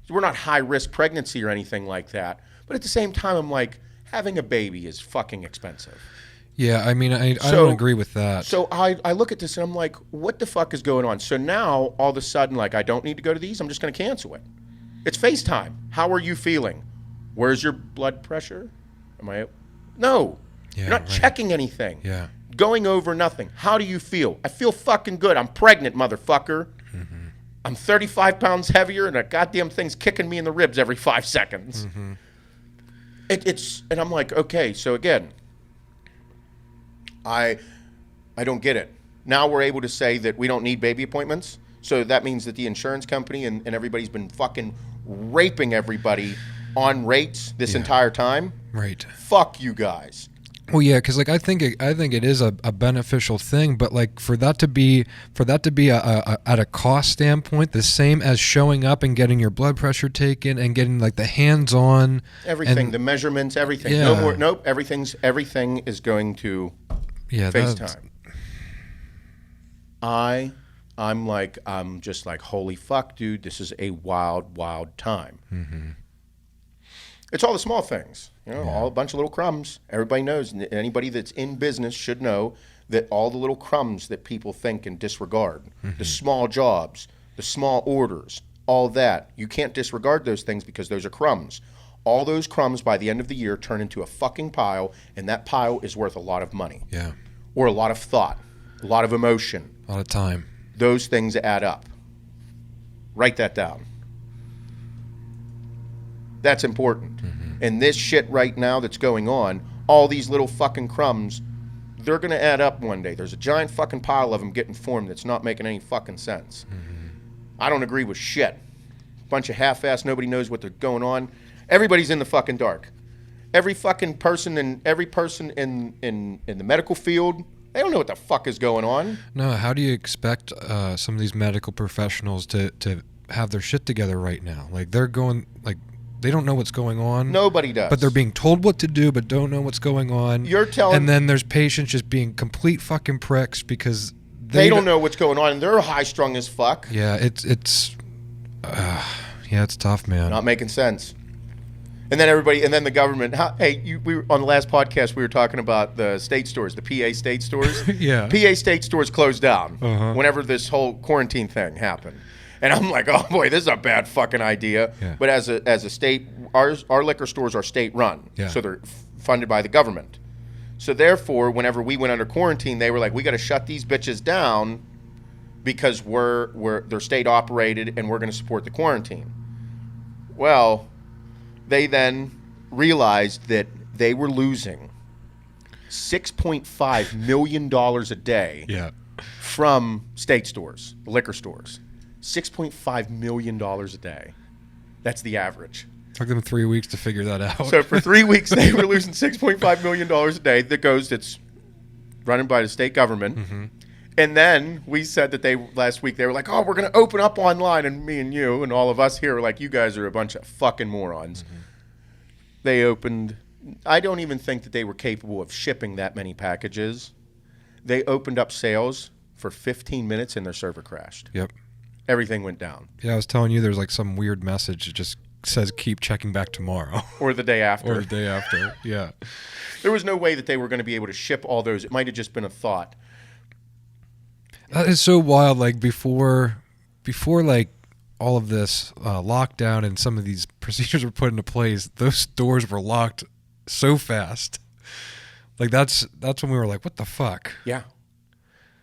We're not high-risk pregnancy or anything like that. But at the same time, I'm like, having a baby is fucking expensive. Yeah, I mean, I don't agree with that. So I look at this and I'm like, what the fuck is going on? So now, all of a sudden, like, I don't need to go to these. I'm just going to cancel it. It's FaceTime. How are you feeling? Where's your blood pressure? No. Yeah, You're not checking anything. Yeah. Going over nothing. How do you feel? I feel fucking good. I'm pregnant, motherfucker. Mm-hmm. I'm 35 pounds heavier, and that goddamn thing's kicking me in the ribs every 5 seconds. Mm-hmm. And I'm like, okay, so again, I don't get it. Now we're able to say that we don't need baby appointments. So that means that the insurance company and everybody's been fucking raping everybody on rates this entire time. Right. Fuck you guys. Well, yeah, because like I think it is a beneficial thing, but like for that to be a at a cost standpoint, the same as showing up and getting your blood pressure taken and getting like the hands-on everything, the measurements, everything. Yeah. No more. Nope. Everything is going to FaceTime. I'm just like, holy fuck, dude, this is a wild, wild time. Mm-hmm. It's all the small things, all a bunch of little crumbs. Everybody knows, anybody that's in business should know that all the little crumbs that people think and disregard, the small jobs, the small orders, all that, you can't disregard those things because those are crumbs. All those crumbs by the end of the year turn into a fucking pile, and that pile is worth a lot of money. Yeah. Or a lot of thought, a lot of emotion. A lot of time. Those things add up. Write that down. That's important. Mm-hmm. And this shit right now that's going on, all these little fucking crumbs, they're going to add up one day. There's a giant fucking pile of them getting formed that's not making any fucking sense. Mm-hmm. I don't agree with shit. Bunch of half-assed, nobody knows what they're going on. Everybody's in the fucking dark. Every fucking person in the medical field, they don't know what the fuck is going on. No, how do you expect some of these medical professionals to have their shit together right now? Like they're going like they don't know what's going on. Nobody does. But they're being told what to do, but don't know what's going on. And then there's patients just being complete fucking pricks because they don't know what's going on, and they're high strung as fuck. Yeah, it's tough, man. Not making sense. And then the government. We were, on the last podcast we were talking about the state stores, the PA state stores. Yeah. PA state stores closed down whenever this whole quarantine thing happened. And I'm like, oh boy, this is a bad fucking idea. Yeah. But as a state, our liquor stores are state run, so they're funded by the government. So therefore, whenever we went under quarantine, they were like, we got to shut these bitches down because they're state operated and we're going to support the quarantine. Well, they then realized that they were losing $6.5 million a day from state stores, liquor stores. $6.5 million a day. That's the average. Took them 3 weeks to figure that out. So for 3 weeks, they were losing $6.5 million a day that's running by the state government. Mm-hmm. And then we said that last week, they were like, oh, we're going to open up online. And me and you and all of us here were like, you guys are a bunch of fucking morons. Mm-hmm. They opened, I don't even think that they were capable of shipping that many packages. They opened up sales for 15 minutes and their server crashed. Yep. Everything went down. Yeah, I was telling you there's like some weird message that just says keep checking back tomorrow. Or the day after. Or the day after, yeah. There was no way that they were going to be able to ship all those. It might have just been a thought. That is so wild. Like before like all of this lockdown and some of these procedures were put into place, those doors were locked so fast. Like that's when we were like, what the fuck? Yeah.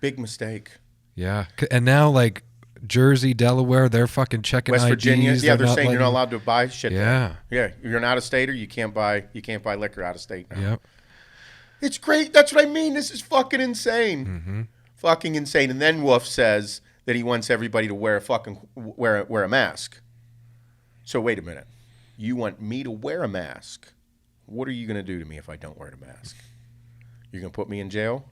Big mistake. Yeah. And now like Jersey, Delaware, they're fucking checking West IDs. Virginia, they're saying you're not allowed to buy shit. Yeah. There. Yeah. You're an out-of-stater, you can't buy liquor out of state now. Yep. It's great. That's what I mean. This is fucking insane. Mm-hmm. Fucking insane. And then Wolf says that he wants everybody to wear a mask. So wait a minute. You want me to wear a mask? What are you going to do to me if I don't wear a mask? You're going to put me in jail?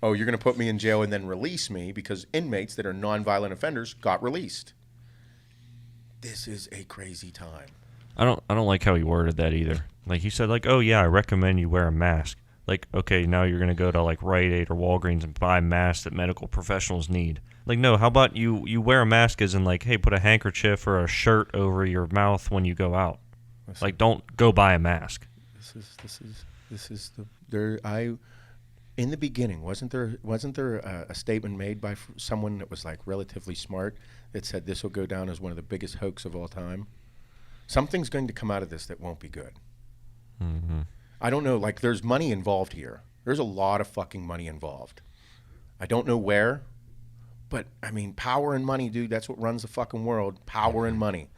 Oh, you're going to put me in jail and then release me because inmates that are nonviolent offenders got released. This is a crazy time. I don't like how he worded that either. Like he said, like, oh yeah, I recommend you wear a mask. Like, okay, now you're going to go to like Rite Aid or Walgreens and buy masks that medical professionals need. Like, no, how about you wear a mask as in like, hey, put a handkerchief or a shirt over your mouth when you go out. Listen, like, don't go buy a mask. This is the there. In the beginning, wasn't there a statement made by someone that was like relatively smart that said this will go down as one of the biggest hoax of all time? Something's going to come out of this that won't be good. Mm-hmm. I don't know. Like, there's money involved here. There's a lot of fucking money involved. I don't know where, but I mean, power and money, dude. That's what runs the fucking world. Power and money.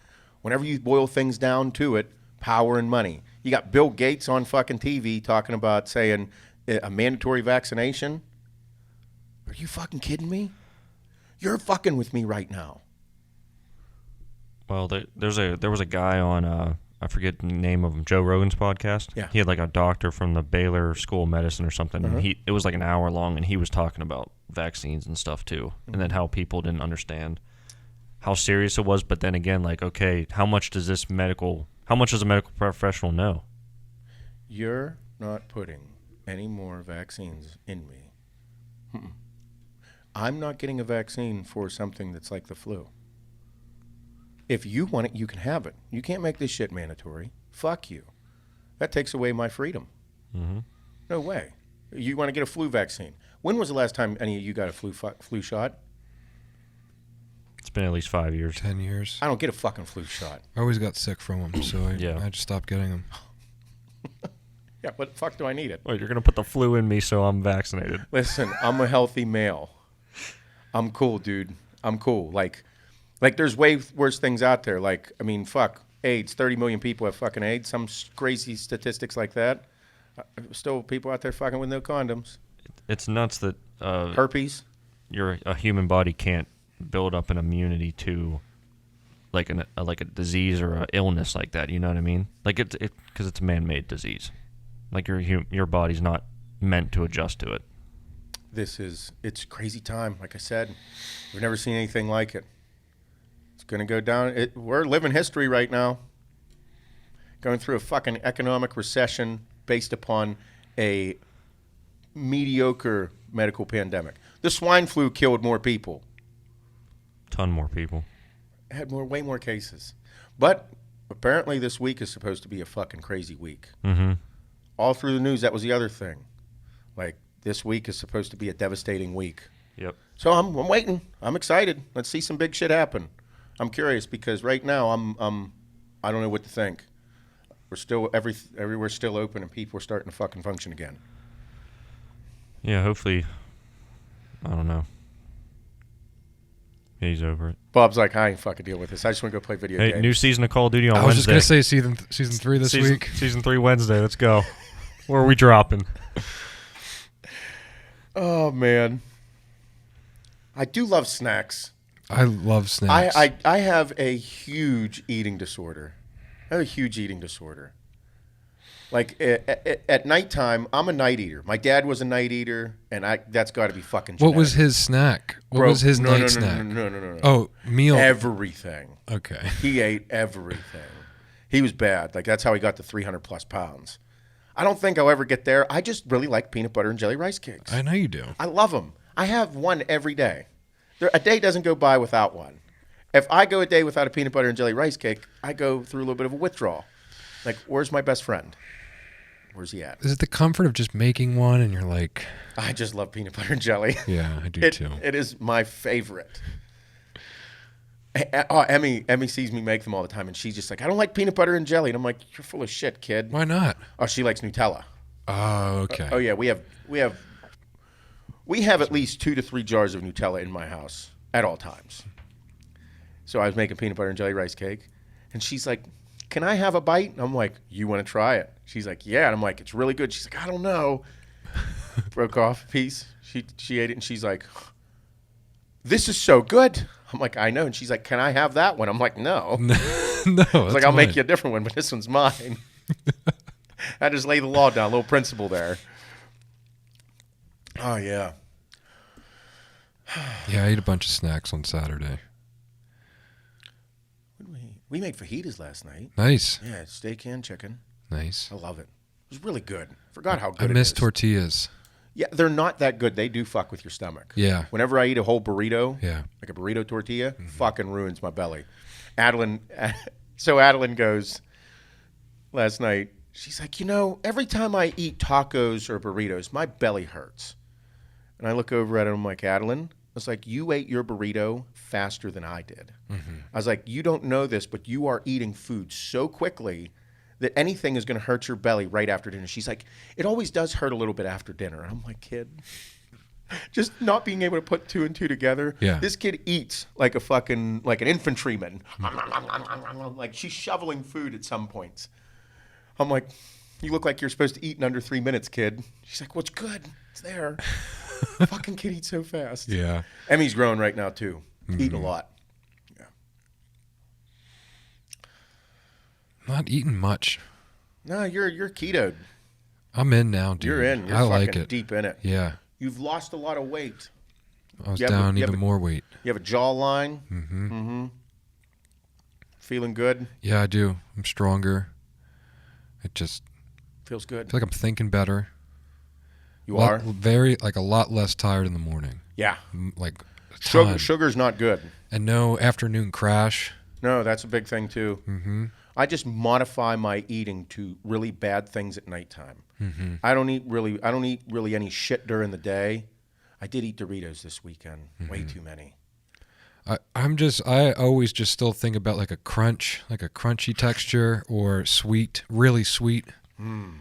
Whenever you boil things down to it, power and money. You got Bill Gates on fucking TV talking about saying a mandatory vaccination. Are you fucking kidding me? You're fucking with me right now. Well, there was a guy on I forget the name of him, Joe Rogan's podcast. Yeah. He had like a doctor from the Baylor School of Medicine or something. Uh-huh. And it was like an hour long, and he was talking about vaccines and stuff too, and then how people didn't understand how serious it was. But then again, like, okay, how much does a medical professional know? You're not putting any more vaccines in me. Mm-mm. I'm not getting a vaccine for something that's like the flu. If you want it, you can have it. You can't make this shit mandatory. Fuck you. That takes away my freedom. Mm-hmm. No way. You want to get a flu vaccine. When was the last time any of you got a flu shot? It's been at least 5 years. 10 years. I don't get a fucking flu shot. I always got sick from them, so I just stopped getting them. Yeah, what the fuck do I need it? Well, you're going to put the flu in me, so I'm vaccinated. Listen, I'm a healthy male. I'm cool, dude. I'm cool. Like there's way worse things out there. Like, I mean, fuck, AIDS. 30 million people have fucking AIDS. Some crazy statistics like that. Still people out there fucking with no condoms. It's nuts that herpes. A human body can't build up an immunity to like a disease or an illness like that. You know what I mean? Like because it's a man-made disease. Like your body's not meant to adjust to it. It's crazy time. Like I said, we've never seen anything like it. It's going to go down. We're living history right now. Going through a fucking economic recession based upon a mediocre medical pandemic. The swine flu killed more people. Ton more people. It had way more cases. But apparently this week is supposed to be a fucking crazy week. Mm-hmm. All through the news, that was the other thing. Like, this week is supposed to be a devastating week. Yep. So I'm waiting. I'm excited. Let's see some big shit happen. I'm curious because right now I don't know what to think. We're still everywhere's still open and people are starting to fucking function again. Yeah, hopefully. I don't know. He's over it. Bob's like, I ain't fucking dealing with this. I just want to go play video games. New season of Call of Duty on Wednesday. I was just going to say season 3 this week. Season 3 Wednesday. Let's go. Where are we dropping? Oh, man. I do love snacks. I love snacks. I have a huge eating disorder. Like, at nighttime, I'm a night eater. My dad was a night eater, and that's got to be fucking genetic. What was his snack? What was his night snack? No. Oh, meal. Everything. Okay. He ate everything. He was bad. Like, that's how he got to 300-plus pounds. I don't think I'll ever get there. I just really like peanut butter and jelly rice cakes. I know you do. I love them. I have one every day. A day doesn't go by without one. If I go a day without a peanut butter and jelly rice cake, I go through a little bit of a withdrawal. Like, where's my best friend? Where's he at? Is it the comfort of just making one and you're like... I just love peanut butter and jelly. Yeah, I do too. It is my favorite. Emmy sees me make them all the time, and she's just like, I don't like peanut butter and jelly. And I'm like, you're full of shit, kid. Why not? Oh, she likes Nutella. Oh, okay. Oh, yeah, we have at least 2 to 3 jars of Nutella in my house at all times. So I was making peanut butter and jelly rice cake, and she's like, can I have a bite? And I'm like, you want to try it? She's like, yeah. And I'm like, it's really good. She's like, I don't know. Broke off a piece. She ate it, and she's like, this is so good. I'm like, I know. And she's like, can I have that one? I'm like, no. No. I was like, I'll make you a different one, but this one's mine. I just lay the law down, a little principle there. Oh, yeah. Yeah, I ate a bunch of snacks on Saturday. We made fajitas last night. Nice. Yeah, steak and chicken. Nice. I love it. It was really good. Forgot how good it is. I miss tortillas. Yeah, they're not that good. They do fuck with your stomach. Yeah. Whenever I eat a whole burrito, yeah, like a burrito tortilla, fucking ruins my belly. Adeline goes last night, She's like, you know, every time I eat tacos or burritos, my belly hurts. And I look over at her and I'm like, Adeline, I was like, you ate your burrito faster than I did. Mm-hmm. I was like, you don't know this, but you are eating food so quickly that anything is going to hurt your belly right after dinner. She's like, it always does hurt a little bit after dinner. I'm like, kid, just not being able to put two and two together. Yeah. This kid eats like an infantryman. Like she's shoveling food at some points. I'm like, you look like you're supposed to eat in under 3 minutes, kid. She's like, what's good? It's there. Fucking kid eats so fast. Yeah. Emmy's growing right now too. Eating a lot. Yeah. Not eating much. No, you're ketoed. I'm in now, dude. You're in. You're I fucking like it. deep in it. Yeah. You've lost a lot of weight. I was down even more weight. You have a jawline. Mm-hmm. Feeling good. Yeah, I do. I'm stronger. It just feels good. I feel like I'm thinking better. You are? A lot less tired in the morning. Yeah. Like a ton. Sugar's not good. And no afternoon crash. No, that's a big thing too. Mm-hmm. I just modify my eating to really bad things at nighttime. Mm-hmm. I don't eat really any shit during the day. I did eat Doritos this weekend. Mm-hmm. Way too many. I always just still think about like a crunch, like a crunchy texture or sweet, really sweet. I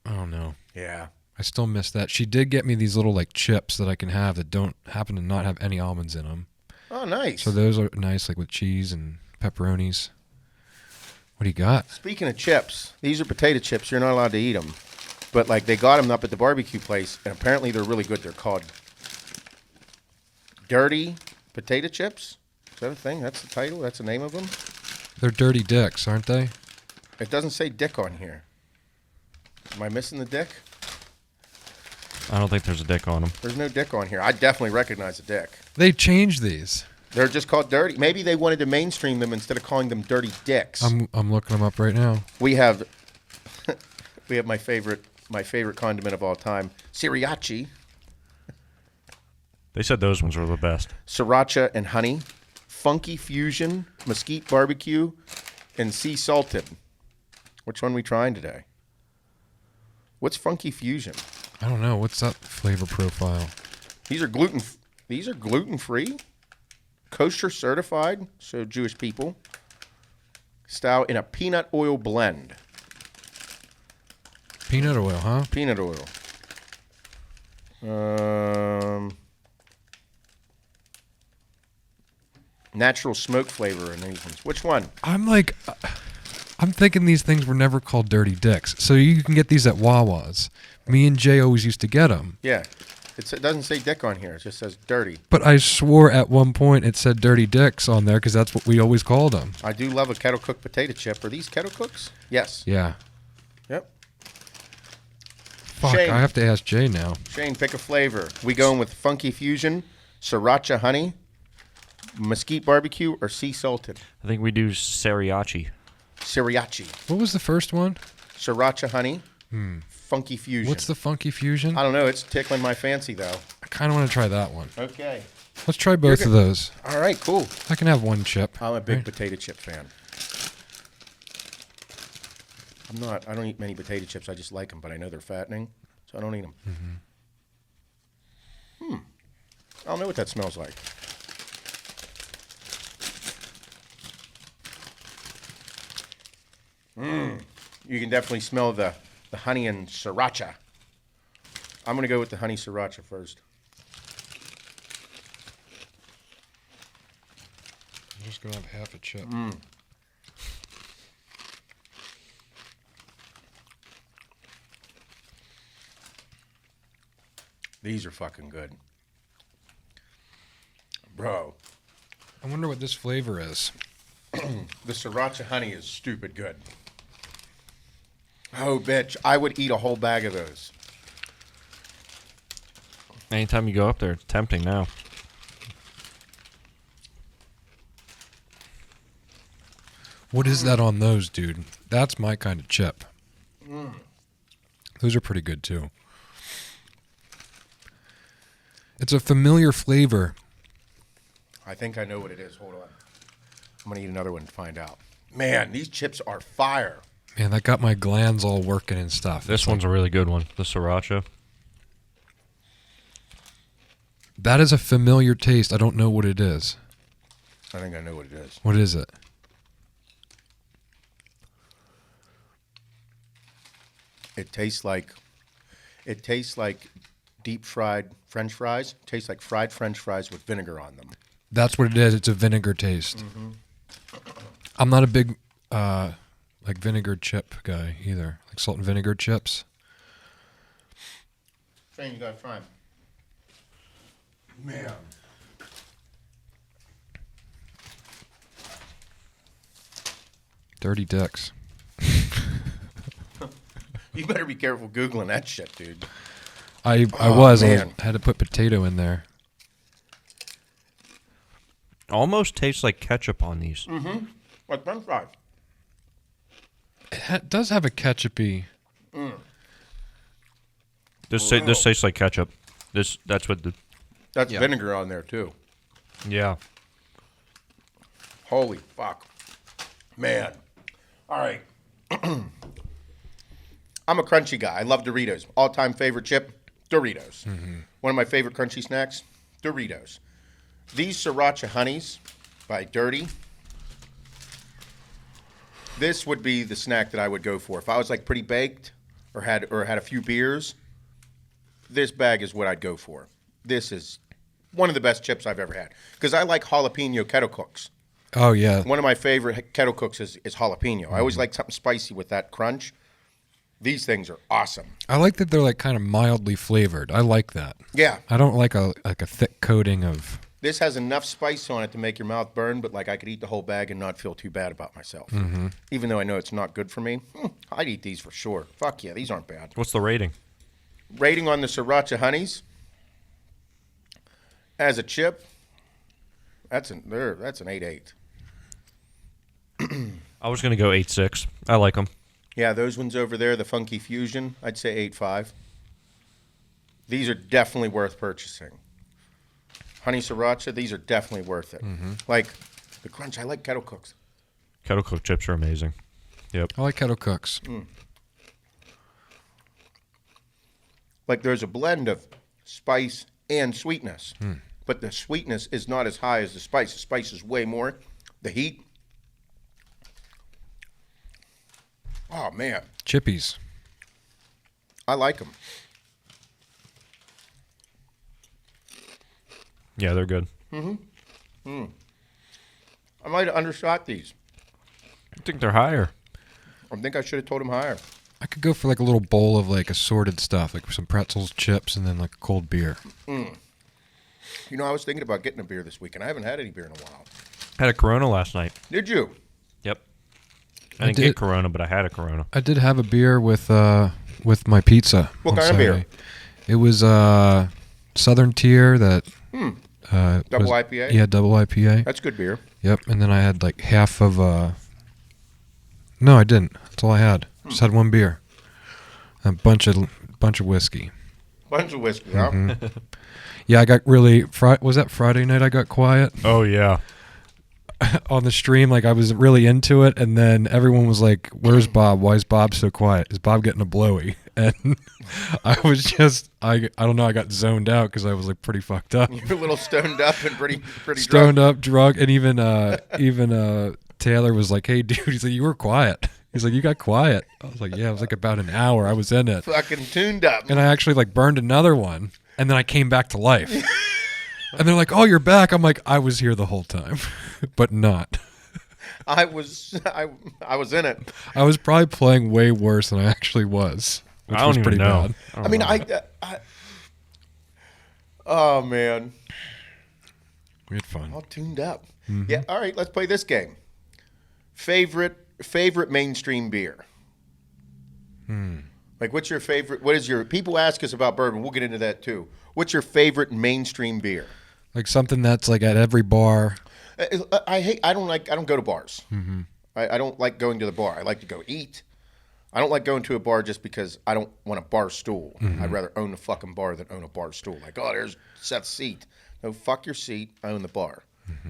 don't know. Yeah. I still miss that. She did get me these little like chips that I can have that don't happen to not have any almonds in them. Oh, nice. So those are nice, like with cheese and pepperonis. What do you got? Speaking of chips, these are potato chips. You're not allowed to eat them. But like they got them up at the barbecue place, and apparently they're really good. They're called Dirty Potato Chips. Is that a thing? That's the title? That's the name of them? They're dirty dicks, aren't they? It doesn't say dick on here. Am I missing the dick? I don't think there's a dick on them. There's no dick on here. I definitely recognize a dick. They changed these. They're just called dirty. Maybe they wanted to mainstream them instead of calling them dirty dicks. I'm looking them up right now. We have my favorite condiment of all time, sriracha. They said those ones were the best. Sriracha and honey, funky fusion, mesquite barbecue, and sea salted. Which one are we trying today? What's funky fusion? I don't know. What's that flavor profile? These are gluten-free, kosher certified, so Jewish people. Style in a peanut oil blend. Peanut oil, huh? Peanut oil. Natural smoke flavor in these ones. Which one? I'm thinking these things were never called dirty dicks. So you can get these at Wawa's. Me and Jay always used to get them. Yeah. It doesn't say dick on here. It just says dirty. But I swore at one point it said dirty dicks on there because that's what we always called them. I do love a kettle cooked potato chip. Are these kettle cooks? Yes. Yeah. Yep. Fuck, Shane. I have to ask Jay now. Shane, pick a flavor. We going with funky fusion, sriracha honey, mesquite barbecue, or sea salted? I think we do sriracha. Sriracha. What was the first one? Sriracha honey, funky fusion. What's the funky fusion? I don't know. It's tickling my fancy, though. I kind of want to try that one. Okay. Let's try both of those. All right, cool. I can have one chip. I'm a big potato chip fan. I don't eat many potato chips. I just like them, but I know they're fattening, so I don't eat them. Mm-hmm. I don't know what that smells like. You can definitely smell the honey and sriracha. I'm going to go with the honey sriracha first. I'm just going to have half a chip. These are fucking good. Bro. I wonder what this flavor is. The sriracha honey is stupid good. Oh, bitch. I would eat a whole bag of those. Anytime you go up there, it's tempting now. What is that on those, dude? That's my kind of chip. Those are pretty good, too. It's a familiar flavor. I think I know what it is. Hold on. I'm going to eat another one to find out. Man, these chips are fire. Man, that got my glands all working and stuff. This one's a really good one, the Sriracha. That is a familiar taste. I don't know what it is. I think I know what it is. What is it? It tastes like deep fried French fries. It tastes like fried French fries with vinegar on them. That's what it is. It's a vinegar taste. Mm-hmm. I'm not a big like vinegar chip guy either. Like salt and vinegar chips. Shane, you gotta try 'em. Man. Dirty dicks. You better be careful Googling that shit, dude. I had to put potato in there. Almost tastes like ketchup on these. Mm-hmm. Like French fries. It does have a ketchupy. This tastes like ketchup. That's vinegar on there too. Yeah. Holy fuck. Man. All right. I'm a crunchy guy. I love Doritos. All-time favorite chip, Doritos. Mm-hmm. One of my favorite crunchy snacks, Doritos. These Sriracha Honeys by Dirty. This would be the snack that I would go for. If I was like pretty baked or had a few beers, this bag is what I'd go for. This is one of the best chips I've ever had. Because I like jalapeno kettle cooks. Oh, yeah. One of my favorite kettle cooks is jalapeno. Mm-hmm. I always like something spicy with that crunch. These things are awesome. I like that they're like kind of mildly flavored. I like that. Yeah. I don't like a thick coating of... This has enough spice on it to make your mouth burn, but like I could eat the whole bag and not feel too bad about myself. Mm-hmm. Even though I know it's not good for me, I'd eat these for sure. Fuck yeah, these aren't bad. What's the rating? Rating on the Sriracha Honeys as a chip, that's an 8.8. I was going to go 8.6. I like them. Yeah, those ones over there, the Funky Fusion, I'd say 8.5. These are definitely worth purchasing. Honey Sriracha, these are definitely worth it. Mm-hmm. Like the crunch, I like kettle cooks. Kettle cooked chips are amazing. Yep. I like kettle cooks. Like there's a blend of spice and sweetness. But the sweetness is not as high as the spice. The spice is way more. The heat. Oh, man. Chippies. I like them. Yeah, they're good. I might have undershot these. I think they're higher. I think I should have told him higher. I could go for like a little bowl of like assorted stuff, like some pretzels, chips, and then like a cold beer. You know, I was thinking about getting a beer this weekend. I haven't had any beer in a while. Had a Corona last night. Did you? Yep. I didn't get Corona, but I had a Corona. I did have a beer with my pizza. What kind of beer? It was Southern Tier that... Double IPA? Yeah, double IPA. That's good beer. Yep, and then I had like half of... No, I didn't. That's all I had. Just had one beer. A bunch of whiskey. Bunch of whiskey, huh? Yeah, I got really... Was that Friday night I got quiet? Oh, yeah. On the stream, like I was really into it, and then everyone was like, "Where's Bob? Why is Bob so quiet? Is Bob getting a blowy?" And I was just, I don't know, I got zoned out because I was like pretty fucked up. You're a little stoned up and pretty stoned up, drunk, and even Taylor was like, "Hey, dude," he's like, "You were quiet." He's like, "You got quiet." I was like, "Yeah, it was like about an hour. I was in it, fucking tuned up." And I actually like burned another one, and then I came back to life. And they're like, "Oh, you're back." I'm like, "I was here the whole time, but not." I was in it. I was probably playing way worse than I actually was, which was pretty bad. I mean, oh man, we had fun. All tuned up. Mm-hmm. Yeah. All right, let's play this game. Favorite mainstream beer. Like, what's your favorite? What is your? People ask us about bourbon. We'll get into that too. What's your favorite mainstream beer? Like something that's like at every bar. I don't go to bars. Mm-hmm. I don't like going to the bar. I like to go eat. I don't like going to a bar just because I don't want a bar stool. Mm-hmm. I'd rather own a fucking bar than own a bar stool. Like, oh, there's Seth's seat. No, fuck your seat. I own the bar. Mm-hmm.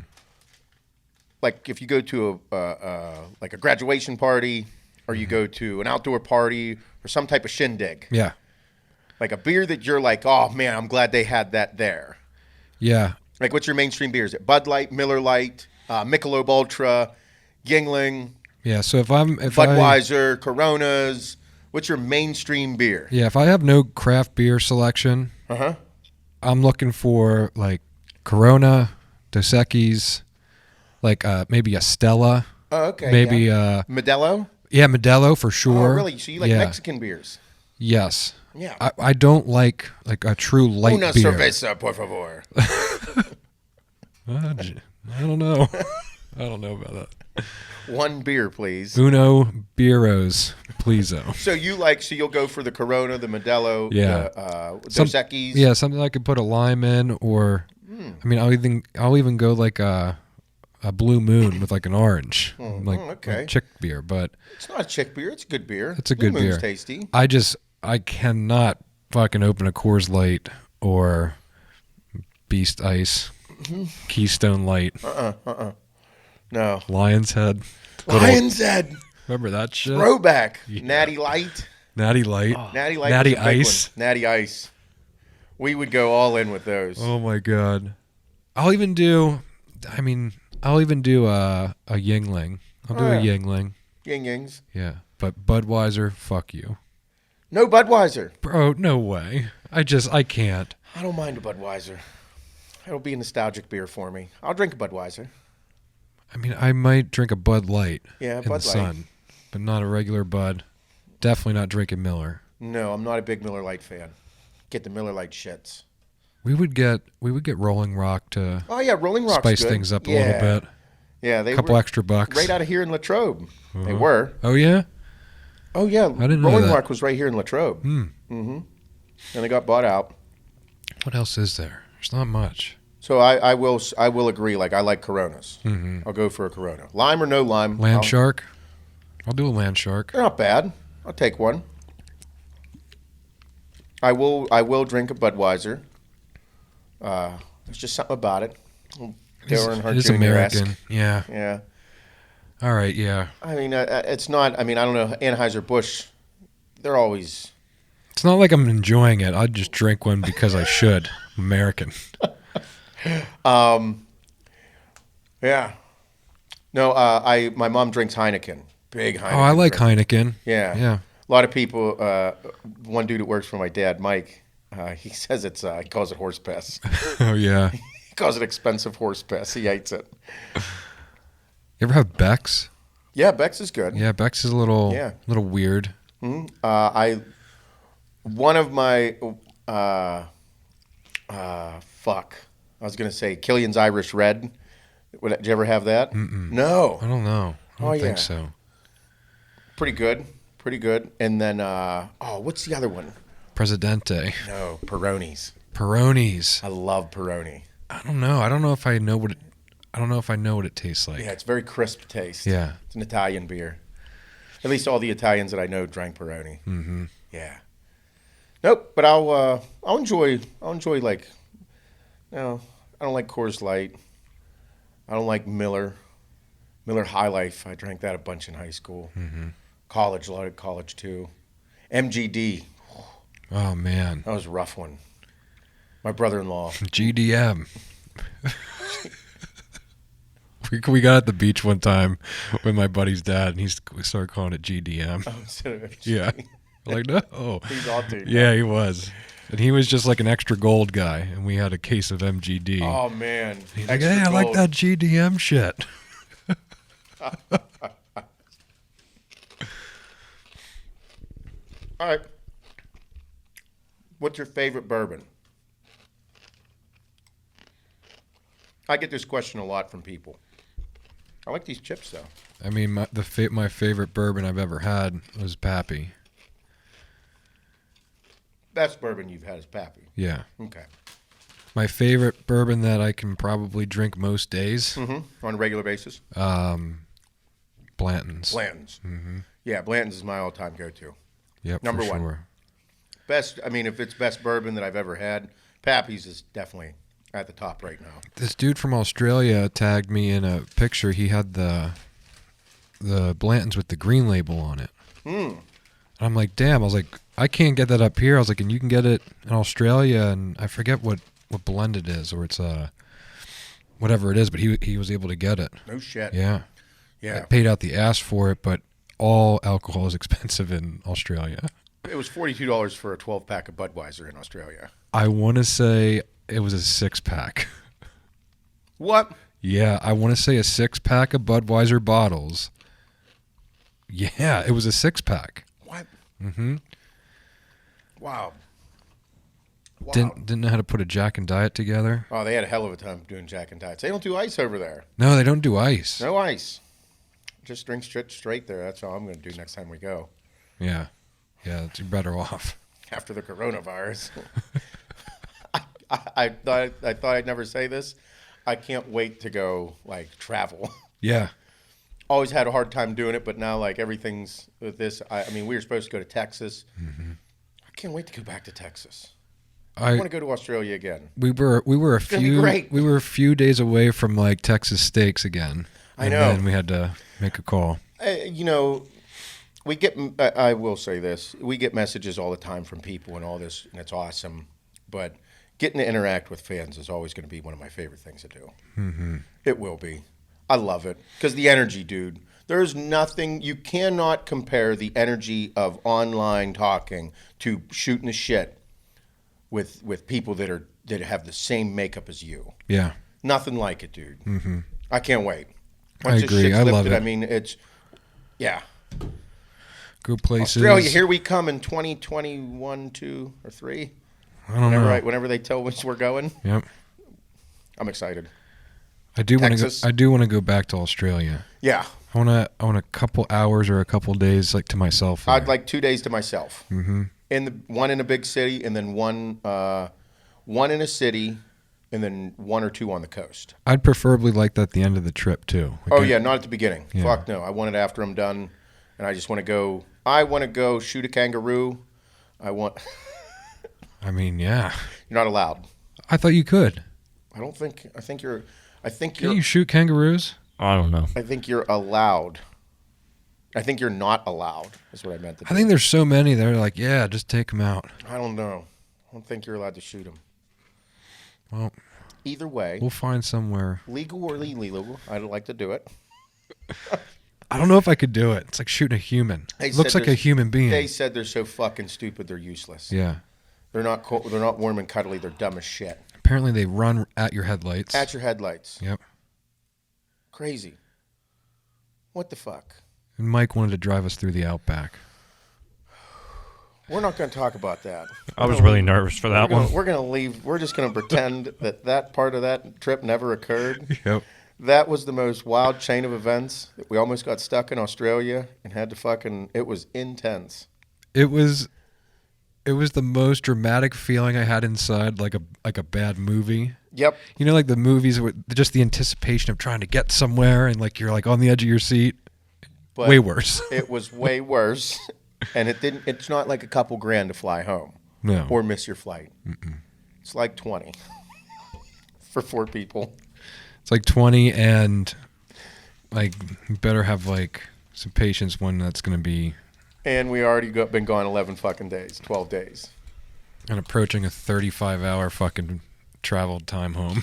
Like if you go to a graduation party or you go to an outdoor party or some type of shindig. Yeah. Like a beer that you're like, oh, man, I'm glad they had that there. Yeah. Like, what's your mainstream beer? Is it Bud Light, Miller Lite, Michelob Ultra, Yingling, Yeah. So if I Budweiser, Coronas? What's your mainstream beer? Yeah, if I have no craft beer selection, I'm looking for like Corona, Dos Equis, like maybe a Stella. Oh, okay. Maybe Modelo? Yeah, Modelo for sure. Oh, really? So you like Mexican beers? Yes. Yeah. I don't like a true light Una beer. cerveza, por favor. I don't know. I don't know about that. One beer, please. Uno Bieros, please-o. So you'll go for the Corona, the Modelo, the Dos Equis. Yeah, something I could put a lime in, or I mean, I'll even go like a Blue Moon with like an orange, like chick beer. But it's not a chick beer; it's a good beer. It's a good Blue Moon's beer. Tasty. I cannot fucking open a Coors Light or Beast Ice, Keystone Light. No. Lion's Head. Lion's Head. Remember that shit? Throwback. Yeah. Natty Light. Natty Light. Oh. Natty Light. Natty Ice. Natty Ice. We would go all in with those. Oh my god. I'll even do a Yingling. I'll do a Yingling. Ying-yings. Yeah. But Budweiser, fuck you. No Budweiser. Bro, no way. I can't. I don't mind a Budweiser. It'll be a nostalgic beer for me. I'll drink a Budweiser. I mean, I might drink a Bud Light in Bud the Light. sun, but not a regular Bud. Definitely not drinking Miller. No, I'm not a big Miller Lite fan. Get the Miller Lite shits. We would get Rolling Rock to Rolling Rock's spice good. things up a little bit. Yeah, they couple were extra bucks. right out of here in Latrobe. They were. Oh yeah? Oh yeah. I didn't know Rolling that. Rock was right here in Latrobe. And they got bought out. What else is there? There's not much. So I will agree. Like, I like Coronas. I'll go for a Corona. Lime or no lime. Land Shark? I'll do a Land Shark. They're not bad. I'll take one. I will drink a Budweiser. There's just something about it. It's American. Yeah. Yeah. All right. Yeah. I mean, it's not. I mean, I don't know. Anheuser-Busch, they're always. It's not like I'm enjoying it. I'd just drink one because I should. I'm American. Yeah. No, my mom drinks Heineken. Big Heineken. Oh, I like drinker. Heineken. Yeah. Yeah. A lot of people, one dude that works for my dad, Mike, he says he calls it horse piss. Oh, yeah. He calls it expensive horse piss. He hates it. You ever have Beck's? Yeah, Beck's is good. Yeah, Beck's is a little weird. One of my, I was going to say Killian's Irish Red. Did you ever have that? No. I don't know. I don't think so. Pretty good. Pretty good. And then, what's the other one? Presidente. No, Peroni's. Peroni's. I love Peroni. I don't know. I don't know if I know what it tastes like. Yeah, it's very crisp taste. Yeah. It's an Italian beer. At least all the Italians that I know drank Peroni. Mm-hmm. Yeah. Nope, but I'll enjoy like, I don't like Coors Light. I don't like Miller High Life. I drank that a bunch in high school. Mm-hmm. College, a lot of college too. MGD. Oh, man. That was a rough one. My brother-in-law. GDM. We got at the beach one time with my buddy's dad, and we started calling it GDM. Oh, instead of MGD. Yeah. Like, no. He's all dude. Yeah, he was. And he was just like an extra gold guy, and we had a case of MGD. Oh, man. He's like, hey, I like that GDM shit. All right. What's your favorite bourbon? I get this question a lot from people. I like these chips, though. I mean, my favorite bourbon I've ever had was Pappy. Best bourbon you've had is Pappy. Yeah. Okay. My favorite bourbon that I can probably drink most days. Mm-hmm. On a regular basis? Blanton's. Blanton's. Mm-hmm. Yeah, Blanton's is my all-time go-to. Yep, Number for one. sure. Best, if it's best bourbon that I've ever had, Pappy's is definitely at the top right now. This dude from Australia tagged me in a picture. He had the Blanton's with the green label on it. And I'm like, damn. I was like, I can't get that up here. I was like, and you can get it in Australia, and I forget what blend it is, or it's whatever it is, but he was able to get it. No shit. Yeah. Yeah. I paid out the ass for it, but all alcohol is expensive in Australia. It was $42 for a 12-pack of Budweiser in Australia. I want to say it was a 6-pack. What? Yeah, I want to say a 6-pack of Budweiser bottles. Yeah, it was a 6-pack. What? Mm-hmm. Wow. Didn't know how to put a Jack and Diet together. Oh, they had a hell of a time doing Jack and Diets. They don't do ice over there. No, they don't do ice. No ice. Just drink straight there. That's all I'm going to do next time we go. Yeah. Yeah, you're better off. After the coronavirus. I thought I'd never say this. I can't wait to go, like, travel. Yeah. Always had a hard time doing it, but now, like, everything's with this. I mean, we were supposed to go to Texas. Mm-hmm. I can't wait to go back to Texas. I want to go to Australia again. We were a few days away from, like, Texas steaks again. I know. And we had to make a call. You know, we get. I will say this: we get messages all the time from people and all this, and it's awesome. But getting to interact with fans is always going to be one of my favorite things to do. Mm-hmm. It will be. I love it because the energy, dude. There's nothing. You cannot compare the energy of online talking to shooting the shit with people that have the same makeup as you. Yeah. Nothing like it, dude. Mm-hmm. I can't wait. I agree. I love it. I mean, it's, yeah. Go places. Australia, here we come in 2021, 2 or 3. I don't know. Whenever they tell us we're going. Yep. I'm excited. I do want to. I do want to go back to Australia. Yeah. I want a couple hours or a couple days, like, to myself. I'd like 2 days to myself. Mm-hmm. One in a big city, and then one in a city, and then 1 or 2 on the coast. I'd preferably like that at the end of the trip too. Like yeah, not at the beginning. Yeah. Fuck no. I want it after I'm done, and I just want to go. I want to go shoot a kangaroo. I mean, yeah. You're not allowed. I thought you could. I think you're. Can you shoot kangaroos? I don't know. I think you're allowed. I think you're not allowed, is what I meant to do. I think there's so many that are like, yeah, just take them out. I don't know. I don't think you're allowed to shoot them. Well, either way. We'll find somewhere. Legal or illegal, I'd like to do it. I don't know if I could do it. It's like shooting a human. It looks like a human being. They said they're so fucking stupid, they're useless. Yeah. They're not cool, they're not warm and cuddly, they're dumb as shit. Apparently they run at your headlights. At your headlights. Yep. Crazy. What the fuck? And Mike wanted to drive us through the Outback. We're not going to talk about that. I was really nervous for that one. We're going to leave. We're just going to pretend that part of that trip never occurred. Yep. That was the most wild chain of events. We almost got stuck in Australia and had to fucking. It was intense. It was the most dramatic feeling I had inside, like a bad movie. Yep. You know, like the movies with just the anticipation of trying to get somewhere and like you're like on the edge of your seat. But way worse. It was way worse, and it's not like a couple grand to fly home. No. Or miss your flight. Mm-mm. It's like 20 for 4 people. It's like 20, and like you better have like some patience when that's going to be. And we already been gone 11 fucking days, 12 days. And approaching a 35-hour fucking travel time home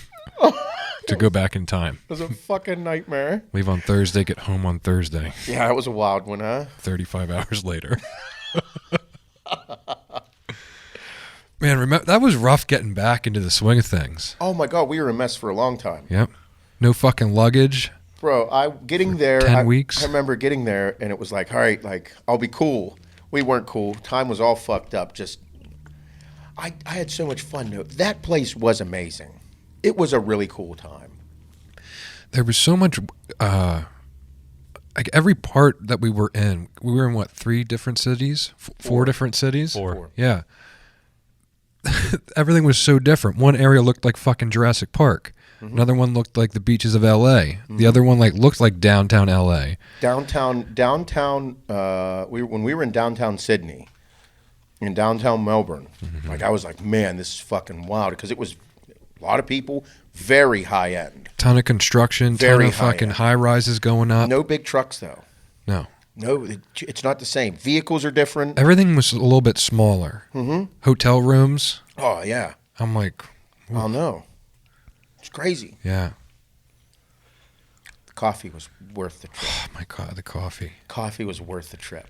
to go back in time. It was a fucking nightmare. Leave on Thursday, get home on Thursday. Yeah, it was a wild one, huh? 35 hours later. Man, remember that was rough getting back into the swing of things. Oh my God, we were a mess for a long time. Yep. No fucking luggage. Bro, getting there. 10 weeks. I remember getting there, and it was like, all right, like, I'll be cool. We weren't cool. Time was all fucked up. Just, I had so much fun. That place was amazing. It was a really cool time. There was so much, like every part that we were in what, 3 different cities? 4 different cities? 4. Yeah. Everything was so different. One area looked like fucking Jurassic Park. Mm-hmm. Another one looked like the beaches of L.A. Mm-hmm. The other one like looked like downtown L.A. Downtown. When we were in downtown Sydney, in downtown Melbourne, mm-hmm. like I was like, man, this is fucking wild because it was a lot of people, very high end, ton of construction, ton of fucking high rises going up. No big trucks though. No. No, it's not the same. Vehicles are different. Everything was a little bit smaller. Mm-hmm. Hotel rooms. Oh, yeah. I'm like, oof. Oh, no. It's crazy. Yeah. The coffee was worth the trip. Oh, my God, the coffee. Coffee was worth the trip.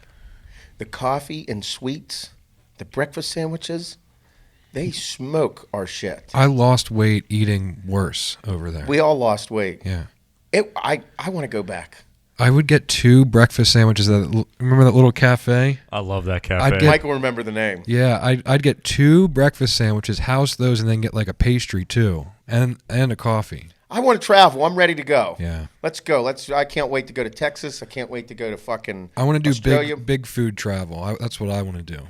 The coffee and sweets, the breakfast sandwiches, they smoke our shit. I lost weight eating worse over there. We all lost weight. Yeah. I want to go back. I would get 2 breakfast sandwiches. Remember that little cafe? I love that cafe. I'd get- Michael remember the name. Yeah, I'd get 2 breakfast sandwiches, house those, and then get like a pastry too, and a coffee. I want to travel. I'm ready to go. Yeah. Let's go. I can't wait to go to Texas. I can't wait to go to fucking I want to do Australia. big food travel. That's what I want to do.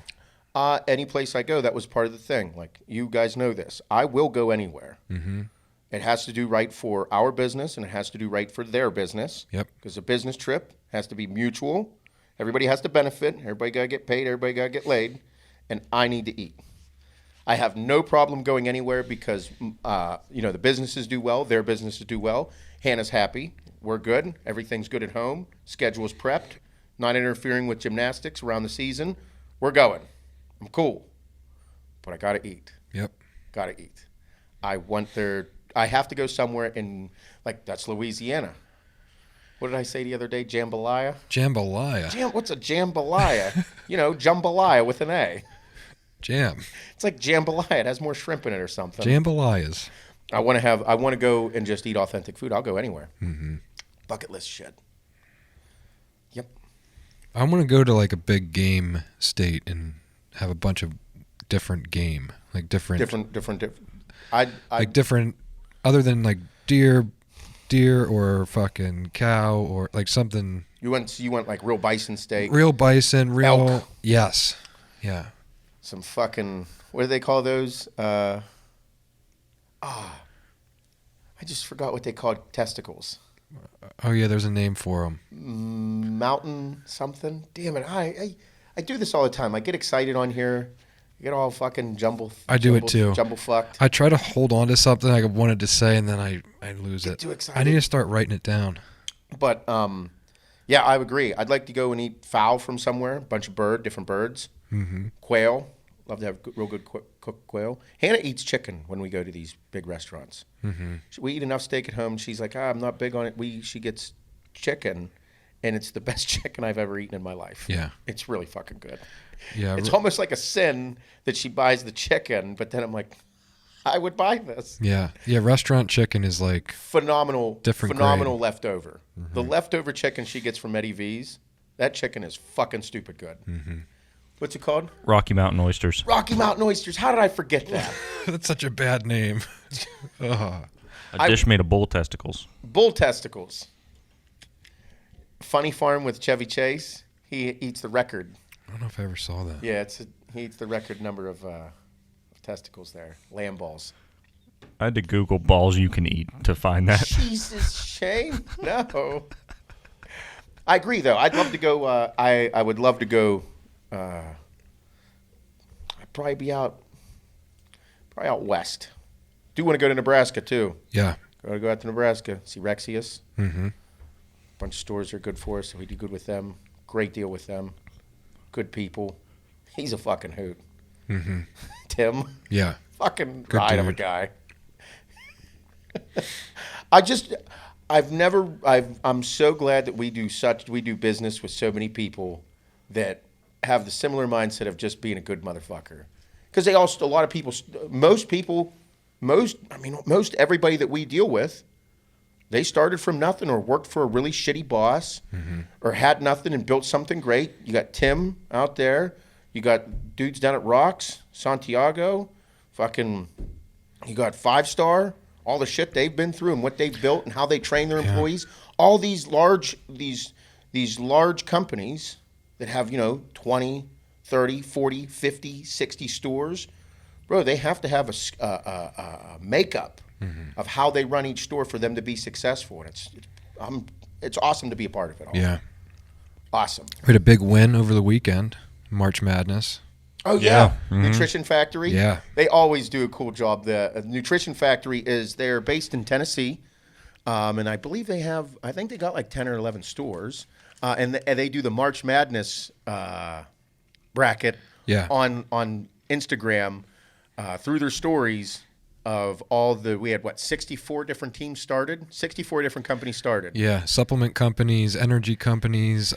Any place I go, that was part of the thing. Like, you guys know this. I will go anywhere. Mm-hmm. It has to do right for our business, and it has to do right for their business. Yep. Because a business trip has to be mutual. Everybody has to benefit. Everybody got to get paid. Everybody got to get laid. And I need to eat. I have no problem going anywhere because, the businesses do well. Their businesses do well. Hannah's happy. We're good. Everything's good at home. Schedule's prepped. Not interfering with gymnastics around the season. We're going. I'm cool. But I got to eat. Yep. Got to eat. I have to go somewhere that's Louisiana. What did I say the other day? Jambalaya? Jambalaya. What's a jambalaya? Jambalaya with an A. Jam. It's like jambalaya. It has more shrimp in it or something. Jambalayas. I want to go and just eat authentic food. I'll go anywhere. Mm-hmm. Bucket list shit. Yep. I want to go to like a big game state and have a bunch of different game, like different. Like different, other than like deer or fucking cow or like something. You went like real bison steak. Real bison, real elk. Yes, yeah. Some fucking, what do they call those? I just forgot what they called testicles. Oh yeah, there's a name for them. Mountain something. Damn it! I do this all the time. I get excited on here. I get all fucking I do it too. Jumble fucked. I try to hold on to something I wanted to say, and then I lose it. Too excited. I need to start writing it down. But yeah, I agree. I'd like to go and eat fowl from somewhere. A bunch of different birds. Mm-hmm. Quail. Love to have real good cooked quail. Hannah eats chicken when we go to these big restaurants. Mm-hmm. We eat enough steak at home. She's like, I'm not big on it. She gets chicken, and it's the best chicken I've ever eaten in my life. Yeah. It's really fucking good. Yeah. It's almost like a sin that she buys the chicken, but then I'm like, I would buy this. Yeah. Yeah. Restaurant chicken is like phenomenal grade. leftover. Mm-hmm. The leftover chicken she gets from Eddie V's, that chicken is fucking stupid good. Mm-hmm. What's it called? Rocky Mountain Oysters. Rocky Mountain Oysters. How did I forget that? That's such a bad name. A dish made of bull testicles. Bull testicles. Funny Farm with Chevy Chase. He eats the record. I don't know if I ever saw that. Yeah, he eats the record number of testicles there. Lamb balls. I had to Google balls you can eat to find that. Jesus, Shane. No. I agree, though. I'd love to go. I would love to go. I'd probably be out west. Do want to go to Nebraska, too. Yeah. Go out to Nebraska. See Rexius. Mm-hmm. Bunch of stores are good for us, so we do good with them. Great deal with them. Good people. He's a fucking hoot. Mm-hmm. Tim. Yeah. Fucking Good ride of a dude. guy. I'm so glad that we do business with so many people that have the similar mindset of just being a good motherfucker. Because most everybody that we deal with, they started from nothing or worked for a really shitty boss or had nothing and built something great. You got Tim out there. You got dudes down at Rocks, Santiago, you got 5 Star, all the shit they've been through and what they've built and how they train their employees. All these large companies that have, 20, 30, 40, 50, 60 stores. Bro, they have to have a makeup of how they run each store for them to be successful. And it's awesome to be a part of it all. Yeah. Awesome. We had a big win over the weekend, March Madness. Oh, yeah. Nutrition Factory. Yeah. They always do a cool job. The Nutrition Factory they're based in Tennessee. And I believe I think they got like 10 or 11 stores. And they do the March Madness bracket on Instagram through their stories of we had 64 different teams started, 64 different companies started. Yeah, supplement companies, energy companies,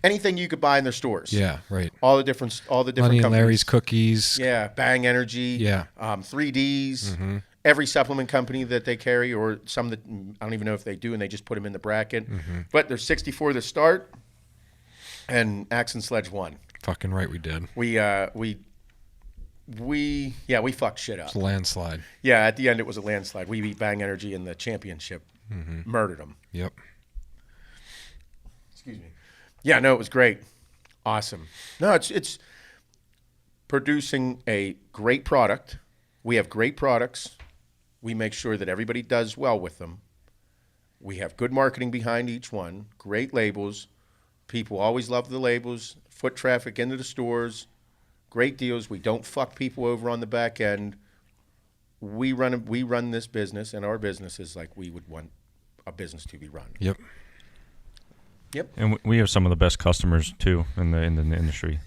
anything you could buy in their stores. Yeah, right. All the different Money companies. and Larry's Cookies. Yeah, Bang Energy. Yeah. 3Ds. Every supplement company that they carry, or some that I don't even know if they do, and they just put them in the bracket. But there's 64 that start, and Axe and Sledge won. Fucking right, we did. We fucked shit up. It's a landslide. Yeah, at the end it was a landslide. We beat Bang Energy in the championship, murdered them. Yep. Excuse me. Yeah, no, it was great, awesome. No, it's producing a great product. We have great products. We make sure that everybody does well with them. We have good marketing behind each one. Great labels. People always love the labels. Foot traffic into the stores. Great deals. We don't fuck people over on the back end. We run this business, and our business is like we would want a business to be run. Yep. And we have some of the best customers too in the industry.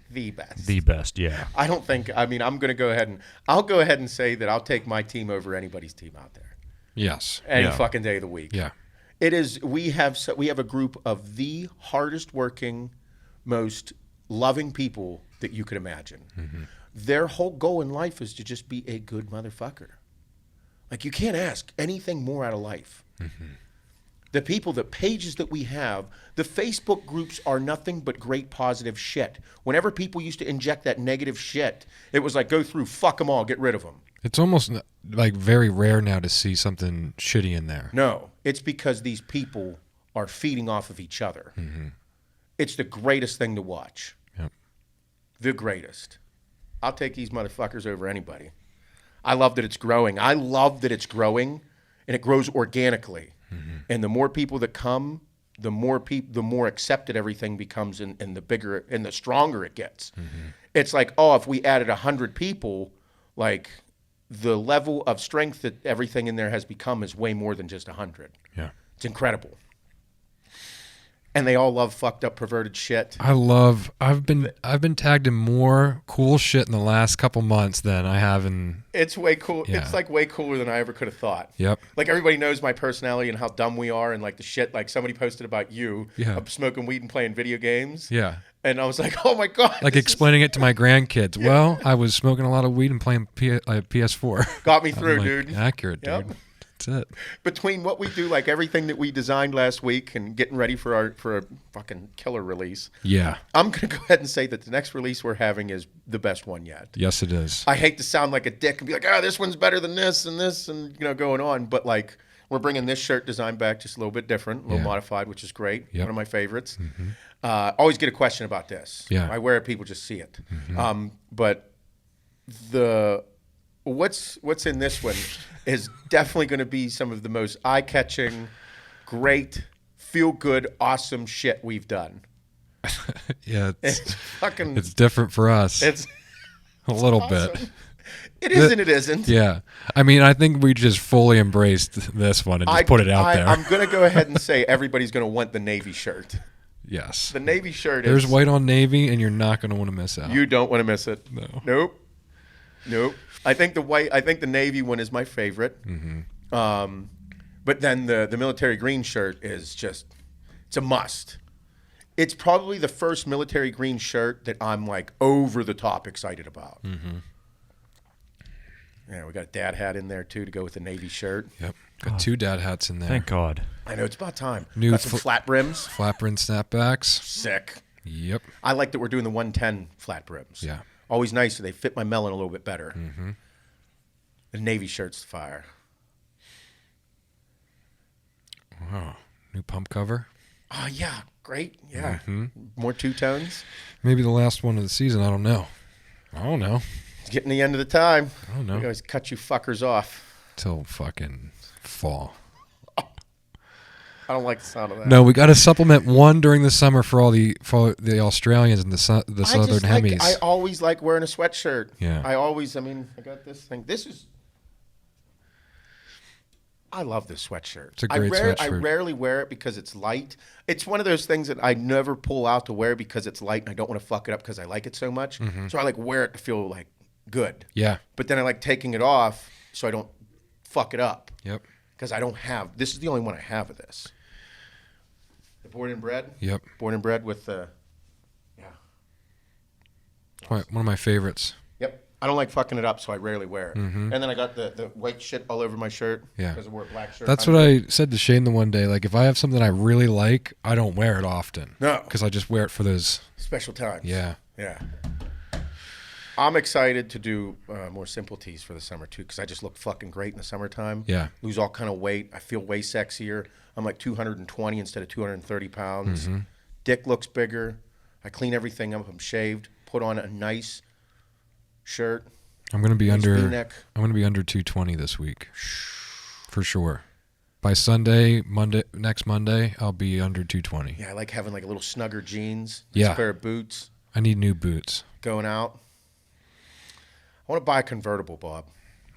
The best. The best, yeah. I'm going to go ahead and say that I'll take my team over anybody's team out there. Yes. Any fucking day of the week. Yeah. It is. We have a group of the hardest working, most loving people that you could imagine. Their whole goal in life is to just be a good motherfucker. Like, you can't ask anything more out of life. The people, the pages that we have, the Facebook groups are nothing but great positive shit. Whenever people used to inject that negative shit, it was like, go through, fuck them all, get rid of them. It's almost like very rare now to see something shitty in there. No, it's because these people are feeding off of each other. It's the greatest thing to watch. Yep. The greatest. I'll take these motherfuckers over anybody. I love that it's growing. And it grows organically. And the more people that come, the more accepted everything becomes, and the bigger and the stronger it gets. It's like, if we added 100 people, like, the level of strength that everything in there has become is way more than just 100. Yeah. It's incredible. And they all love fucked up, perverted shit. I've been tagged in more cool shit in the last couple months than I have in. It's way cool. Yeah. It's like way cooler than I ever could have thought. Yep. Like, everybody knows my personality and how dumb we are, and like the shit, like somebody posted about you of smoking weed and playing video games. Yeah. And I was like, oh my God. Like explaining it to my grandkids. Well, I was smoking a lot of weed and playing PS4. Got me through, like, dude. Accurate, Yep. dude. That's it. Between what we do, like everything that we designed last week and getting ready for a fucking killer release. Yeah. I'm going to go ahead and say that the next release we're having is the best one yet. Yes, it is. I hate to sound like a dick and be like, this one's better than this and going on. But like, we're bringing this shirt design back just a little bit different, a little modified, which is great. Yep. One of my favorites. Always get a question about this. Yeah. I wear it, people just see it. But what's in this one is definitely going to be some of the most eye-catching, great, feel-good, awesome shit we've done. Yeah, It's fucking. it's different for us. It's a little awesome. bit. It is and it isn't. Yeah. I mean, I think we just fully embraced this one and just put it out there. I'm going to go ahead and say everybody's going to want the Navy shirt. Yes. The Navy shirt There's white on navy, and you're not going to want to miss out. You don't want to miss it. No. Nope. I think the Navy one is my favorite. But then the military green shirt is just, it's a must. It's probably the first military green shirt that I'm like over the top excited about. Yeah, we got a dad hat in there too to go with the Navy shirt. Yep. Got two dad hats in there. Thank God. I know, it's about time. New Got some flat brims. Flat brim snapbacks. Sick. Yep. I like that we're doing the 110 flat brims. Yeah. Always nice. So they fit my melon a little bit better. The Navy shirt's fire. Wow. New pump cover. Oh, yeah. Great. Yeah. More two-tones. Maybe the last one of the season. I don't know. It's getting the end of the time. I don't know. We always cut you fuckers off. Till fucking fall. I don't like the sound of that. No, we got to supplement one during the summer for the Australians and the Southern Hemis. I always like wearing a sweatshirt. Yeah. I got this thing. This is I love this sweatshirt. It's a great sweatshirt. I rarely wear it because it's light. It's one of those things that I never pull out to wear because it's light and I don't want to fuck it up because I like it so much. So I like wear it to feel like good. Yeah. But then I like taking it off so I don't fuck it up. Yep. Because I don't have, this is the only one I have of this. The Born and Bred? Yep. Born and Bred with the, yeah. One of my favorites. Yep. I don't like fucking it up, so I rarely wear it. And then I got the white shit all over my shirt. Yeah. Because I wore a black shirt. That's what I said to Shane the one day. Like, if I have something I really like, I don't wear it often. No. Because I just wear it for those. Special times. Yeah. Yeah. I'm excited to do more simple tees for the summer, too, because I just look fucking great in the summertime. Yeah. Lose all kind of weight. I feel way sexier. I'm like 220 instead of 230 pounds. Dick looks bigger. I clean everything up. I'm shaved. Put on a nice shirt. I'm gonna be Nice under. V-neck. I'm gonna be under 220 this week, for sure. By Sunday, next Monday, I'll be under 220. Yeah, I like having like a little snugger jeans. Yeah. Nice pair of boots. I need new boots, Going out. I want to buy a convertible, Bob.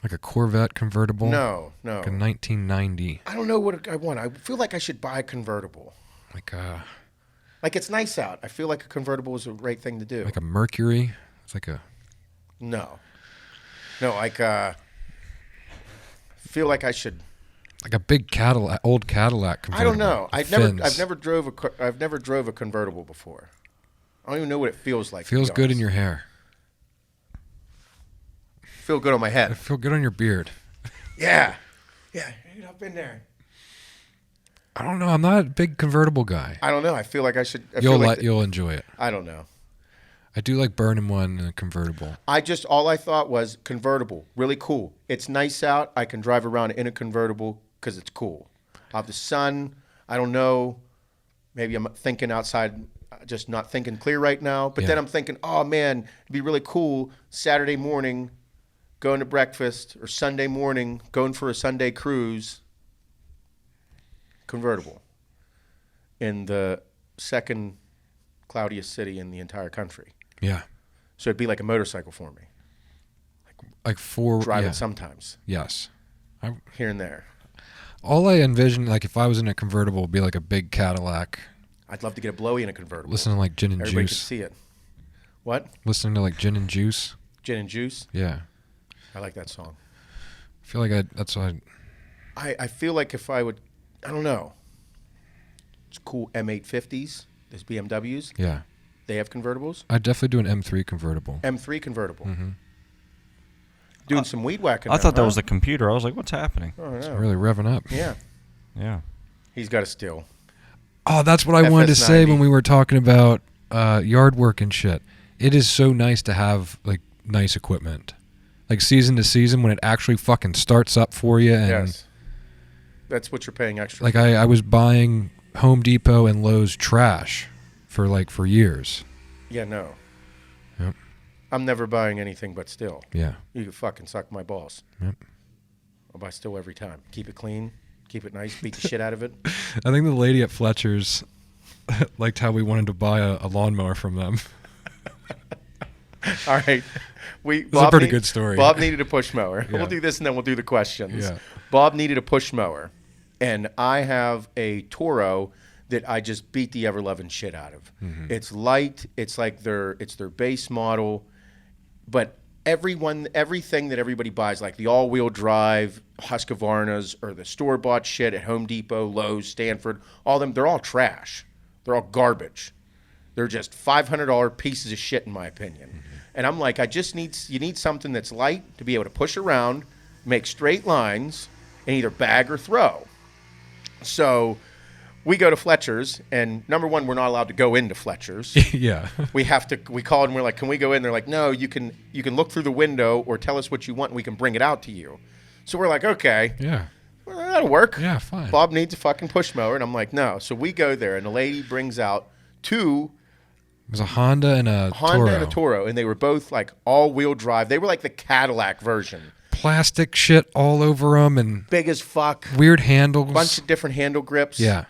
like a Corvette convertible. No. Like a 1990. I don't know what I want. I feel like I should buy a convertible. Like it's nice out. I feel like a convertible is a great thing to do. a Mercury. It's like a. No, like feel like I should. Like a big Cadillac, old Cadillac convertible. I don't know. Fins. I've never drove a convertible before. I don't even know what it feels like. Feels good in your hair. Feel good on my head. I feel good on your beard. Yeah. Get up in there. I don't know. I'm not a big convertible guy. I don't know. I feel like I should. You'll enjoy it. I don't know. I do like burning one in a convertible. All I thought was convertible, really cool. It's nice out. I can drive around in a convertible because it's cool. I have the sun. I don't know. Maybe I'm thinking outside, just not thinking clear right now. But then I'm thinking, oh man, it'd be really cool Saturday morning going to breakfast, or Sunday morning going for a Sunday cruise. Convertible in the second cloudiest city in the entire country. Yeah. So it'd be like a motorcycle for me. Like four. Driving yeah. sometimes. Yes. Here and there. All I envision, like if I was in a convertible, would be like a big Cadillac. I'd love to get a blowy in a convertible. Listening to like Gin and Everybody Juice. could see it. What? Listening to like Gin and Juice. Gin and Juice? Yeah. I like that song. I feel like that's what I feel like if I would, I don't know. It's cool M850s. There's BMWs. Yeah. They have convertibles. I'd definitely do an M3 convertible. M3 convertible. Doing some weed whacking. I thought that was the computer. I was like, what's happening? Oh, It's no. really revving up. Yeah. Yeah. He's got a still. Oh, that's what I wanted to say FS90. when we were talking about yard work and shit. It is so nice to have like nice equipment. Like season to season when it actually fucking starts up for you. And Yes. That's what you're paying extra. like I was buying Home Depot and Lowe's trash for years. Yeah, no. Yep. I'm never buying anything but still. Yeah. You can fucking suck my balls. Yep. I'll buy still every time. Keep it clean. Keep it nice. Beat the shit out of it. I think the lady at Fletcher's liked how we wanted to buy a lawnmower from them. All right. It's a pretty good story. Bob needed a push mower. Yeah. We'll do this and then we'll do the questions. Yeah. Bob needed a push mower. And I have a Toro that I just beat the ever-loving shit out of. It's light. It's like their base model. But everything that everybody buys, like the all-wheel drive Husqvarnas or the store-bought shit at Home Depot, Lowe's, Stanford, all them, they're all trash. They're all garbage. They're just $500 pieces of shit, in my opinion. And I'm like, you need something that's light to be able to push around, make straight lines, and either bag or throw. So we go to Fletcher's, and number one, we're not allowed to go into Fletcher's. Yeah. We call and we're like, can we go in? They're like, no, you can look through the window or tell us what you want and we can bring it out to you. So we're like, okay. Yeah. Well, that'll work. Yeah, fine. Bob needs a fucking push mower. And I'm like, no. So we go there, and the lady brings out two It was a Honda and a Toro. and a Toro, and they were both like all-wheel drive. They were like the Cadillac version. Plastic shit all over them and Big as fuck. weird handles. Bunch of different handle grips. Yeah.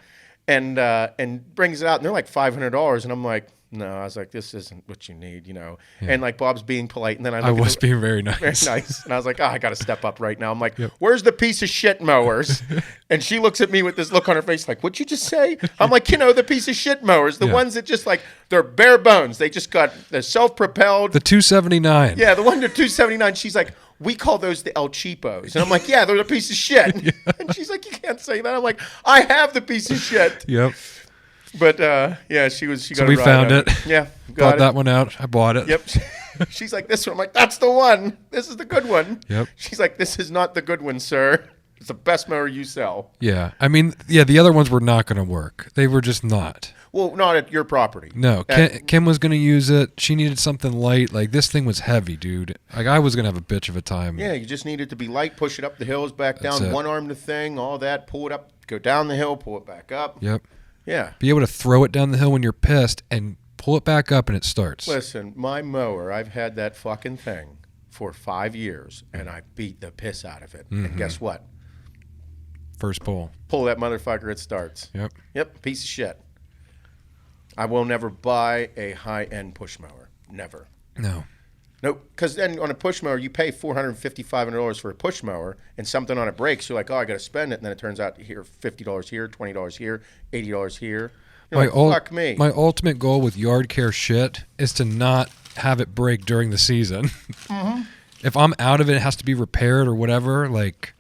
and brings it out, and they're like $500, and I'm like, no, I was like, this isn't what you need, Yeah. And like Bob's being polite, and then I was being very nice. very nice, and I was like, I got to step up right now. I'm like, where's the piece of shit mowers? And she looks at me with this look on her face, like, what'd you just say? I'm like, the piece of shit mowers, the ones that just like they're bare bones. They just they're self-propelled. The 279. Yeah, the one to 279. She's like, we call those the El Cheapos. And I'm like, yeah, they're a piece of shit. And she's like, you can't say that. I'm like, I have the piece of shit. Yep. But she got So we found it. Yeah, Got that one out. I bought it. Yep. She's like, this one. I'm like, that's the one. This is the good one. Yep. She's like, this is not the good one, sir. It's the best mower you sell. Yeah. I mean, the other ones were not going to work. They were just not. Well, not at your property. No. Kim was going to use it. She needed something light. Like, this thing was heavy, dude. Like, I was going to have a bitch of a time. Yeah, you just needed to be light, push it up the hills, back That's down, it. one arm the thing, all that, pull it up, go down the hill, pull it back up. Yep. Yeah. Be able to throw it down the hill when you're pissed and pull it back up and it starts. Listen, my mower, I've had that fucking thing for 5 years, and I beat the piss out of it. And guess what? First pull. Pull that motherfucker, it starts. Yep. Yep, piece of shit. I will never buy a high-end push mower. Never. No. Nope. Because then on a push mower, you pay $450, $500 for a push mower, and something on it breaks. You're like, oh, I got to spend it. And then it turns out here, $50 here, $20 here, $80 here. You're like, fuck me. My ultimate goal with yard care shit is to not have it break during the season. If I'm out of it, it has to be repaired or whatever. Like,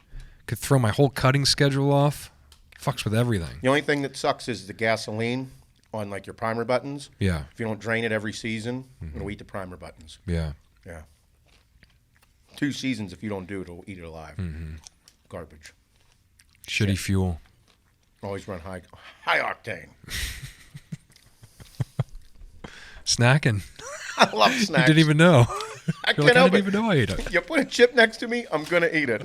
could throw my whole cutting schedule off. Fucks with everything. The only thing that sucks is the gasoline on like your primer buttons. Yeah. If you don't drain it every season, it'll eat the primer buttons. Yeah. Yeah. 2 seasons, if you don't do it, it'll eat it alive. Garbage. Shitty fuel. Always run high octane. Snacking. I love snacks. You didn't even know. I You're can't like, I help didn't it. even know I ate it. You put a chip next to me, I'm going to eat it.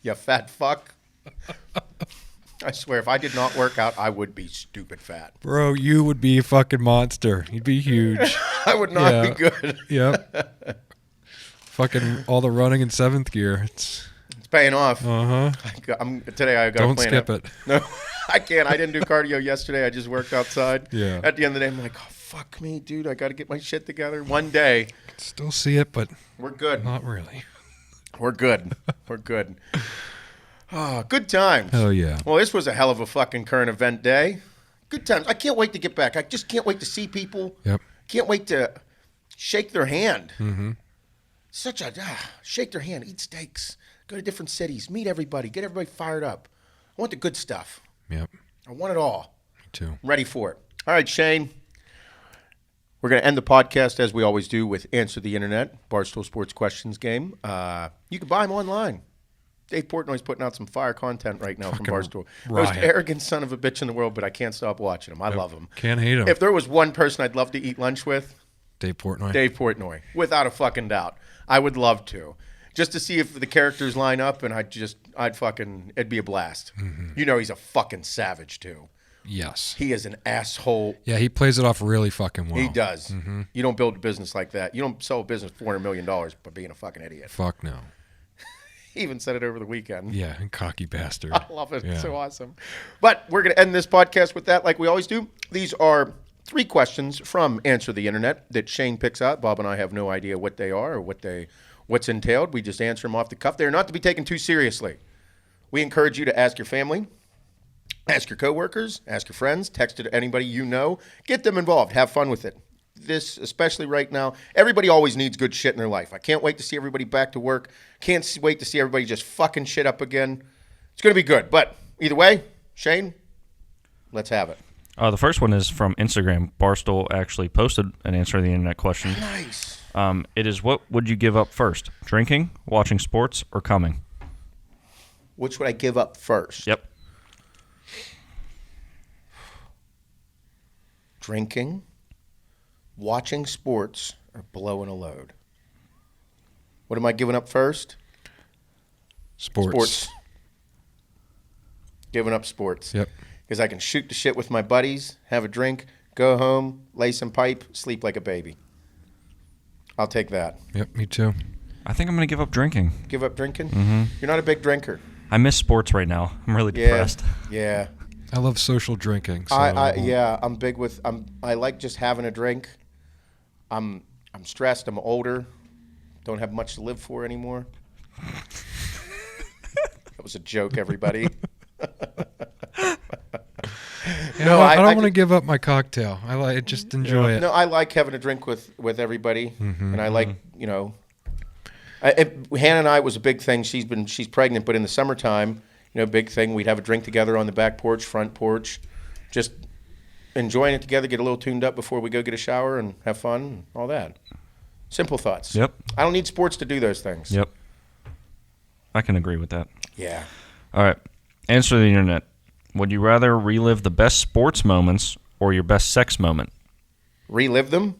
You fat fuck. I swear, if I did not work out, I would be stupid fat. Bro, you would be a fucking monster. You'd be huge. I would not be good. Yep. Fucking all the running in 7th gear. It's paying off. Today I got to Don't plan skip it. No, I can't. I didn't do cardio yesterday. I just worked outside. Yeah. At the end of the day, I'm like, oh, fuck me, dude. I got to get my shit together. One day. Still see it, but We're good. not really. We're good. We're good. Oh, good times. Hell yeah. Well, this was a hell of a fucking current event day. Good times. I can't wait to get back. I just can't wait to see people. Yep. Can't wait to shake their hand. Such a shake their hand, eat steaks, go to different cities, meet everybody, get everybody fired up. I want the good stuff. Yep. I want it all. Me too. I'm ready for it. All right, Shane. We're going to end the podcast as we always do with Answer the Internet, Barstool Sports Questions game. You can buy them online. Dave Portnoy's putting out some fire content right now from Barstool. riot. Most arrogant son of a bitch in the world, but I can't stop watching him. I love him. Can't hate him. If there was one person I'd love to eat lunch with, Dave Portnoy. Dave Portnoy, without a fucking doubt. I would love to. Just to see if the characters line up, and it'd be a blast. You know he's a fucking savage, too. Yes. He is an asshole. Yeah, he plays it off really fucking well. He does. You don't build a business like that. You don't sell a business $400 million by being a fucking idiot. Fuck no. He even said it over the weekend. Yeah, and cocky bastard. I love it. Yeah. It's so awesome. But we're going to end this podcast with that like we always do. These are 3 questions from Answer the Internet that Shane picks out. Bob and I have no idea what they are or what's entailed. We just answer them off the cuff. They're not to be taken too seriously. We encourage you to ask your family, ask your coworkers, ask your friends, text it to anybody you know. Get them involved. Have fun with it. This, especially right now, everybody always needs good shit in their life. I can't wait to see everybody back to work. Can't wait to see everybody just fucking shit up again. It's going to be good. But either way, Shane, let's have it. The first one is from Instagram. Barstool actually posted an Answer the Internet question. Nice. It is, what would you give up first? Drinking, watching sports, or coming? Which would I give up first? Yep. Drinking, watching sports, or blowing a load? What am I giving up first? Sports. Giving up sports. Yep. Because I can shoot the shit with my buddies, have a drink, go home, lay some pipe, sleep like a baby. I'll take that. Yep, me too. I think I'm going to give up drinking. Give up drinking? Mm-hmm. You're not a big drinker. I miss sports right now. I'm really depressed. Yeah. I love social drinking. So I'm big with. I like just having a drink. I'm stressed. I'm older. Don't have much to live for anymore. That was a joke, everybody. No, I don't want to give up my cocktail. I just enjoy it. No, I like having a drink with everybody, and I like Hannah and I was a big thing. She's pregnant, but in the summertime, big thing. We'd have a drink together on the back porch, front porch, just enjoying it together. Get a little tuned up before we go get a shower and have fun, and all that. Simple thoughts. Yep. I don't need sports to do those things. Yep. I can agree with that. Yeah. All right. Answer the internet. Would you rather relive the best sports moments or your best sex moment? Relive them?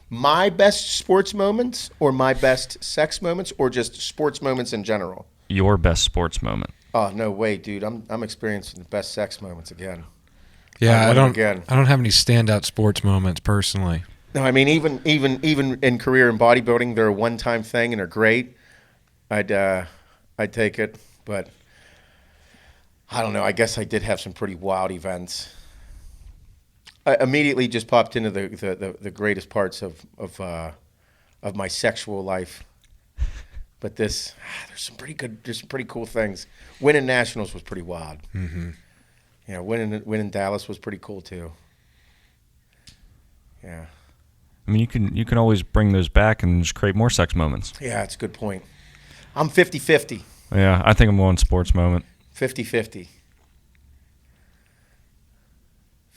My best sports moments or my best sex moments or just sports moments in general? Your best sports moment. Oh, no way, dude. I'm experiencing the best sex moments again. Yeah, I don't have any standout sports moments personally. No, I mean even in career and bodybuilding, they're a one-time thing and are great. I'd take it, but I don't know. I guess I did have some pretty wild events. I immediately just popped into the greatest parts of my sexual life. But there's some pretty cool things. Winning nationals was pretty wild. Mm-hmm. Yeah, winning Dallas was pretty cool too. Yeah. I mean, you can always bring those back and just create more sex moments. Yeah, that's a good point. I'm 50-50. Yeah, I think I'm going sports moment. 50-50.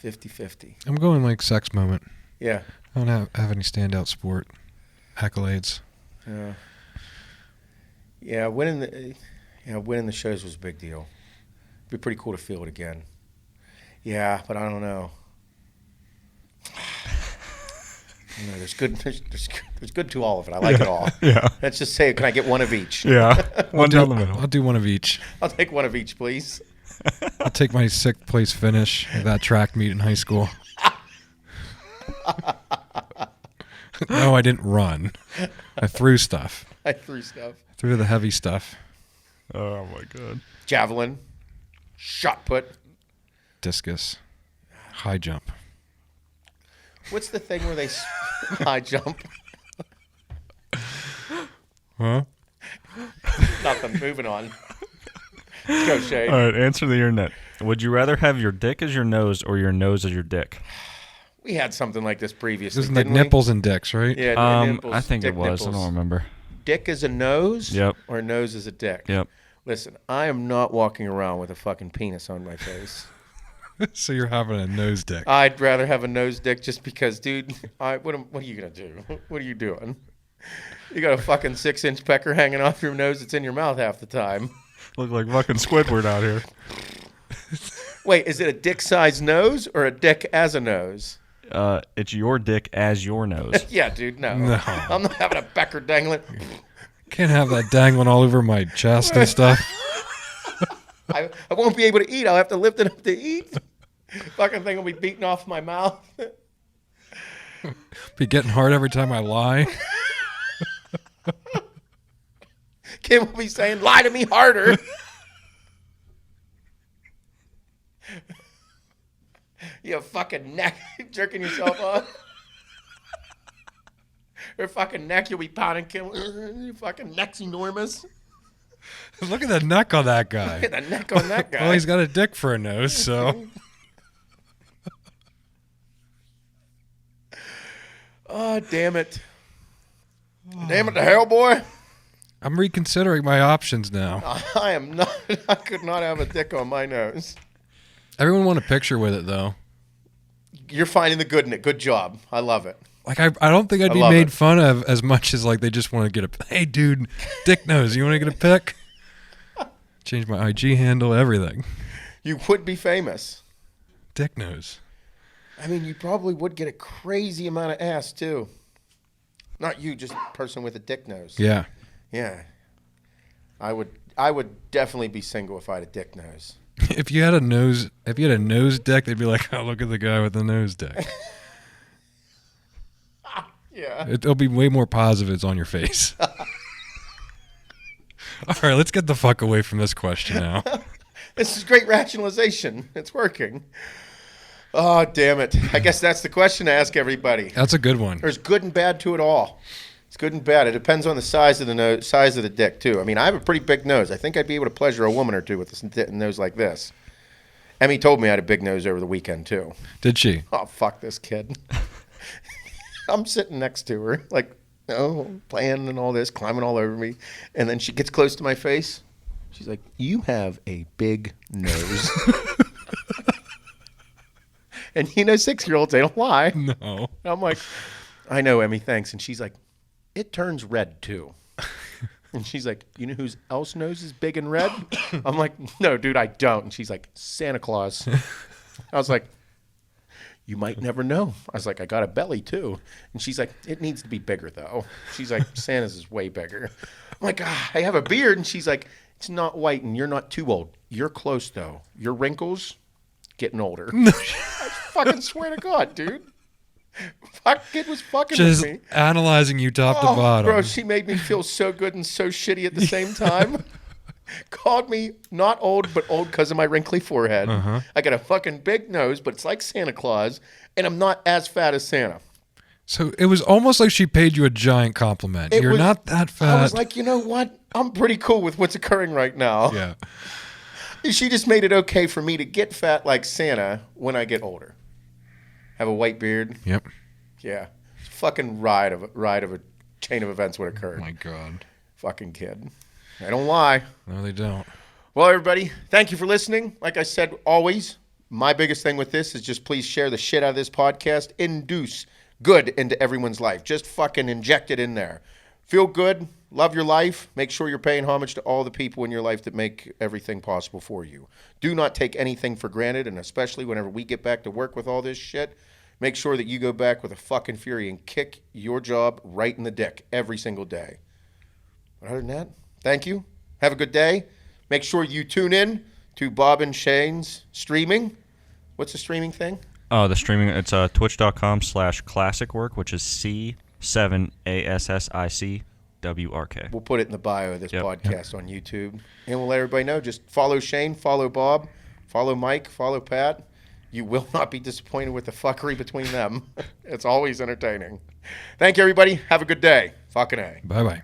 50-50. I'm going like sex moment. Yeah. I don't have any standout sport accolades. Yeah. Yeah, winning the shows was a big deal. It'd be pretty cool to feel it again. Yeah, but I don't know. There's good to all of it. I like it all. Yeah. Let's just say, can I get one of each? Yeah. One down the middle. I'll do one of each. I'll take one of each, please. I'll take my 6th place finish at that track meet in high school. No, I didn't run. I threw stuff. Threw the heavy stuff. Oh, my God. Javelin. Shot put. Discus. High jump. What's the thing where they high jump? Huh? Nothing. Moving on. Let's go, Shane. All right, answer the internet. Would you rather have your dick as your nose or your nose as your dick? We had something like this previously. This is like nipples and dicks, right? Yeah, nipples, I think it was. Nipples. I don't remember. Dick as a nose? Yep. Or nose as a dick? Yep. Listen, I am not walking around with a fucking penis on my face. So you're having a nose dick. I'd rather have a nose dick just because, dude, what are you going to do? What are you doing? You got a fucking 6-inch pecker hanging off your nose that's in your mouth half the time. Look like fucking Squidward out here. Wait, is it a dick-sized nose or a dick as a nose? It's your dick as your nose. Yeah, dude, no. I'm not having a pecker dangling. Can't have that dangling all over my chest and stuff. I won't be able to eat. I'll have to lift it up to eat. Fucking thing will be beating off my mouth. Be getting hard every time I lie. Kim will be saying, lie to me harder. You fucking neck jerking yourself off. Her fucking neck, you'll be pounding Kim. Your fucking neck's enormous. Look at the neck on that guy. Look at the neck on that guy. Well, he's got a dick for a nose, so. Oh, damn it. Damn it to hell, boy. I'm reconsidering my options now. I am not. I could not have a dick on my nose. Everyone want a picture with it, though. You're finding the good in it. Good job. I love it. Like, I don't think I'd be made fun of as much as, like, they just want to get a, hey, dude, dick nose, you want to get a pic? Change my IG handle, everything. You would be famous. Dick nose. I mean, you probably would get a crazy amount of ass, too. Not you, just a person with a dick nose. Yeah. Yeah. I would definitely be single if I had a dick nose. If you had a nose dick, they'd be like, oh, look at the guy with the nose dick. Yeah. It'll be way more positives on your face. All right, let's get the fuck away from this question now. This is great rationalization. It's working. Oh, damn it. I guess that's the question to ask everybody. That's a good one. There's good and bad to it all. It's good and bad. It depends on the size of the nose, size of the dick, too. I mean, I have a pretty big nose. I think I'd be able to pleasure a woman or two with a nose like this. Emmy told me I had a big nose over the weekend, too. Did she? Oh, fuck this kid. I'm sitting next to her, like, playing and all this, climbing all over me. And then she gets close to my face. She's like, you have a big nose. And 6-year-olds, they don't lie. No. And I'm like, I know, Emmy, thanks. And she's like, it turns red, too. And she's like, you know whose else nose is big and red? I'm like, no, dude, I don't. And she's like, Santa Claus. I was like, you might never know. I was like, I got a belly, too. And she's like, it needs to be bigger, though. She's like, Santa's is way bigger. I'm like, I have a beard. And she's like, it's not white and you're not too old. You're close, though. Your wrinkles getting older. I fucking swear to God, dude. Fuck, kid was fucking Just with me. analyzing you top to bottom. Bro, she made me feel so good and so shitty at the same time. Called me not old, but old because of my wrinkly forehead. I got a fucking big nose, but it's like Santa Claus, and I'm not as fat as Santa. So it was almost like she paid you a giant compliment. You're not that fat. I was like, you know what? I'm pretty cool with what's occurring right now. Yeah. She just made it okay for me to get fat like Santa when I get older. Have a white beard. Yep. Yeah. Fucking ride of a chain of events would occur. Oh my God. Fucking kid. I don't lie. No, they don't. Well, everybody, thank you for listening. Like I said, always, my biggest thing with this is just please share the shit out of this podcast. Induce good into everyone's life. Just fucking inject it in there. Feel good. Love your life. Make sure you're paying homage to all the people in your life that make everything possible for you. Do not take anything for granted, and especially whenever we get back to work with all this shit, make sure that you go back with a fucking fury and kick your job right in the dick every single day. But other than that, thank you. Have a good day. Make sure you tune in to Bob and Shane's streaming. What's the streaming thing? Oh, the streaming, it's twitch.com/classicwork, which is C7ASSICWRK. We'll put it in the bio of this podcast on YouTube. And we'll let everybody know. Just follow Shane, follow Bob, follow Mike, follow Pat. You will not be disappointed with the fuckery between them. It's always entertaining. Thank you, everybody. Have a good day. Fucking A. Bye-bye.